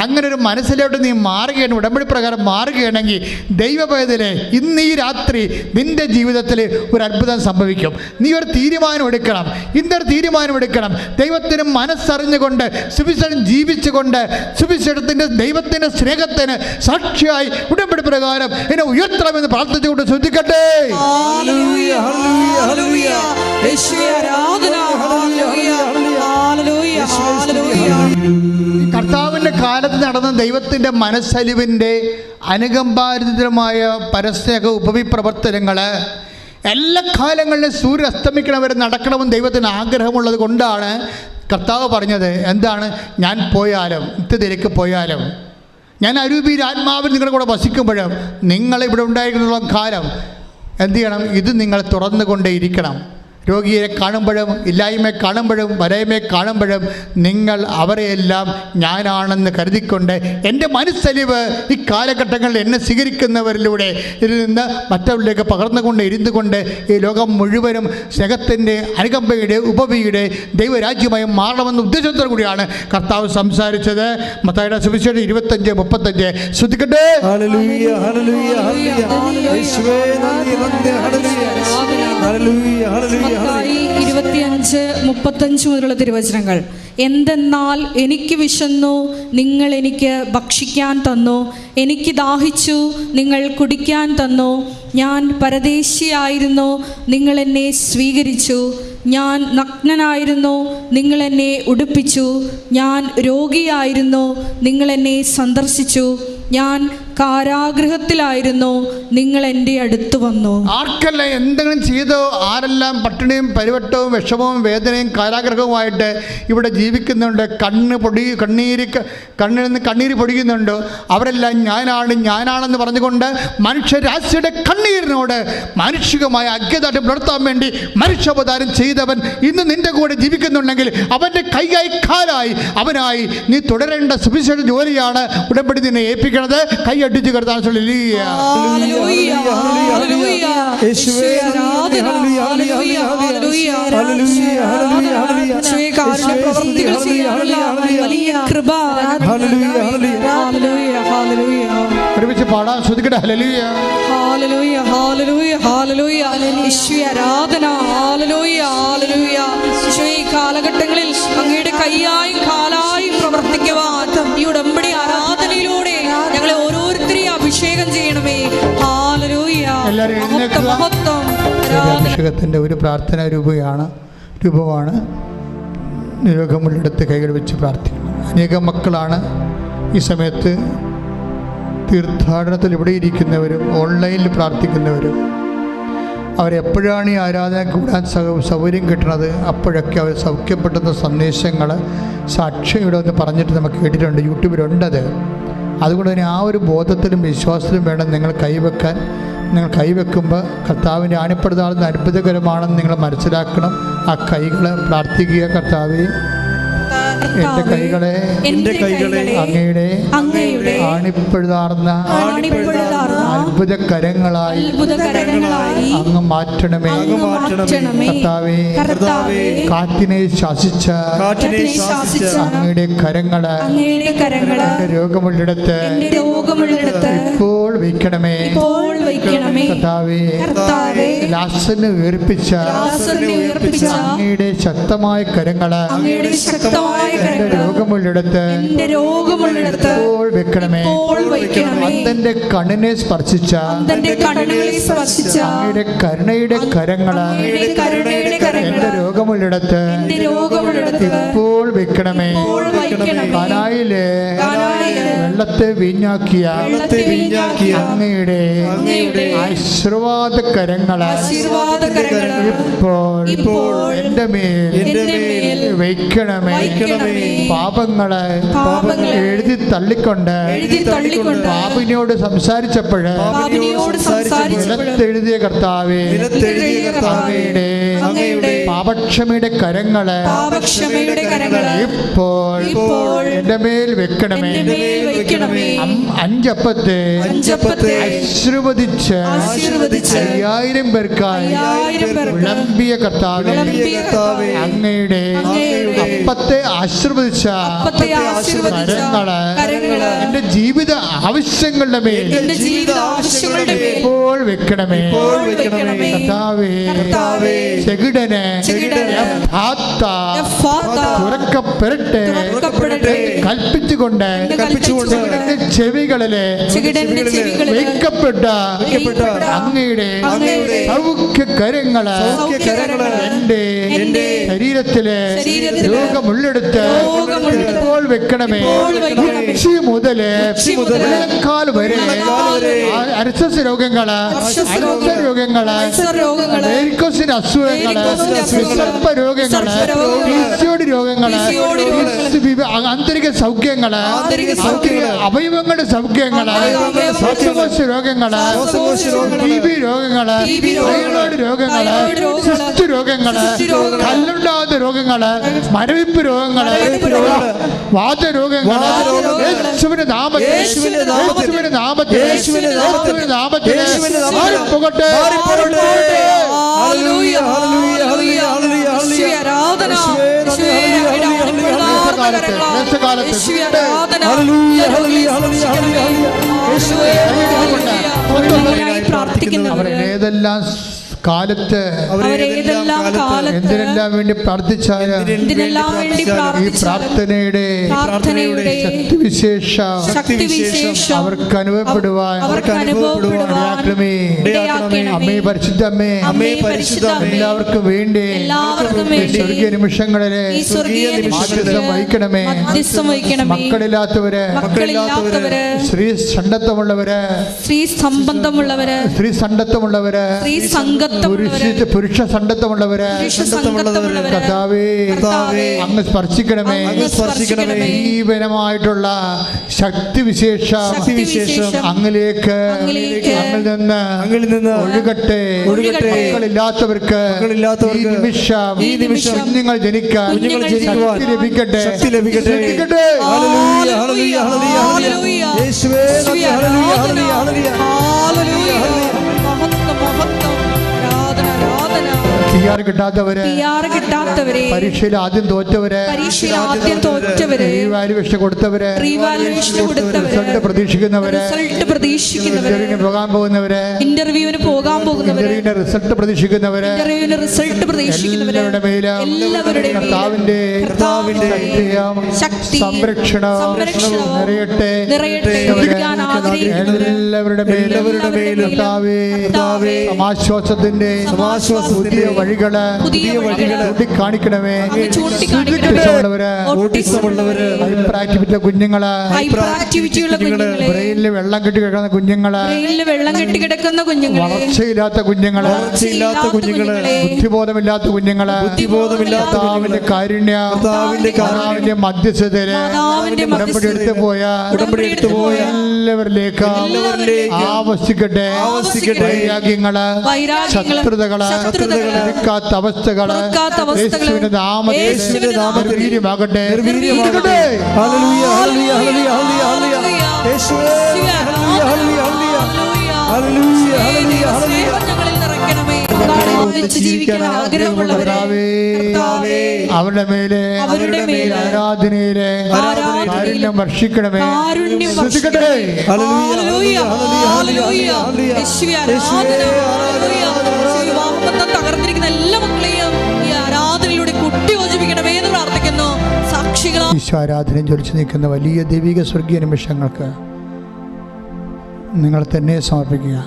അങ്ങനെ ഒരു മനസ്സിലോട്ട് നീ മാറുകയാണ്, ഉടമ്പടി പ്രകാരം മാറുകയാണെങ്കിൽ ദൈവപൈതലേ, ഇന്ന് ഈ രാത്രി നിൻ്റെ ജീവിതത്തിൽ ഒരു അത്ഭുതം സംഭവിക്കും. നീ ഒരു തീരുമാനം എടുക്കണം. ഇന്നൊരു തീരുമാനം എടുക്കണം. ദൈവത്തിന് മനസ്സറിഞ്ഞുകൊണ്ട് സുവിശേഷം ജീവിച്ചുകൊണ്ട് സുവിശേഷത്തിൻ്റെ ദൈവത്തിൻ്റെ സ്നേഹത്തിന് സാക്ഷിയായി ഉടമ്പടി പ്രകാരം എന്നെ ഉയർത്തണമെന്ന് പ്രാർത്ഥിച്ചുകൊണ്ട് ശ്രദ്ധിക്കട്ടെ. കർത്താവിൻ്റെ കാലത്ത് നടന്ന ദൈവത്തിൻ്റെ മനസ്സലിവിൻ്റെ അനുകമ്പാരിതമായ പരസ്നേഹ ഉപവിപ്രവർത്തനങ്ങൾ എല്ലാ കാലങ്ങളിലും സൂര്യൻ അസ്തമിക്കണവരെ നടക്കണമെന്ന് ദൈവത്തിന് ആഗ്രഹമുള്ളത് കൊണ്ടാണ് കർത്താവ് പറഞ്ഞത്. എന്താണ്? ഞാൻ പോയാലും നിത്യത്തിലേക്ക് പോയാലും ഞാൻ അരൂപിയിൽ ആത്മാവിൽ നിങ്ങളുടെ കൂടെ വസിക്കുമ്പോഴും നിങ്ങളിവിടെ ഉണ്ടായിരിക്കുന്ന കാലം എന്ത് ചെയ്യണം? ഇത് നിങ്ങൾ തുറന്നുകൊണ്ടേയിരിക്കണം. രോഗിയെ കാണുമ്പോഴും ഇല്ലായ്മയെ കാണുമ്പോഴും വരയമയെ കാണുമ്പോഴും നിങ്ങൾ അവരെയെല്ലാം ഞാനാണെന്ന് കരുതിക്കൊണ്ട് എൻ്റെ മനസ്സലിവ് ഈ കാലഘട്ടങ്ങളിൽ എന്നെ സ്വീകരിക്കുന്നവരിലൂടെ ഇതിൽ നിന്ന് മറ്റവരിലേക്ക് പകർന്നുകൊണ്ട് ഇരുന്നുകൊണ്ട് ഈ ലോകം മുഴുവനും സ്നേഹത്തിൻ്റെ അനുകമ്പയുടെ ഉപവിയുടെ ദൈവരാജ്യമായി മാറണമെന്ന ഉദ്ദേശത്തോടു കൂടിയാണ് കർത്താവ് സംസാരിച്ചത്. മത്തായിയുടെ സുവിശേഷം 25:35 ശ്രദ്ധിക്കട്ടെ. 25:35 മുതലുള്ള തിരുവചനങ്ങൾ. എന്തെന്നാൽ എനിക്ക് വിശന്നു, നിങ്ങൾ എനിക്ക് ഭക്ഷിക്കാൻ തന്നു. എനിക്ക് ദാഹിച്ചു, നിങ്ങൾ കുടിക്കാൻ തന്നു. ഞാൻ പരദേശിയായിരുന്നു, നിങ്ങൾ എന്നെ സ്വീകരിച്ചു. ഞാൻ നഗ്നനായിരുന്നു, നിങ്ങൾ എന്നെ ഉടുപ്പിച്ചു. ഞാൻ രോഗിയായിരുന്നു, നിങ്ങൾ എന്നെ സന്ദർശിച്ചു. ഞാൻ കാരാഗൃഹത്തിലായിരുന്നു, നിങ്ങൾ എൻ്റെ അടുത്ത് വന്നു. ആർക്കെല്ലാം എന്തെങ്കിലും ചെയ്തോ, ആരെല്ലാം പട്ടിണിയും പരിവട്ടവും വിഷമവും വേദനയും കാരാഗ്രഹവുമായിട്ട് ഇവിടെ ജീവിക്കുന്നുണ്ട്, കണ്ണിൽ നിന്ന് കണ്ണീര് പൊടിയുന്നുണ്ട്, അവരെല്ലാം ഞാനാണെന്ന് പറഞ്ഞുകൊണ്ട് മനുഷ്യരാശിയുടെ കണ്ണീരിനോട് മാനുഷികമായ അജ്ഞത പുലർത്താൻ വേണ്ടി മനുഷ്യാവതാരം ചെയ്തവൻ ഇന്ന് നിന്റെ കൂടെ ജീവിക്കുന്നുണ്ടെങ്കിൽ അവൻ്റെ കൈയായി കാലായി അവനായി നീ തുടരേണ്ട സുവിശേഷ ജോലിയാണ് ഉടമ്പടി നിന്നെ ഏൽപ്പിക്കുന്നത്. കൈ അടിച്ചു കിടത്താൻ ഒരുമിച്ച് പാടാൻ ശ്രദ്ധിക്കട്ടെ. ഹല്ലേലൂയ ഹല്ലേലൂയ ഹല്ലേലൂയ ഹല്ലേലൂയ യേശുവേ ആരാധന. ഹല്ലേലൂയ ഹല്ലേലൂയ യേശുവേ ഈ കാലഘട്ടങ്ങളിൽ അങ്ങയുടെ കൈയായും കാലായും പ്രവർത്തിക്കുവാൻ ഈ ഉടമ്പടി ആരാധനയിലൂടെ ഞങ്ങളെ ഓരോരുത്തരെയും അഭിഷേകം ചെയ്യണമേ. ഹല്ലേലൂയ. അഭിഷേകത്തിൻ്റെ ഒരു പ്രാർത്ഥനാ രൂപമാണ് നിയോഗമുള്ളിടത്ത് കൈകൾ വെച്ച് പ്രാർത്ഥിക്കണം. അനേകം മക്കളാണ് ഈ സമയത്ത് തീർത്ഥാടനത്തിൽ ഇവിടെ ഇരിക്കുന്നവരും ഓൺലൈനിൽ പ്രാർത്ഥിക്കുന്നവരും. അവരെപ്പോഴാണ് ഈ ആരാധന കൂടാൻ സൗകര്യം കിട്ടുന്നത് അപ്പോഴൊക്കെ അവർ സൗഖ്യപ്പെടുന്ന സന്ദേശങ്ങൾ സാക്ഷ്യം ഇവിടെ ഒന്ന് പറഞ്ഞിട്ട് നമുക്ക് കേട്ടിട്ടുണ്ട്, യൂട്യൂബിലുണ്ടത്. അതുകൊണ്ട് തന്നെ ആ ഒരു ബോധത്തിലും വിശ്വാസത്തിലും വേണം നിങ്ങൾ കൈവെക്കാൻ. നിങ്ങൾ കൈവെക്കുമ്പോൾ കർത്താവിൻ്റെ ആണിപ്പെടുത്താവുന്ന അത്ഭുതകരമാണെന്ന് നിങ്ങൾ മനസ്സിലാക്കണം. ആ കൈകൾ പ്രാർത്ഥിക്കുക, കർത്താവേ എൻ്റെ കൈകളെ അങ്ങയുടെ ആണിപ്പെടുതാർന്ന അത്ഭുതകരങ്ങളായി അങ്ങ് മാറ്റണമേ. കർത്താവേ കാറ്റിനെ ശാസിച്ച അങ്ങയുടെ കരങ്ങള് എൻ്റെ രോഗമുള്ളിടത്ത് ഇപ്പോൾ വയ്ക്കണമേ. കർത്താവേ ലാസറിനെ ഉയർപ്പിച്ച അങ്ങയുടെ ശക്തമായ കരങ്ങള് എൻ്റെ രോഗമുള്ളിടത്ത് ഇപ്പോൾ വെക്കണമേ. അന്തന്റെ കണ്ണിനെ സ്പർശിച്ച അങ്ങയുടെ കരുണയുടെ കരങ്ങള് എൻ്റെ രോഗമുള്ളിടത്ത് ഇപ്പോൾ വെക്കണമേ. കാനായിലെ വെള്ളത്തെ വീഞ്ഞാക്കിയ അങ്ങയുടെ ആശീർവാദ കരങ്ങള് ഇപ്പോൾ എൻ്റെ മേൽ വയ്ക്കണമേ. പാപങ്ങളെ എഴുതി തള്ളിക്കൊണ്ട് പാപിനോട് സംസാരിച്ചപ്പോൾ നിലത്തെഴുതിയ കർത്താവേ അങ്ങയുടെ പാപക്ഷമയുടെ കരങ്ങള് ഇപ്പോൾ എൻ്റെ മേൽ വെക്കണമേ. അഞ്ചപ്പത്തെ ആശീർവദിച്ച് 5000 പേർക്കായി വിളമ്പിയ കർത്താവേ അങ്ങയുടെ അപ്പത്തെ ആശീർവദിച്ച കരങ്ങള് എൻ്റെ ജീവിത ആവശ്യങ്ങളുടെ മേൽ ഇപ്പോൾ വെക്കണമേ. കർത്താവേ ചെകിടന് തുറക്കപ്പെടട്ടെ കൽപ്പിച്ചുകൊണ്ട് ചെവികളിലെ വയ്ക്കപ്പെട്ട അങ്ങയുടെ സൗഖ്യ കരങ്ങള് എൻ്റെ ശരീരത്തിലെ രോഗമുള്ളെടുത്ത് ഇപ്പോൾ വെക്കണമേ. ഉച്ചി മുതല് കാൽ വരെ അർശസ് രോഗങ്ങള് രോഗങ്ങള് വെരിക്കോസിന്റെ അസുഖങ്ങള് വിസർപ്പ രോഗങ്ങള് പിസിഒഡി രോഗങ്ങള് ആന്തരിക സൗഖ്യങ്ങള് അവയവങ്ങളുടെ സൗഖ്യങ്ങള് ശ്വാസകോശ രോഗങ്ങള് TB രോഗങ്ങള് തൈറോയ്ഡ് രോഗങ്ങള് സിസ്റ്റ് രോഗങ്ങള് കല്ലുണ്ടാകുന്ന രോഗങ്ങള് മരവിപ്പ് രോഗങ്ങള് വാതരോഗങ്ങള് യേശുവിന്റെ നാമത്തിൽ പോകട്ടെ. അവരേതെല്ലാം കാലത്ത് എന്തിനെല്ലാം വേണ്ടി പ്രാർത്ഥിച്ചാലും ഈ പ്രാർത്ഥനയുടെ ശക്തിവിശേഷം അവർക്ക് അനുഭവപ്പെടുവാൻ അമ്മേ പരിശുദ്ധ അമ്മേ എല്ലാവർക്കും വേണ്ടി സ്വർഗീയ നിമിഷങ്ങളിലെ വഹിക്കണമേ. മക്കളില്ലാത്തവര് സ്ത്രീ സണ്ടത്വമുള്ളവര് പുരുഷ സണ്ടത്വമുള്ളവര് കർത്താവേ അങ്ങ് സ്പർശിക്കണമേ. ജീവനമായിട്ടുള്ള ശക്തിവിശേഷം അങ്ങിലേക്ക് അങ്ങിൽ നിന്ന് ഒഴുകട്ടെ. മക്കളില്ലാത്തവർക്ക് ഈ നിമിഷം നിങ്ങൾ ജനിക്കാൻ ശക്തി ലഭിക്കട്ടെ. കിട്ടാത്തവരെ പരീക്ഷയിൽ ആദ്യം തോറ്റവര് റീവാലുവേഷൻ കൊടുത്തവര് റിസൾട്ട് പ്രതീക്ഷിക്കുന്നവര് ഇന്റർവ്യൂവിന് പോകാൻ പോകുന്നവര് റിസൾട്ട് പ്രതീക്ഷിക്കുന്നവര് എല്ലാവരുടെ കർത്താവിന്റെ സംരക്ഷണം നിറയട്ടെ. എല്ലാവരുടെ മേലും സമാശ്വാസത്തിന്റെ പുതിയ വഴികള് ചൂണ്ടിക്കാണിക്കണമേ. ഓട്ടിസമുള്ളവര്, ഹൈപ്പർ ആക്ടിവിറ്റി കുഞ്ഞുങ്ങള്, ബ്രെയിനിൽ വെള്ളം കെട്ടി കിടക്കുന്ന കുഞ്ഞുങ്ങള്, വളർച്ചയില്ലാത്ത കുഞ്ഞുങ്ങള്, ബുദ്ധിബോധമില്ലാത്ത കുഞ്ഞുങ്ങള്, കർത്താവിന്റെ കാരുണ്യ മധ്യസ്ഥതയില് ഉടമ്പടി എടുത്തു പോയ എല്ലാവരിലേക്ക് ആവശ്യിക്കട്ടെ. വൈരാഗ്യങ്ങള്, ശത്രുതകള്, എടുക്കാത്ത അവസ്ഥകള് യേശുവിന്റെ നാമത്തിൽ വീര്യമാകട്ടെ. അവരുടെ മേലെ ആരാധനയിലെ കാരുണ്യം വർഷിക്കണമേ. തകർന്നിരിക്കുന്ന എല്ലാ മക്കളെയും ഈ ആരാധനയിലൂടെ കൂട്ടിയോജിപ്പിക്കണമേ എന്ന് പ്രാർത്ഥിക്കുന്നു. സാക്ഷികളാണ് ഈശോ ആരാധനയും ജ്വലിച്ചു നിൽക്കുന്ന വലിയ ദൈവിക സ്വർഗീയ നിമിഷങ്ങൾക്ക് നിങ്ങൾ തന്നെ സമർപ്പിക്കുക.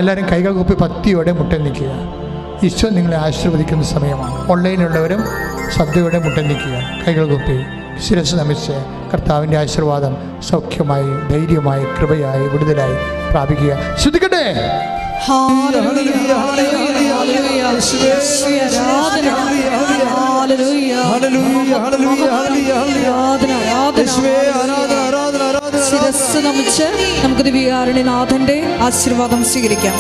എല്ലാവരും കൈകൾ കൂപ്പി ഭക്തിയോടെ മുട്ടൻ നിൽക്കുക. ഈശോ നിങ്ങളെ ആശീർവദിക്കുന്ന സമയമാണ്. ഓൺലൈനിലുള്ളവരും ശ്രദ്ധയോടെ മുട്ടൻ നിൽക്കുക. കൈകൾ കൂപ്പി ശിരസ് നമിച്ച് കർത്താവിൻ്റെ ആശീർവാദം സൗഖ്യമായി, ധൈര്യമായി, കൃപയായി, വിടുതലായി പ്രാപിക്കുക. ശ്രദ്ധിക്കട്ടെ. ശിരസ് നമിച്ച് നമുക്ക് ദിവ്യകാരുണ്യനാഥന്റെ ആശീർവാദം സ്വീകരിക്കാം.